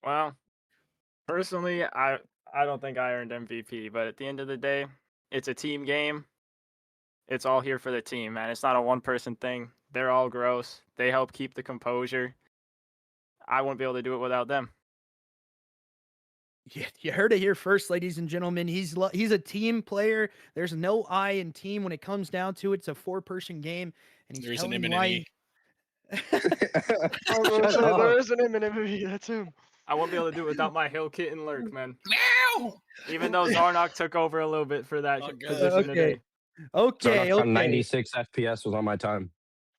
Well, personally, I don't think I earned MVP, but at the end of the day, it's a team game. It's all here for the team, man. It's not a one-person thing. They're all gross. They help keep the composure. I wouldn't be able to do it without them. You heard it here first, ladies and gentlemen. He's a team player. There's no I in team when it comes down to it. It's a 4-person game, and he's telling you why. I was gonna say, there is an MVP. That's him. I won't be able to do it without my Hill Kit and Lurk, man. Even though Zarnok took over a little bit for that position today. Okay. On 96 FPS was on my time.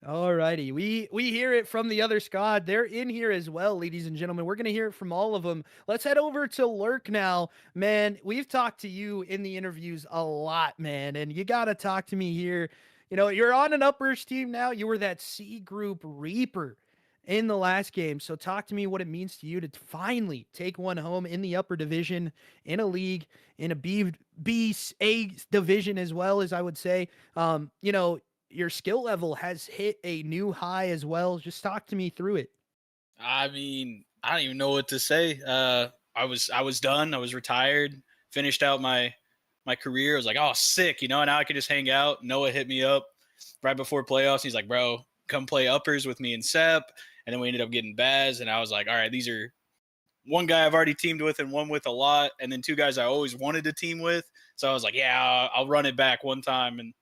All righty. We hear it from the other squad. They're in here as well, ladies and gentlemen. We're going to hear it from all of them. Let's head over to Lurk now. Man, we've talked to you in the interviews a lot, man, and you got to talk to me here. You know, you're on an uppers team now. You were that C group Reaper in the last game. So talk to me what it means to you to finally take one home in the upper division, in a league, in a A division as well, as I would say. You know, your skill level has hit a new high as well. Just talk to me through it. I mean, I don't even know what to say. I was done. I was retired, finished out my career. I was like, oh, sick, you know, now I can just hang out. Noah hit me up right before playoffs. He's like, bro, come play uppers with me and Sep. And then we ended up getting Baz. And I was like, all right, these are one guy I've already teamed with and one with a lot. And then 2 guys I always wanted to team with. So I was like, yeah, I'll run it back one time. And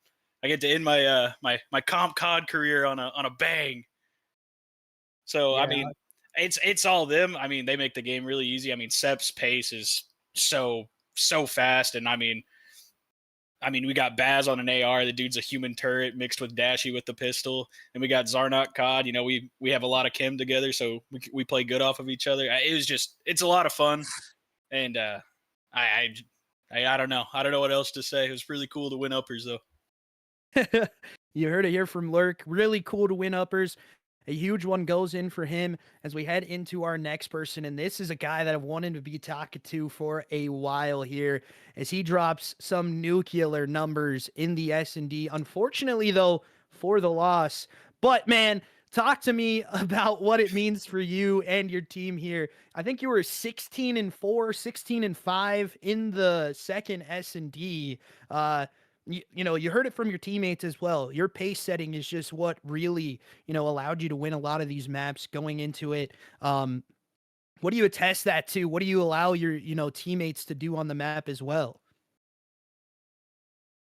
I get to end my my comp COD career on a bang. So yeah. I mean, it's all them. I mean, they make the game really easy. I mean, Sep's pace is so fast, and I mean, we got Baz on an AR. The dude's a human turret mixed with Dashy with the pistol, and we got Zarnok COD. You know, we have a lot of chem together, so we play good off of each other. It's a lot of fun, and I don't know. I don't know what else to say. It was really cool to win uppers though. You heard it here from Lurk. Really cool to win uppers. A huge one goes in for him as we head into our next person. And this is a guy that I've wanted to be talking to for a while here as he drops some nuclear numbers in the S&D. Unfortunately, though, for the loss. But, man, talk to me about what it means for you and your team here. I think you were 16-4, 16-5 in the second S&D. You know, you heard it from your teammates as well. Your pace setting is just what really, you know, allowed you to win a lot of these maps going into it. What do you attest that to? What do you allow your, you know, teammates to do on the map as well?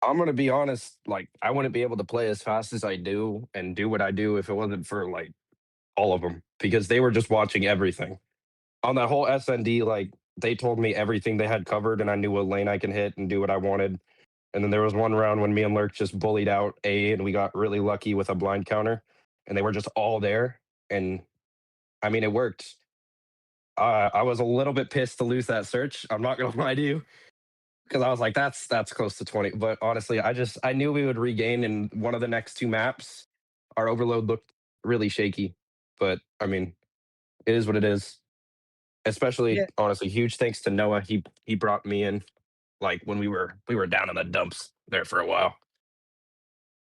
I'm going to be honest, like, I wouldn't be able to play as fast as I do and do what I do if it wasn't for, like, all of them, because they were just watching everything. On that whole SND, like, they told me everything they had covered, and I knew what lane I can hit and do what I wanted. And then there was one round when me and Lurk just bullied out A, and we got really lucky with a blind counter, and they were just all there. And I mean, it worked. I was a little bit pissed to lose that search. I'm not gonna lie to you, because I was like, that's close to 20. But honestly, I knew we would regain in one of the next 2 maps. Our overload looked really shaky, but I mean, it is what it is. Especially, honestly, huge thanks to Noah. He brought me in. Like when we were down in the dumps there for a while.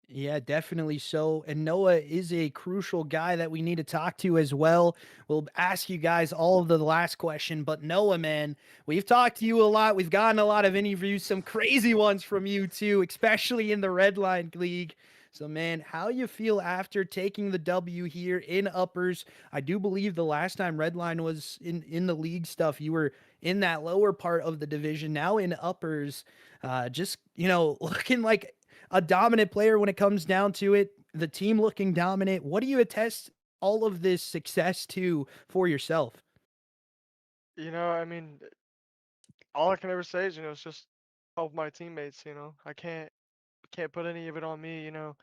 Yeah, definitely so. And Noah is a crucial guy that we need to talk to as well. We'll ask you guys all of the last question, but Noah, man, we've talked to you a lot. We've gotten a lot of interviews, some crazy ones from you too, especially in the Redline League. So, man, how you feel after taking the W here in uppers? I do believe the last time Redline was in the league stuff, you were in that lower part of the division, now in uppers. Just, you know, looking like a dominant player when it comes down to it. The team looking dominant. What do you attest all of this success to for yourself? You know, I mean, all I can ever say is, you know, it's just help my teammates. You know, I can't put any of it on me. You know,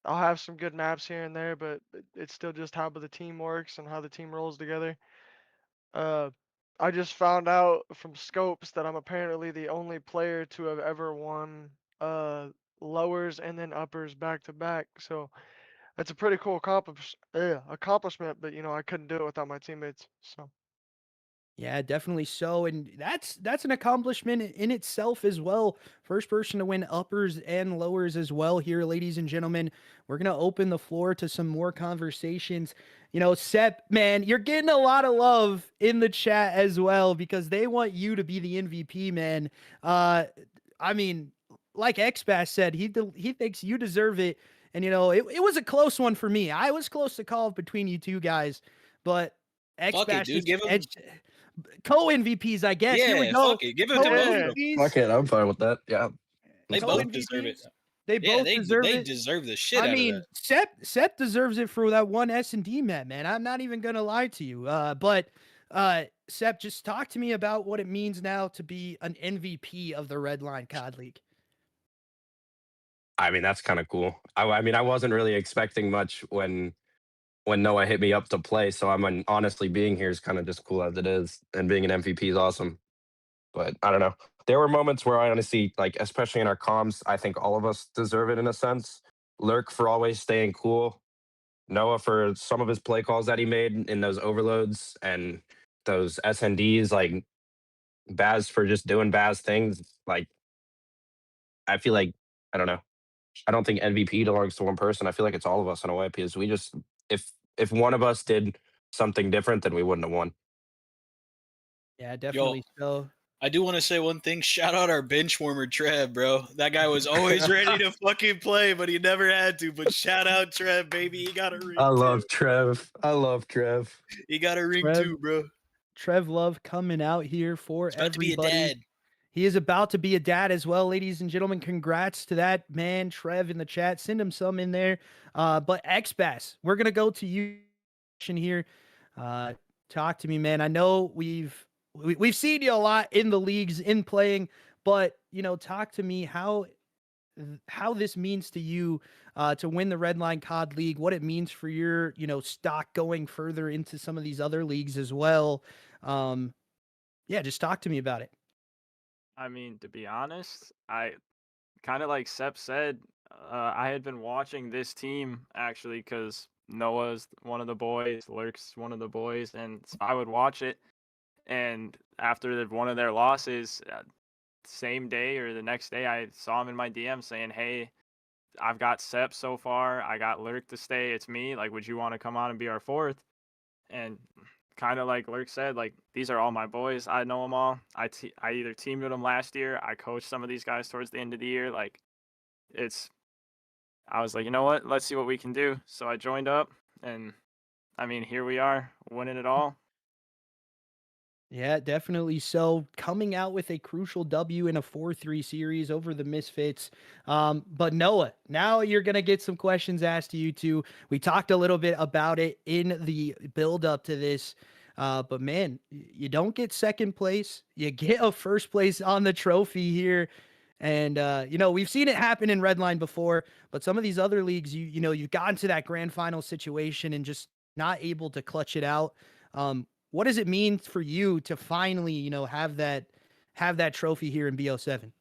I'll have some good maps here and there, but it's still just how the team works and how the team rolls together. I just found out from scopes that I'm apparently the only player to have ever won lowers and then uppers back to back. So that's a pretty cool accomplishment, but you know, I couldn't do it without my teammates. So Yeah, definitely so. And that's an accomplishment in itself as well. First person to win uppers and lowers as well here, ladies and gentlemen. We're gonna open the floor to some more conversations. You know, Sep, man, you're getting a lot of love in the chat as well because they want you to be the MVP, man. I mean, like XBass said, he thinks you deserve it. And you know, it was a close one for me. I was close to call between you two guys, but Fuck it, XBass dude. just Give him. edged co-MVPs, I guess. Here we Yeah, go. fuck it. Give it to both of them. Co-MVPs. Fuck it, I'm fine with that. Yeah. They Let's go. both deserve it. They Yeah, both deserve they it. deserve the shit I out mean, of that. Sep deserves it for that one S&D map, man. I'm not even gonna lie to you. But Sep, just talk to me about what it means now to be an MVP of the Redline COD League. I mean, that's kind of cool. I mean, I wasn't really expecting much when Noah hit me up to play. So honestly, being here is kind of just cool as it is, and being an MVP is awesome. But I don't know. There were moments where I honestly, like, especially in our comms, I think all of us deserve it in a sense. Lurk for always staying cool. Noah for some of his play calls that he made in those overloads and those SNDs, like Baz for just doing Baz things. Like, I feel like, I don't know. I don't think MVP belongs to one person. I feel like it's all of us in a way because we just, if one of us did something different, then we wouldn't have won. Yeah, definitely so. I do want to say one thing. Shout out our bench warmer, Trev, bro. That guy was always ready to fucking play, but he never had to. But shout out Trev, baby. He got a ring. I love Trev. I love Trev. He got a ring too, bro. Trev Love coming out here for He's about everybody. to be a dad. He is about to be a dad as well, ladies and gentlemen. Congrats to that man, Trev, in the chat. Send him some in there. But XBass, we're gonna go to you here. Talk to me, man. I know we've seen you a lot in the leagues, in playing, but you know, talk to me how this means to you to win the Redline COD League, what it means for your, you know, stock going further into some of these other leagues as well. Yeah, just talk to me about it. I mean, to be honest, I kind of like Sep said, I had been watching this team actually because Noah's one of the boys, Lurk's one of the boys, and so I would watch it. And after one of their losses, same day or the next day, I saw him in my DM saying, "Hey, I've got Sep so far. I got Lurk to stay. It's me. Like, would you want to come on and be our fourth?" And kind of like Lurk said, like, these are all my boys. I know them all. I either teamed with them last year. I coached some of these guys towards the end of the year. Like, I was like, you know what? Let's see what we can do. So I joined up, and I mean, here we are, winning it all. Yeah, definitely so. Coming out with a crucial W in a 4-3 series over the Misfits. But Noah, now you're going to get some questions asked to you too. We talked a little bit about it in the build up to this. But man, you don't get second place. You get a first place on the trophy here. And, you know, we've seen it happen in Redline before, but some of these other leagues, you know, you've gotten to that grand final situation and just not able to clutch it out. What does it mean for you to finally, you know, have that trophy here in BO7?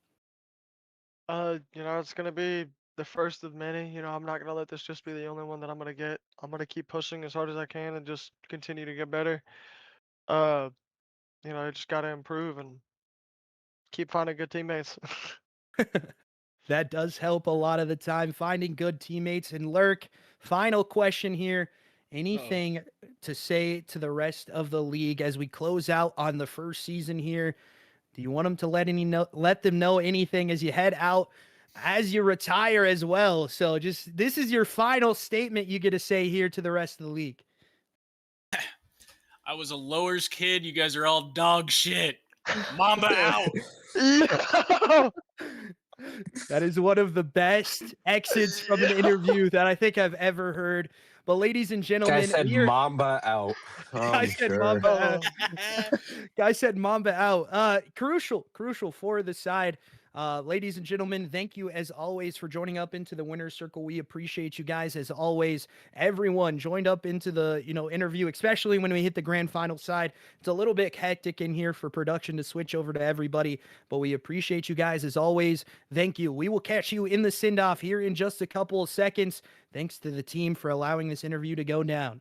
You know, it's gonna be the first of many. You know, I'm not gonna let this just be the only one that I'm gonna get. I'm gonna keep pushing as hard as I can and just continue to get better. You know, I just gotta improve and keep finding good teammates. That does help a lot of the time, finding good teammates. And Lurk, final question here. Anything to say to the rest of the league as we close out on the first season here? Do you want them to let them know anything as you head out, as you retire as well? So just, this is your final statement you get to say here to the rest of the league. I was a lowers kid. You guys are all dog shit. Mamba out. That is one of the best exits from an interview that I think I've ever heard. But ladies and gentlemen, Guy said Mamba out. Guy said Mamba out. Guy said Mamba out. Crucial for the side. Ladies and gentlemen, thank you as always for joining up into the winner's circle. We appreciate you guys as always. Everyone joined up into the interview, especially when we hit the grand final side. It's a little bit hectic in here for production to switch over to everybody, but we appreciate you guys as always. Thank you. We will catch you in the send-off here in just a couple of seconds. Thanks to the team for allowing this interview to go down.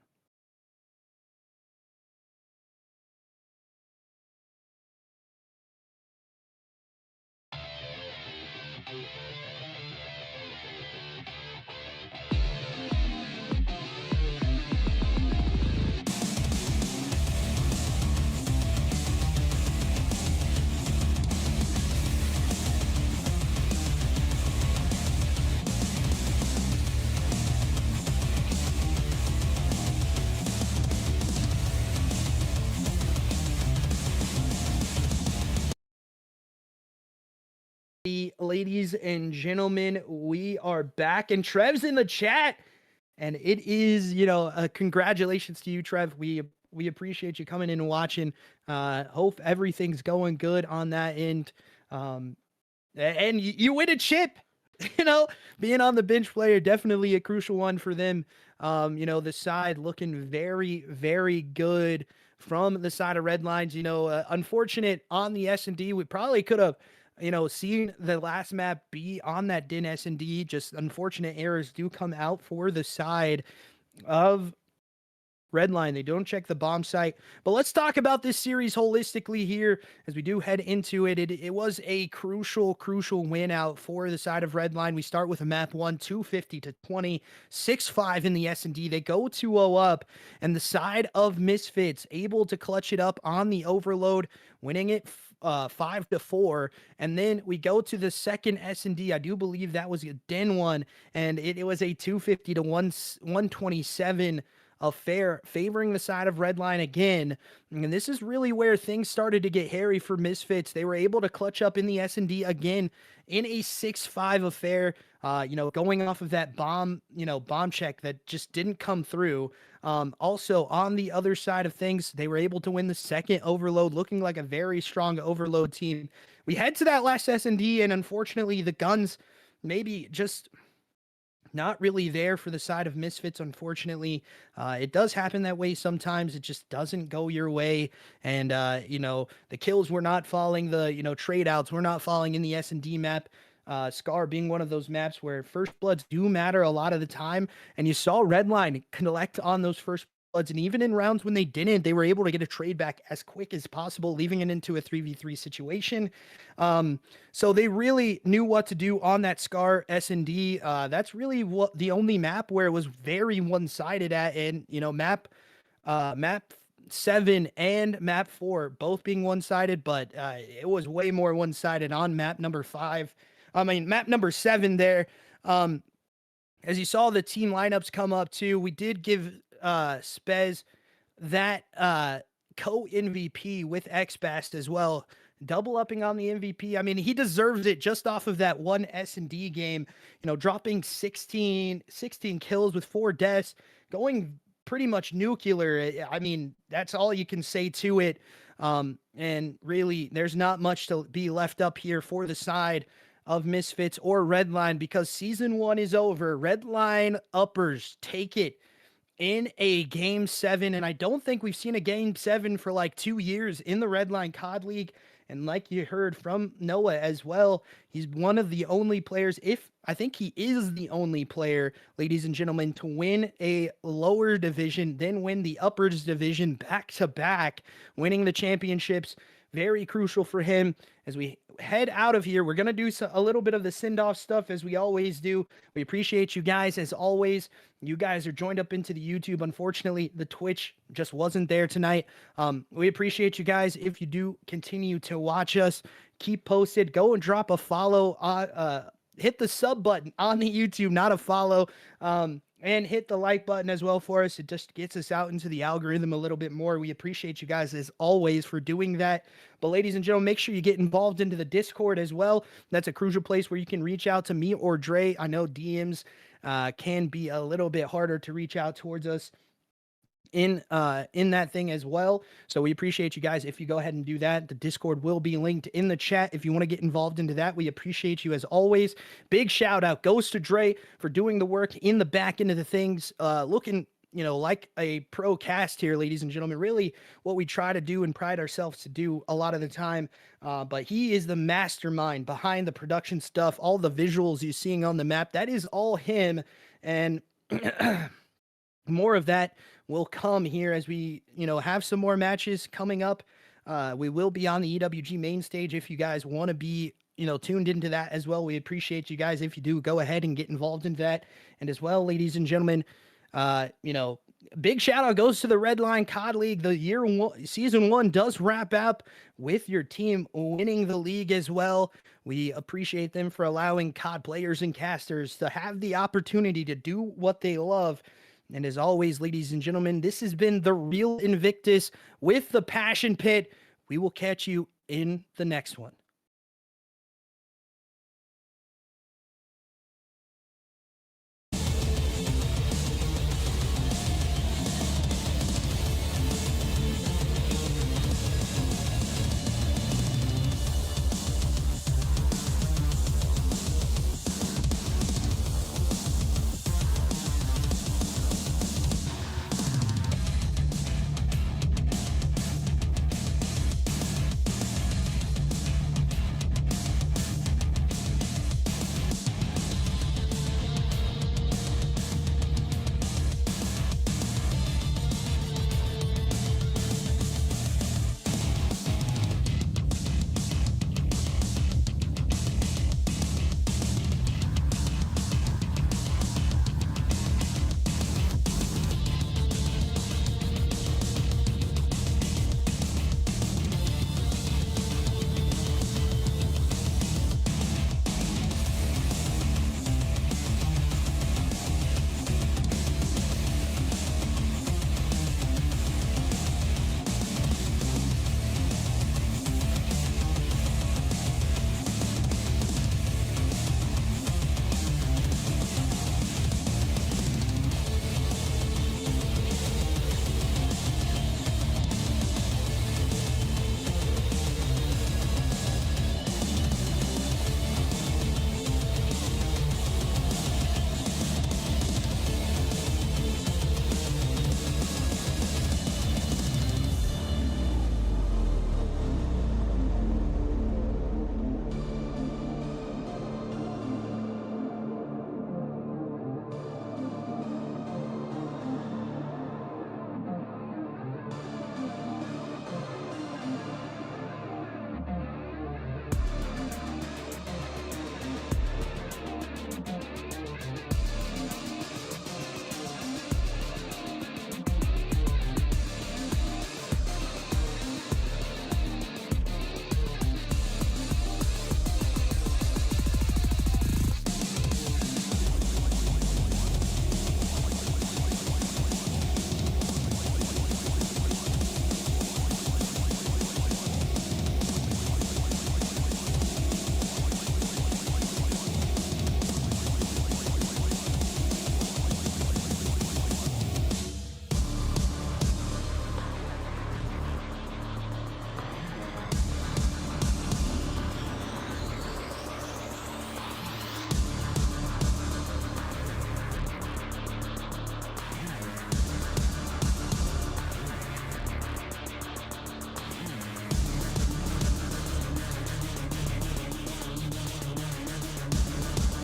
Ladies and gentlemen, we are back, and Trev's in the chat, and it is, congratulations to you, Trev. We appreciate you coming in and watching. Hope everything's going good on that end. And you win a chip. Being on the bench player, definitely a crucial one for them. The side looking very, very good from the side of Redlines. Unfortunate on the S&D. We probably could have seeing the last map be on that DIN S&D, just unfortunate errors do come out for the side of Redline. They don't check the bomb site. But let's talk about this series holistically here as we do head into it. It was a crucial win out for the side of Redline. We start with a map 1, 250 to 20, 6-5 in the S&D. They go 2-0 up, and the side of Misfits able to clutch it up on the overload, winning it 5-4. And then we go to the second S&D. I do believe that was a DIN one, and it was a 250 to 127 affair, favoring the side of Redline again. And this is really where things started to get hairy for Misfits. They were able to clutch up in the S&D again in a 6-5 affair, going off of that bomb check that just didn't come through. Also, on the other side of things, they were able to win the second overload, looking like a very strong overload team. We head to that last S&D, and unfortunately, the guns maybe just not really there for the side of Misfits, unfortunately. It does happen that way sometimes. It just doesn't go your way. And, the kills were not falling. The, trade outs were not falling in the S&D map. Scar being one of those maps where first bloods do matter a lot of the time. And you saw Redline collect on those first bloods. And even in rounds when they didn't, they were able to get a trade back as quick as possible, leaving it into a 3v3 situation. So they really knew what to do on that Scar S&D. That's really the only map where it was very one-sided at. And, map 7 and map 4 both being one-sided, but it was way more one-sided on map number 7 there. As you saw the team lineups come up too, we did give Spez that co-MVP with XBast as well, double upping on the MVP. I mean, he deserves it just off of that one S&D game, dropping 16 kills with 4 deaths, going pretty much nuclear. I mean, that's all you can say to it. And really, there's not much to be left up here for the side of Misfits or Redline, because season 1 is over. Redline uppers take it in a game 7, and I don't think we've seen a game 7 for like 2 years in the Redline COD League. And like you heard from Noah as well, he's one of the only players, I think he is the only player, ladies and gentlemen, to win a lower division, then win the uppers division back to back, winning the championships. Very crucial for him. As we head out of here, we're going to do a little bit of the send-off stuff as we always do. We appreciate you guys as always. You guys are joined up into the YouTube. Unfortunately, the Twitch just wasn't there tonight. We appreciate you guys. If you do continue to watch us, keep posted. Go and drop a follow. Hit the sub button on the YouTube, not a follow. And hit the like button as well for us. It just gets us out into the algorithm a little bit more. We appreciate you guys as always for doing that. But ladies and gentlemen, make sure you get involved into the Discord as well. That's a crucial place where you can reach out to me or Dre. I know DMs can be a little bit harder to reach out towards us. in that thing as well. So we appreciate you guys if you go ahead and do that. The Discord will be linked in the chat if you want to get involved into that. We appreciate you as always. Big shout out goes to Dre for doing the work in the back end of the things, looking, you know, like a pro cast here, ladies and gentlemen. Really what we try to do and pride ourselves to do a lot of the time. But he is the mastermind behind the production stuff, all the visuals you're seeing on the map. That is all him. And more of that will come here as we, you know, have some more matches coming up. We will be on the EWG main stage if you guys want to be, you know, tuned into that as well. We appreciate you guys. If you do, go ahead and get involved in that. And as well, ladies and gentlemen, you know, big shout out goes to the Redline COD League. The season 1 does wrap up with your team winning the league as well. We appreciate them for allowing COD players and casters to have the opportunity to do what they love. And as always, ladies and gentlemen, this has been the Real Invictus with the Passion Pit. We will catch you in the next one.